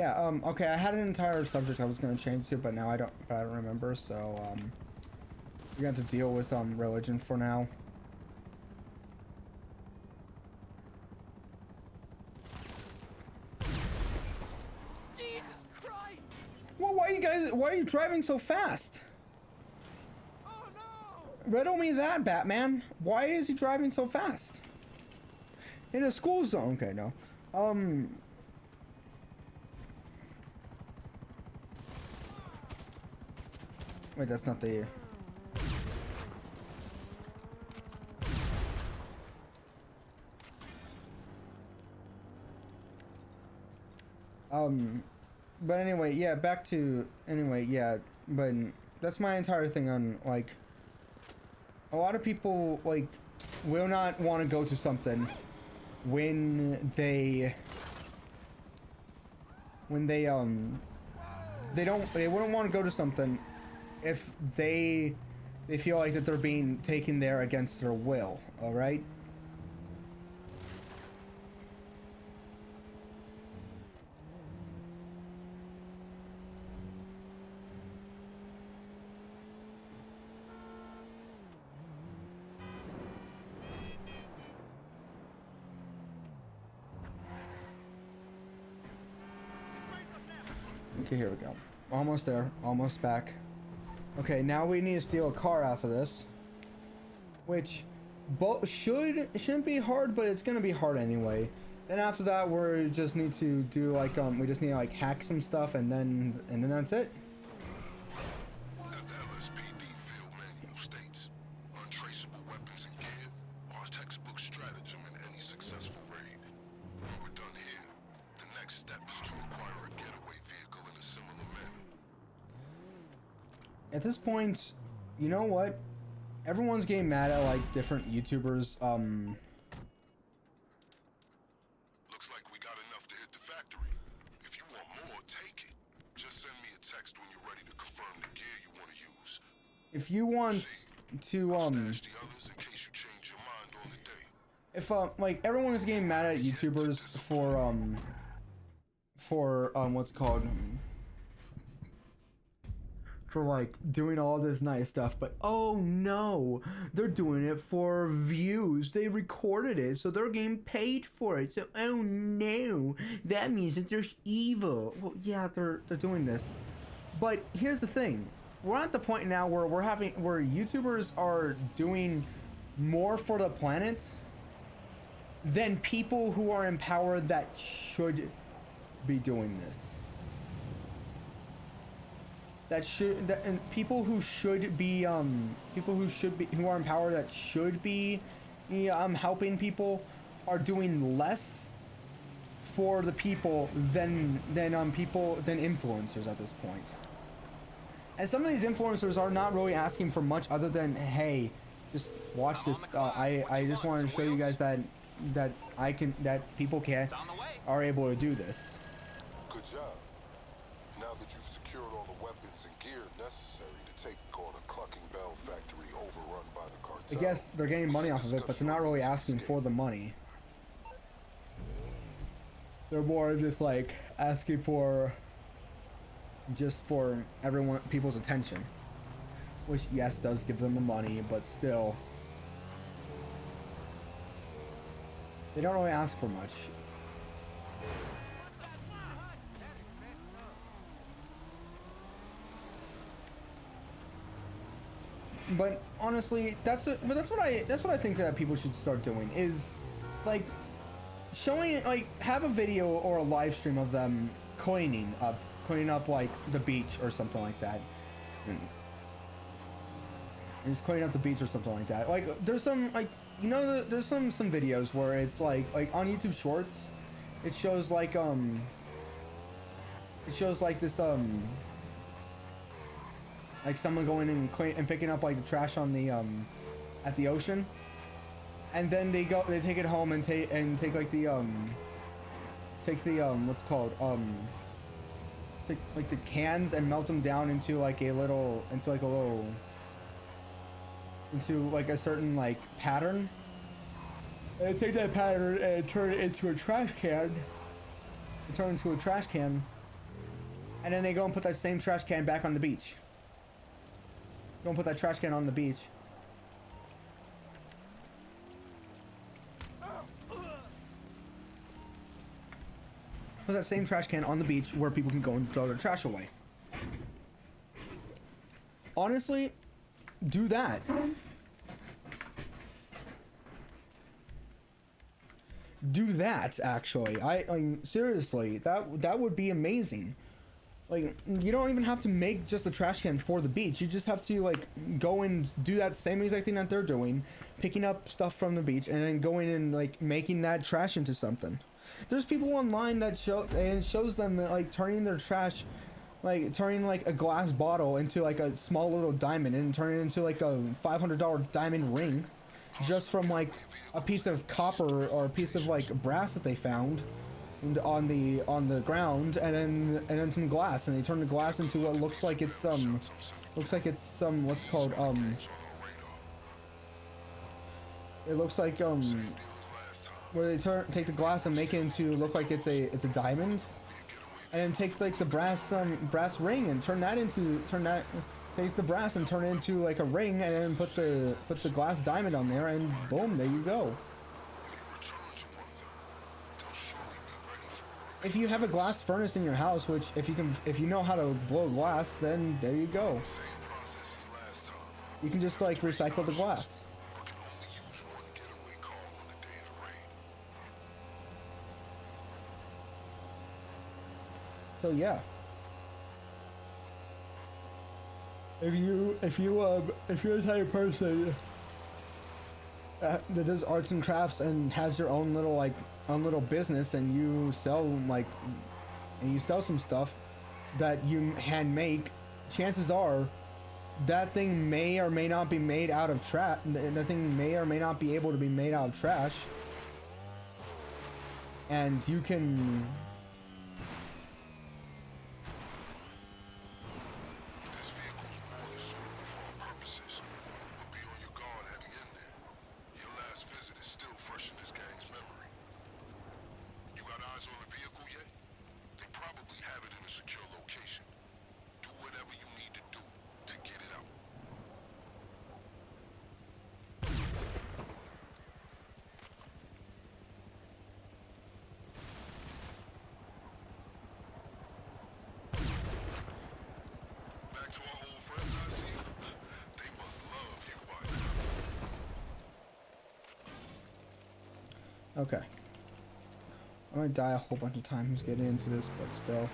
Yeah, okay, I had an entire subject I was gonna change to, but now I don't remember, so, we're gonna have to deal with, religion for now. Jesus Christ! Well, why are you driving so fast? Oh no! Riddle me that, Batman. Why is he driving so fast? In a school zone? Okay, no. Wait, that's not the... But anyway, yeah, back to... Anyway, yeah, but that's my entire thing on, like... A lot of people, like, will not want to go to something when they wouldn't want to go to something if they feel like that they're being taken there against their will, all right? Okay, here we go. Almost there. Almost back. Okay, now we need to steal a car after this. Which shouldn't be hard, but it's gonna be hard anyway. Then after that, we just need to do like we just need to like hack some stuff, and then that's it. As the LSPD field manual states, untraceable weapons and gear are textbook stratagem in any successful raid. When we're done here, the next step is to acquire a getaway vehicle in a similar manner. At this point, you know what? Everyone's getting mad at like different YouTubers. Looks like we got enough to hit the factory. If you want more, take it. Just send me a text when you're ready to confirm the gear you want to use. If you want to Stash the others in case you change your mind on the day. if like everyone is getting mad at YouTubers for what's called for like doing all this nice stuff, but oh no, they're doing it for views. They recorded it, so they're getting paid for it. So oh no, that means that they're evil. Well, yeah, they're doing this, but here's the thing: we're at the point now where where YouTubers are doing more for the planet than people who are in power that should be doing this. And people who should be who are in power that should be helping people are doing less for the people than influencers at this point. And some of these influencers are not really asking for much other than, hey, just watch this. I just wanted to show you guys that people are able to do this. Good job. Now that you've secured all the weapons and gear necessary to take on a Clucking Bell factory overrun by the cartel. I guess they're getting money off of it, but they're not really asking for the money. They're more just like asking for people's attention. Which, yes, does give them the money, but still. They don't really ask for much. But honestly, that's what I think that people should start doing is like showing, like, have a video or a live stream of them cleaning up like the beach or something like that. And just cleaning up the beach or something like that. Like there's some, like, you know, there's some videos where it's like on YouTube Shorts, it shows like this like someone going and picking up like the trash on the at the ocean, and then they take it home and take like the what's called take like the cans and melt them down into like a certain like pattern, and take that pattern and turn it into a trash can. And then they go and put that same trash can back on the beach. Go and put that trash can on the beach. Put that same trash can on the beach where people can go and throw their trash away. Honestly, do that. Do that, actually. I seriously, that would be amazing. Like, you don't even have to make just a trash can for the beach. You just have to, like, go and do that same exact thing that they're doing, picking up stuff from the beach, and then going and, like, making that trash into something. There's people online that shows them that, like, turning their trash, like, turning, like, a glass bottle into, like, a small little diamond, and turning it into, like, a $500 diamond ring, just from, like, a piece of copper or a piece of, like, brass that they found on the ground, and then some glass, and they turn the glass into what looks like it's what's called it looks like where they take the glass and make it into look like it's a diamond, and then take like the brass ring and take the brass and turn it into like a ring, and then put the glass diamond on there, and boom, there you go. If you have a glass furnace in your house, which if you know how to blow glass, then there you go. You can just like recycle the glass. So yeah. If you're the type of person that does arts and crafts and has your own little business, and you sell some stuff that you hand make, chances are that thing may or may not be made out of trash. That thing may or may not be able to be made out of trash, and you can. Okay. I might die a whole bunch of times getting into this, but still.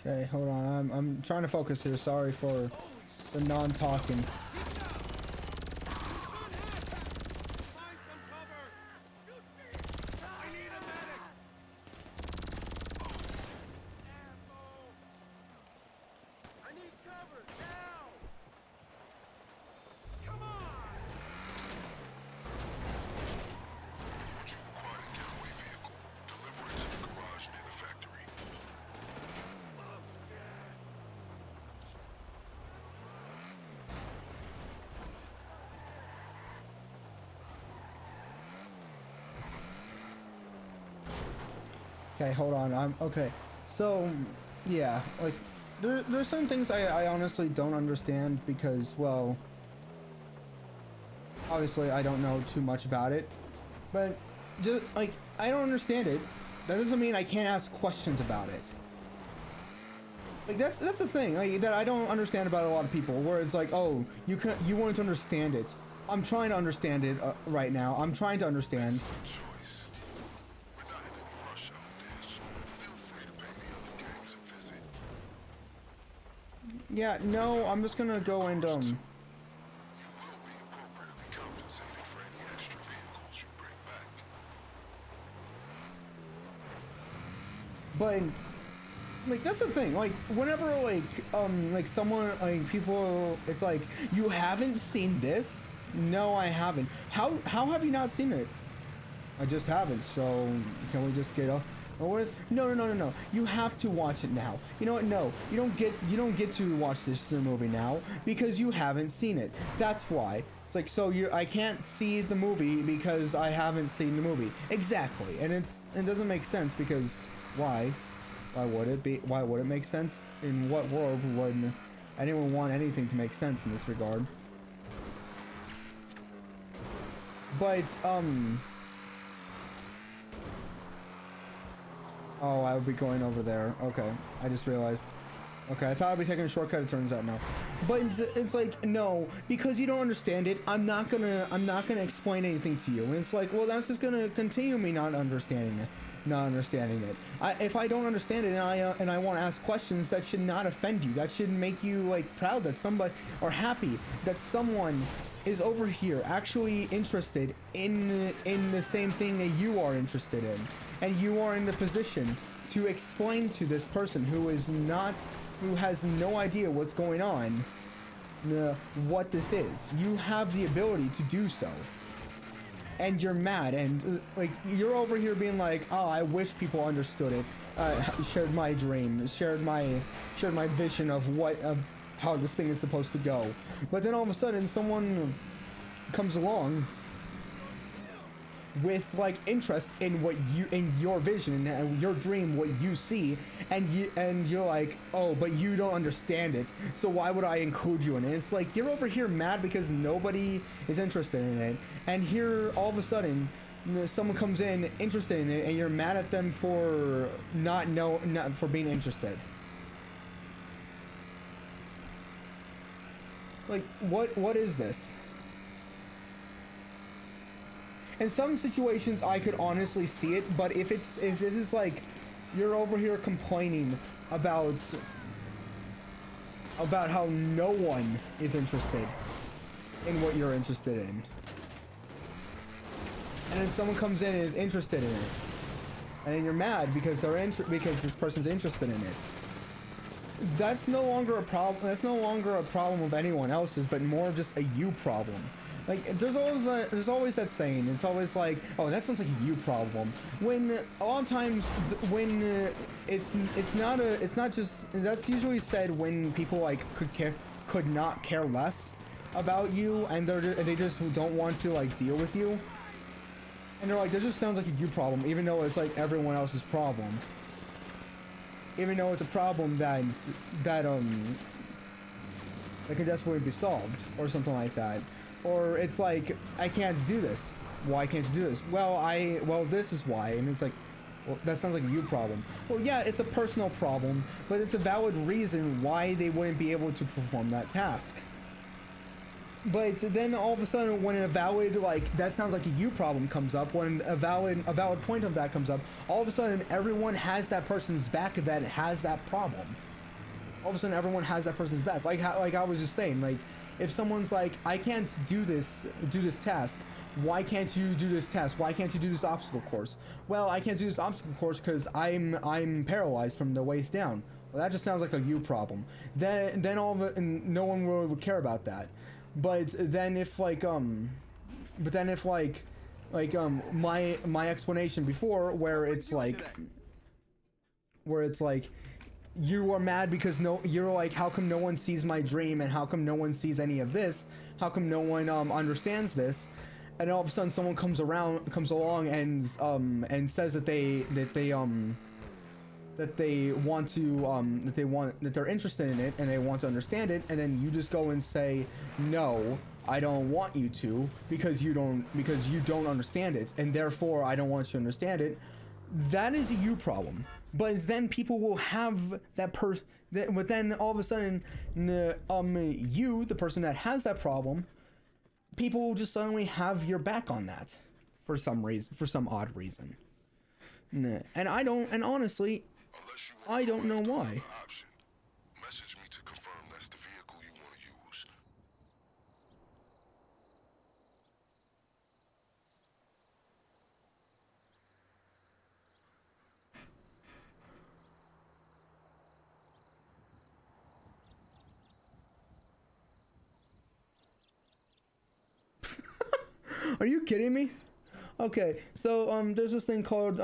Okay, hold on. I'm trying to focus here. Sorry for the non-talking. Okay, hold on. I'm okay. So, yeah, like there's some things I honestly don't understand because, well, obviously I don't know too much about it, but just like I don't understand it. That doesn't mean I can't ask questions about it. Like that's the thing like, that I don't understand about a lot of people. Where it's like, oh, you want to understand it. I'm trying to understand it right now. I'm trying to understand. Choice. We're not in any rush out there, so feel free to pay the other gangs a visit. Yeah, no, I'm just gonna go and You will be appropriately compensated for any extra vehicles you bring back. But like that's the thing. Like whenever like someone like people, it's like you haven't seen this. No, I haven't. How have you not seen it? I just haven't. So can we just get off? Oh, what is? No. You have to watch it now. You know what? No, you don't get to watch this movie now because you haven't seen it. That's why. It's like so I can't see the movie because I haven't seen the movie. Exactly, and it doesn't make sense because why? Why would it be? Why would it make sense? In what world would anyone want anything to make sense in this regard? But oh, I would be going over there. Okay, I just realized. Okay, I thought I'd be taking a shortcut. It turns out no. But it's like no, because you don't understand it. I'm not gonna explain anything to you. And it's like, well, that's just gonna continue me not understanding it. If I don't understand it and I want to ask questions, that should not offend you. That should make you like proud that somebody or happy that someone is over here actually interested in the same thing that you are interested in, and you are in the position to explain to this person who has no idea what's going on what this is. You have the ability to do so. And you're mad, and like you're over here being like, oh, I wish people understood it, shared my dream, shared my vision of how this thing is supposed to go. But then all of a sudden, someone comes along with like interest in your vision and your dream, what you see, and you're like, oh, but you don't understand it, so why would I include you in it? It's like you're over here mad because nobody is interested in it, and here all of a sudden someone comes in interested in it, and you're mad at them for not for being interested. Like what is this? In some situations, I could honestly see it, but if this is like, you're over here complaining about how no one is interested in what you're interested in, and then someone comes in and is interested in it, and then you're mad because because this person's interested in it. That's no longer a problem. That's no longer a problem of anyone else's, but more of just a you problem. Like there's always that saying. It's always like, oh, that sounds like a you problem. When a lot of times when it's not just, that's usually said when people like could not care less about you, and they just don't want to like deal with you, and they're like, that just sounds like a you problem, even though it's like everyone else's problem. Even though it's a problem that can desperately be solved or something like that. Or it's like, I can't do this. Why can't you do this? Well, this is why. And it's like, well, that sounds like a you problem. Well, yeah, it's a personal problem, but it's a valid reason why they wouldn't be able to perform that task. But then all of a sudden, when a valid, like, that sounds like a you problem comes up, when a valid point of that comes up, all of a sudden everyone has that person's back that has that problem. All of a sudden everyone has that person's back. Like I was just saying, like, if someone's like, I can't do this task, why can't you do this task? Why can't you do this obstacle course? Well, I can't do this obstacle course because I'm paralyzed from the waist down. Well, that just sounds like a you problem. Then and no one would care about that. But then if my explanation before, where it's like you are mad because you're like, how come no one sees my dream, and how come no one sees any of this? How come no one understands this? And all of a sudden someone comes along and says that that they want to that they're interested in it and they want to understand it, and then you just go and say, no, I don't want you to, because you don't understand it, and therefore I don't want you to understand it. That is a you problem. But then people will have that person, but then all of a sudden, you, the person that has that problem, people will just suddenly have your back on that for some reason, for some odd reason. And honestly, I don't know why. Message me to confirm that's the vehicle you want to use. Are you kidding me? Okay, so there's this thing called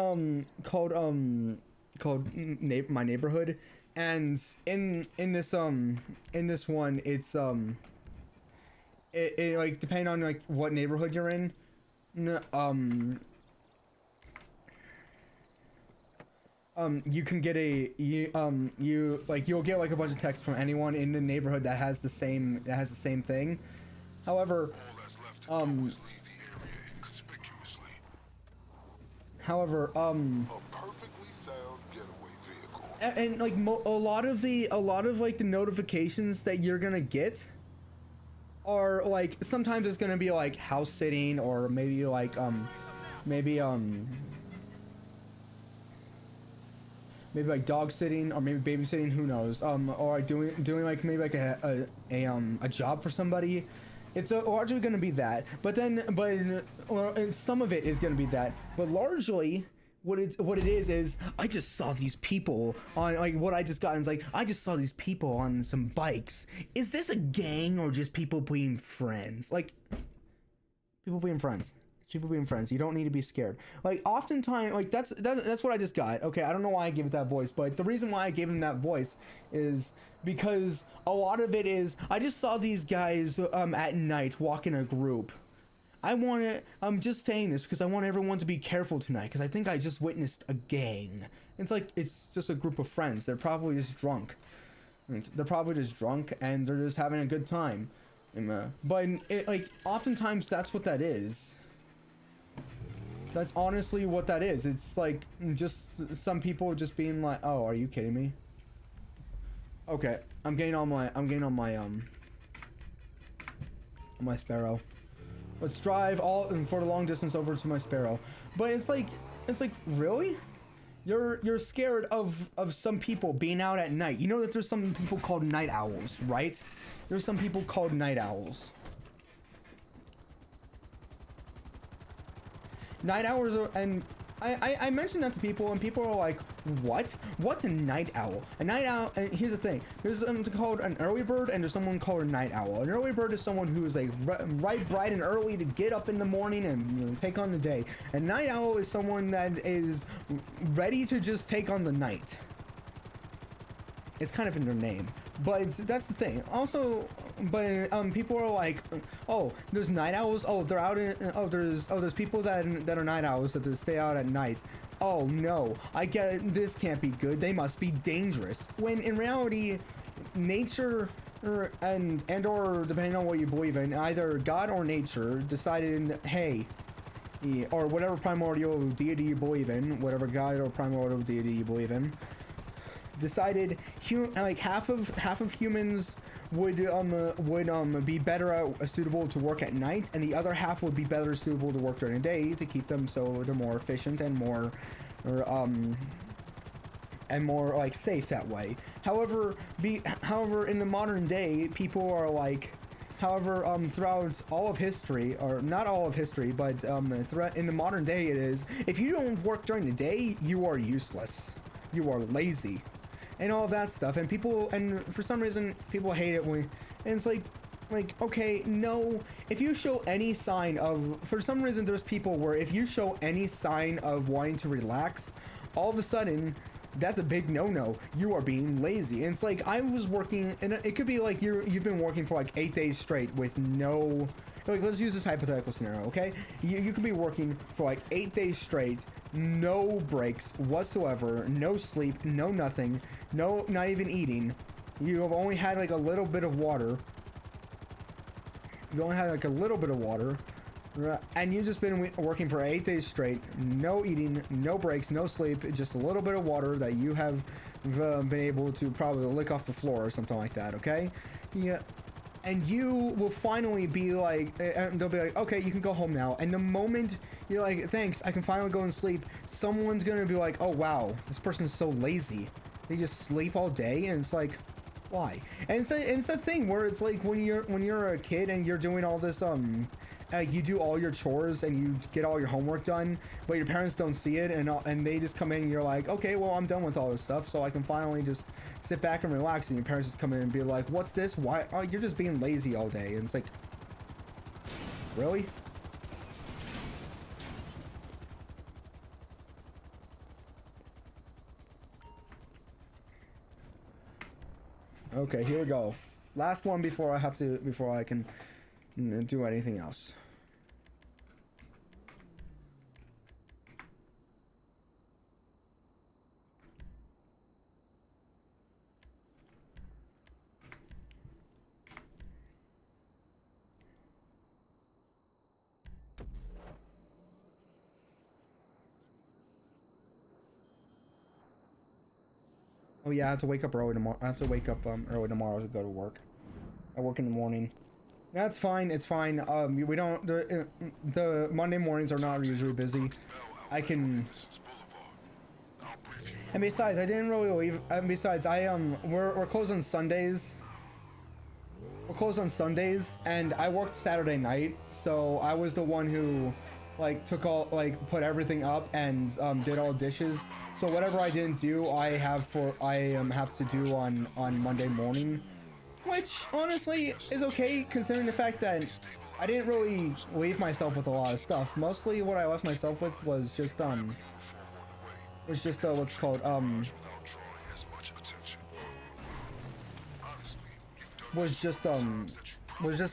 my neighborhood, and in this one, it's it like, depending on like what neighborhood you're in, you can get you'll get like a bunch of texts from anyone in the neighborhood that has the same thing. However, a perfectly sound getaway vehicle. And like a lot of like the notifications that you're gonna get are like, sometimes it's gonna be like house sitting, or maybe like maybe like dog sitting, or maybe babysitting, who knows, or like doing like maybe like a job for somebody. It's largely going to be that, but some of it is going to be that, but largely what it is I just saw these people on, like, what I just got is like, I just saw these people on some bikes. Is this a gang or just people being friends? Like, people being friends. It's people being friends. You don't need to be scared. Like, oftentimes, like, that's what I just got. Okay, I don't know why I gave it that voice, but the reason why I gave him that voice is because a lot of it is, I just saw these guys at night walk in a group. I'm just saying this because I want everyone to be careful tonight, because I think I just witnessed a gang. It's like, it's just a group of friends. They're probably just drunk. And they're just having a good time. But like, oftentimes that's what that is. That's honestly what that is. It's like just some people just being like, "Oh, are you kidding me?" Okay, I'm getting on my Sparrow. Let's drive all for the long distance over to my Sparrow. But it's like really? You're scared of some people being out at night. You know that there's some people called night owls, right? There's some people called night owls. Night owls are, and I mentioned that to people, and people are like, what? What's a night owl? A night owl, and here's the thing, there's something called an early bird, and there's someone called a night owl. An early bird is someone who is like right bright and early to get up in the morning and take on the day. A night owl is someone that is ready to just take on the night. It's kind of in their name, but that's the thing. Also, but people are like, oh, there's night owls. Oh, they're out in. Oh, there's people that are night owls that just stay out at night. Oh no, I get this can't be good. They must be dangerous. When in reality, nature or depending on what you believe in, either God or nature decided, hey, or whatever primordial deity you believe in, whatever God or primordial deity you believe in, decided like half of humans would be better suitable to work at night, and the other half would be better suitable to work during the day, to keep them so they're more efficient and more like safe that way. However, in the modern day, people are like, throughout all of history, or not all of history, but in the modern day, it is, if you don't work during the day, you are useless, you are lazy, and all of that stuff. And for some reason, people hate it when, and it's like, okay, no, if you show any sign of, for some reason, there's people where if you show any sign of wanting to relax, all of a sudden, that's a big no-no. You are being lazy. And it's like, I was working, and it could be like you've been working for like 8 days straight with no, like, let's use this hypothetical scenario, okay? You could be working for like 8 days straight, no breaks whatsoever, no sleep, no nothing, not even eating. You have only had like a little bit of water. You only had like a little bit of water, and you've just been working for 8 days straight, no eating, no breaks, no sleep, just a little bit of water that you have been able to probably lick off the floor or something like that, okay? Yeah. And you will finally be like, and they'll be like, okay, you can go home now. And the moment you're like, thanks, I can finally go and sleep, someone's gonna be like, oh wow, this person's so lazy. They just sleep all day, and it's like, why? And it's that thing where it's like when you're a kid and you're doing all this you do all your chores and you get all your homework done, but your parents don't see it, and they just come in and you're like, okay, well, I'm done with all this stuff, so I can finally just sit back and relax. And your parents just come in and be like, what's this? Why? Oh, you're just being lazy all day. And it's like, really? Okay, here we go. Last one before I can do anything else. Oh yeah, I have to wake up early tomorrow. I have to wake up early tomorrow to go to work. I work in the morning. That's fine. It's fine. We don't. The Monday mornings are not usually busy. I can. And besides, I didn't really leave. And besides, we're closed on Sundays. We're closed on Sundays, and I worked Saturday night, so I was the one who, like, put everything up and did all dishes. So whatever I didn't do, I have to do on Monday morning, which honestly is okay considering the fact that I didn't really leave myself with a lot of stuff. Mostly what I left myself with was just what's called was just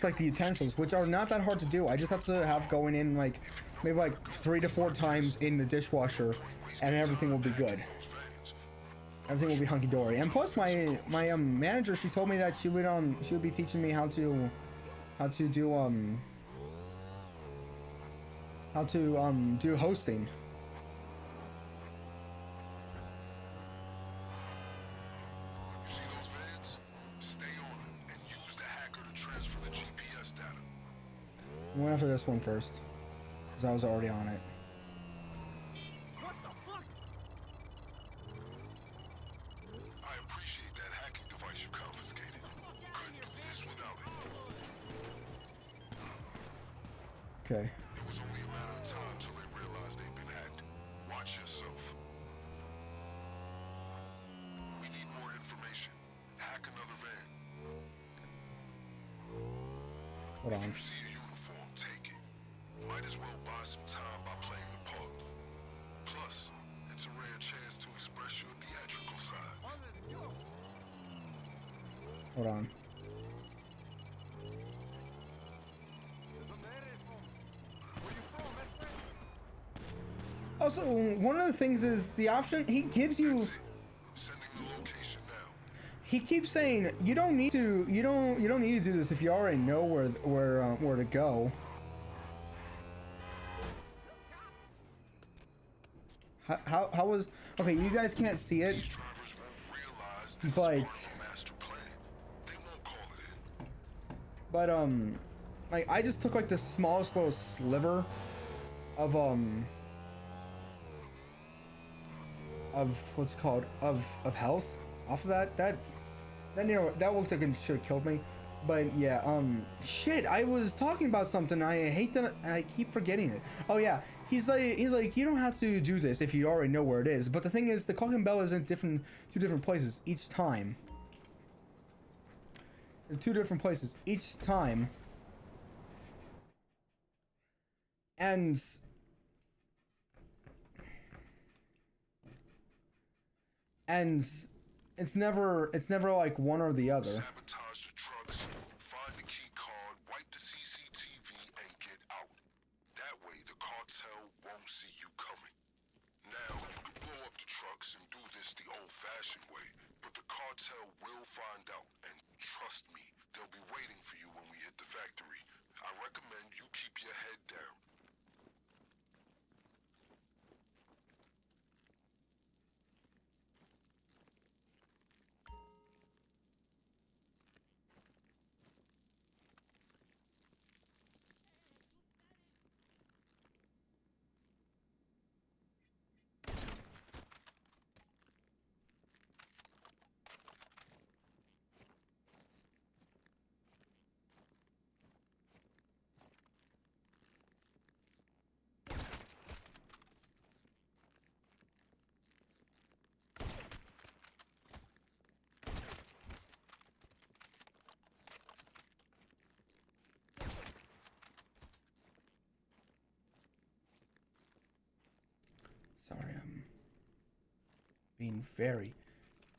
like the utensils, which are not that hard to do. I just have to have going in like maybe like 3 to 4 times in the dishwasher, and everything will be good. Everything will be hunky-dory. And plus, my manager, she told me that she would be teaching me how to do hosting. I went after this one first, because I was already on it. What the fuck? I appreciate that hacking device you confiscated. Couldn't do this without it. Okay. It was only a matter of time till they realized they'd been hacked. Watch yourself. We need more information. Hack another van. Hold on. If you see a uniform, take it. Might as well buy some time by playing the part. Plus, it's a rare chance to express your theatrical side. Hold on. Also, one of the things is the option he gives you. Sending the location now. He keeps saying you don't need to do this if you already know where to go. How was okay? You guys can't see it, These drivers won't realize this but is part of the master plan. They won't call it in. but like I just took like the smallest little sliver of what's it called of health off of that looked like it should have killed me. But yeah, shit, I was talking about something. I hate that I keep forgetting it. Oh yeah, he's like you don't have to do this if you already know where it is. But the thing is, the Clock Bell is in two different places each time. In 2 different places each time. And it's never like one or the other. Sabotage the trucks, find the key card, wipe the CCTV, find out, and trust me, they'll be waiting for you when we hit the factory. I recommend you keep your head down. Sorry, I'm being very,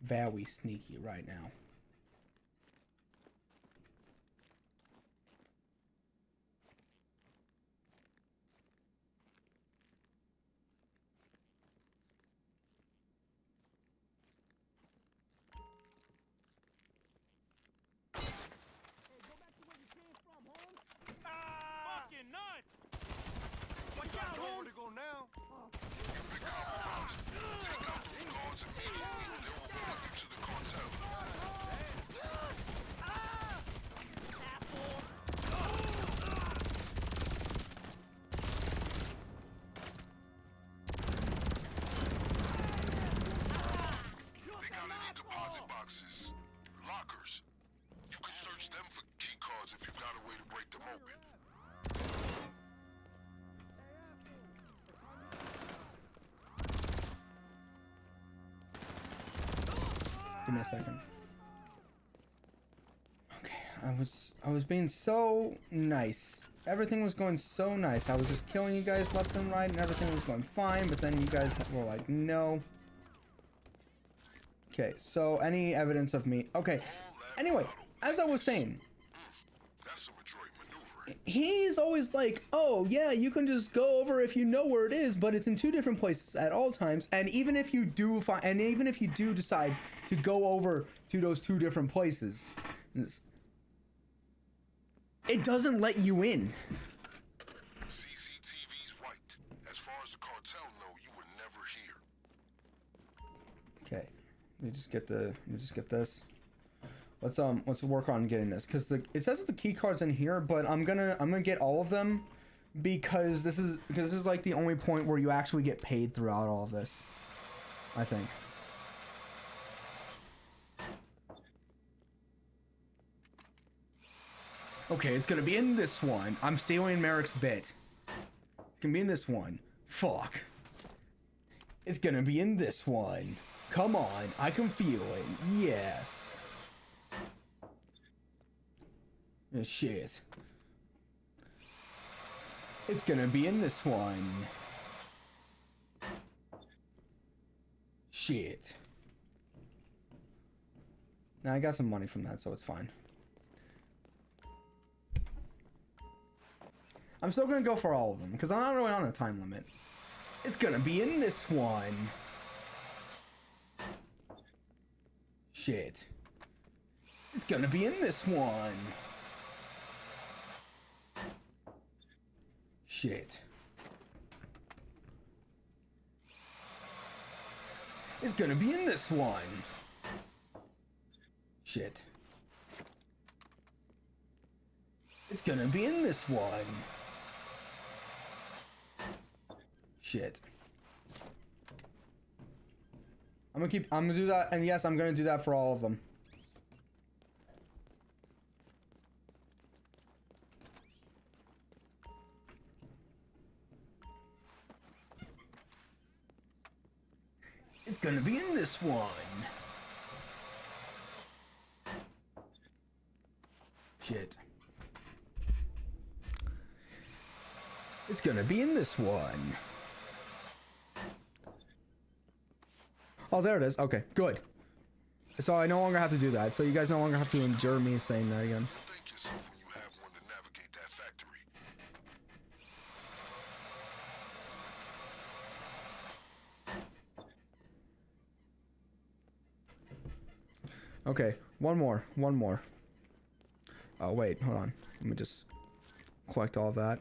very sneaky right now. Fucking nuts! Watch out, Know where Holmes! to go now? You've been compromised. Take out those guards immediately, or they'll report you to the cartel. They got any deposit boxes, lockers. You can search them for key cards if you got a way to break them open. Give me a second. Okay, I was being so nice. Everything was going so nice. I was just killing you guys left and right, and everything was going fine. But then you guys were like, no. Okay, so any evidence of me? Okay. Anyway, as I was saying, That's some adroit maneuvering. he's always like, oh yeah, you can just go over if you know where it is, but it's in two different places at all times. And even if you do find, and even if you do decide to go over to those two different places, it doesn't let you in. CCTV's wiped. As far as the cartel know, you were never here. Okay, let me just get this. Let's work on getting this, because it says that the key card's in here, but I'm gonna get all of them because this is like the only point where you actually get paid throughout all of this, I think. Okay, it's gonna be in this one. I'm stealing Merrick's bit. It can be in this one. Fuck. It's gonna be in this one. Come on, I can feel it. Yes. Shit. It's gonna be in this one. Shit. Now I got some money from that, so it's fine. I'm still gonna go for all of them because I'm not really on a time limit. It's gonna be in this one. Shit. It's gonna be in this one. Shit. It's gonna be in this one. Shit. It's gonna be in this one. Shit. I'm gonna do that, and yes, I'm gonna do that for all of them. It's gonna be in this one. Shit. It's gonna be in this one. Oh, there it is. Okay, good. So I no longer have to do that. So you guys no longer have to endure me saying that again. Thank yourself when you have one to navigate that factory. Okay, one more. Oh, wait, hold on. Let me just collect all that.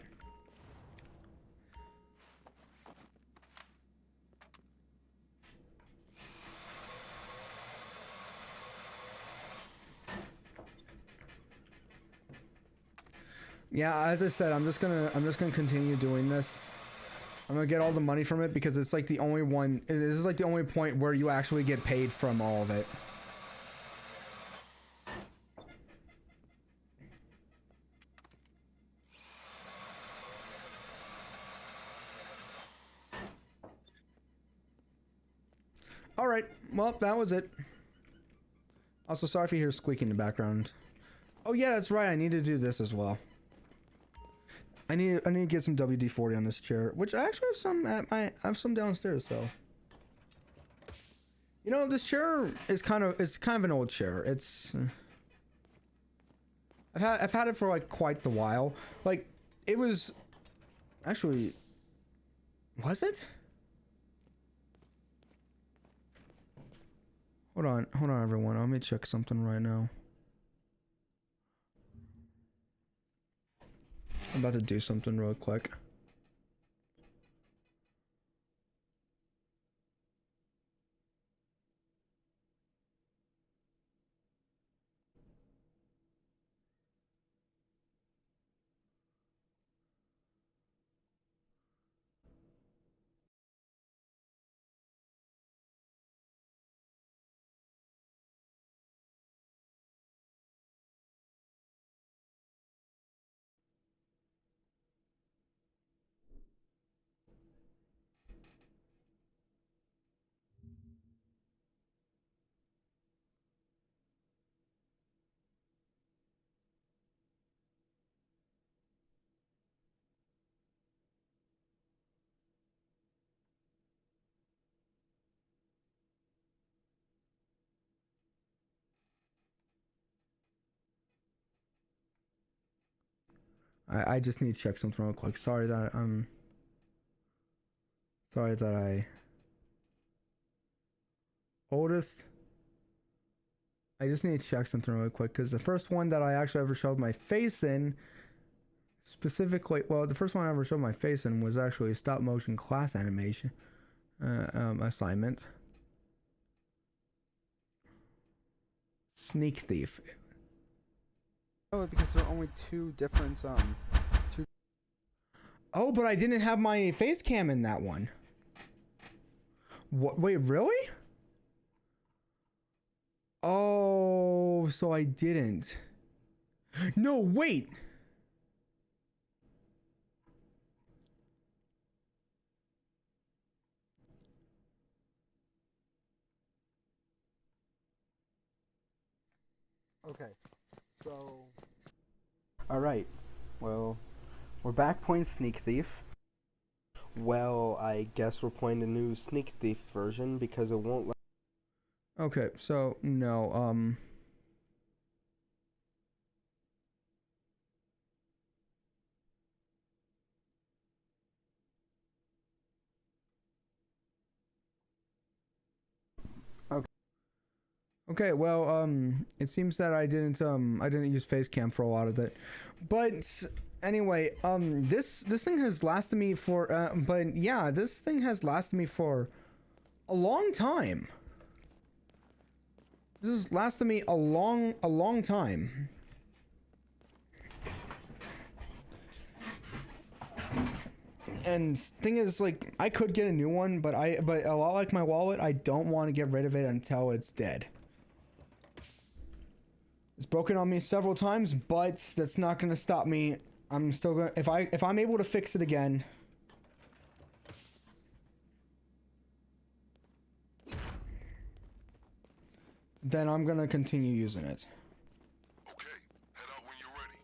Yeah, as I said, I'm just gonna continue doing this. I'm gonna get all the money from it because it's like the only one. This is like the only point where you actually get paid from all of it. All right, well, that was it. Also, sorry if you hear squeaking in the background. Oh yeah, that's right. I need to do this as well. I need to get some WD-40 on this chair, which I actually have some at I have some downstairs. So, you know, this chair is kind of an old chair. It's I've had it for like quite the while. Like it was actually, was it? Hold on, everyone. Let me check something right now. I'm about to do something real quick. I just need to check something real quick. Sorry that I oldest. I just need to check something really quick because the first one that I actually ever showed my face in, specifically, well, the first one I ever showed my face in was actually a stop motion class animation assignment. Sneak Thief. Oh, because there are only two different two. Oh, but I didn't have my face cam in that one. What? Wait, really? Oh, so I didn't. No, wait. Okay, so. Alright, well, we're back playing Sneak Thief. Well, I guess we're playing the new Sneak Thief version because it won't let. Okay, so, no, Okay, well, it seems that I didn't use Facecam for a lot of it, but anyway, this thing has lasted me for, but yeah, this thing has lasted me for a long time. This has lasted me a long time. And thing is, like, I could get a new one, but a lot like my wallet, I don't want to get rid of it until it's dead. It's broken on me several times, but that's not gonna stop me. I'm still gonna, if I'm able to fix it again. Then I'm gonna continue using it. Okay, head out when you're ready.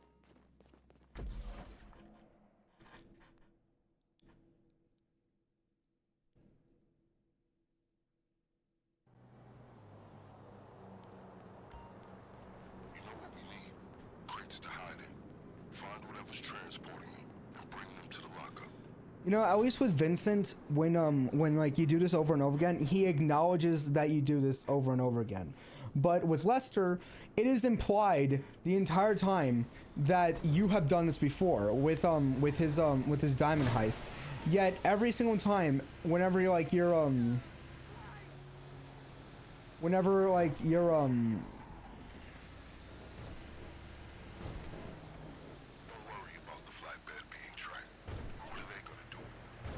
You know what we need? Crates to hide in. Find whatever's transporting them and bring them to the lockup. You know, at least with Vincent, when like you do this over and over again, he acknowledges that you do this over and over again. But with Lester, it is implied the entire time that you have done this before with his diamond heist. Yet every single time, whenever you're like Don't worry about the flatbed being tracked. What are they gonna do?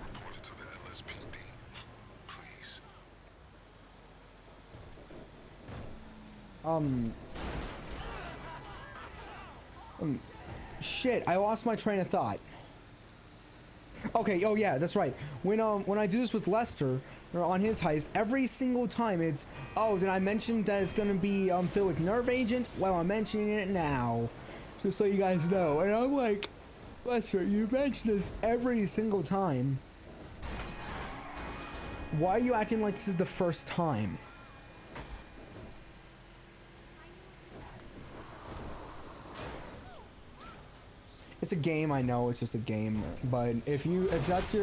Report it to the LSPD? Please. Shit, I lost my train of thought. Okay, oh yeah, that's right. When I do this with Lester, or on his heist, every single time it's, oh, did I mention that it's gonna be filled with nerve agent? Well, I'm mentioning it now, just so you guys know. And I'm like, Lester, you mention this every single time. Why are you acting like this is the first time? It's a game, I know, it's just a game. But if that's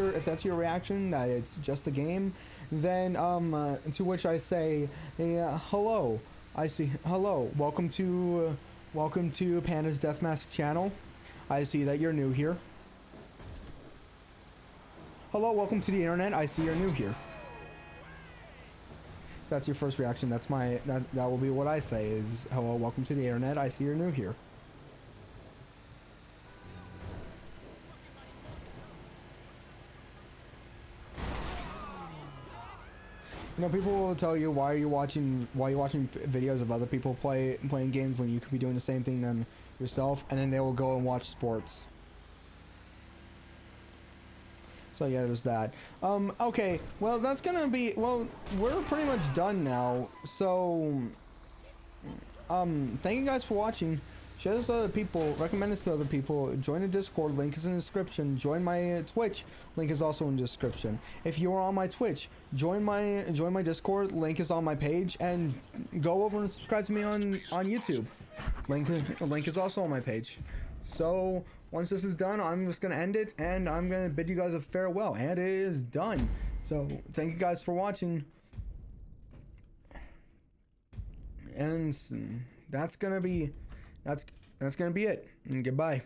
your reaction, that it's just a game, then to which I say, hello. I see. Hello. Welcome to Panda's Deathmatch channel. I see that you're new here. Hello, welcome to the internet. I see you're new here. If that's your first reaction, that will be what I say is, hello, welcome to the internet. I see you're new here. You know, people will tell you, why are you watching videos of other people playing games when you could be doing the same thing than yourself, and then they will go and watch sports. So yeah, there's that. Okay, well that's gonna be, well, we're pretty much done now. So thank you guys for watching. Share this to other people, recommend this to other people, join the Discord, link is in the description, join my Twitch, link is also in the description. If you are on my Twitch, join my Discord, link is on my page, and go over and subscribe to me on YouTube. Link is also on my page. So once this is done, I'm just gonna end it, and I'm gonna bid you guys a farewell, and it is done. So thank you guys for watching, and that's gonna be it. And goodbye.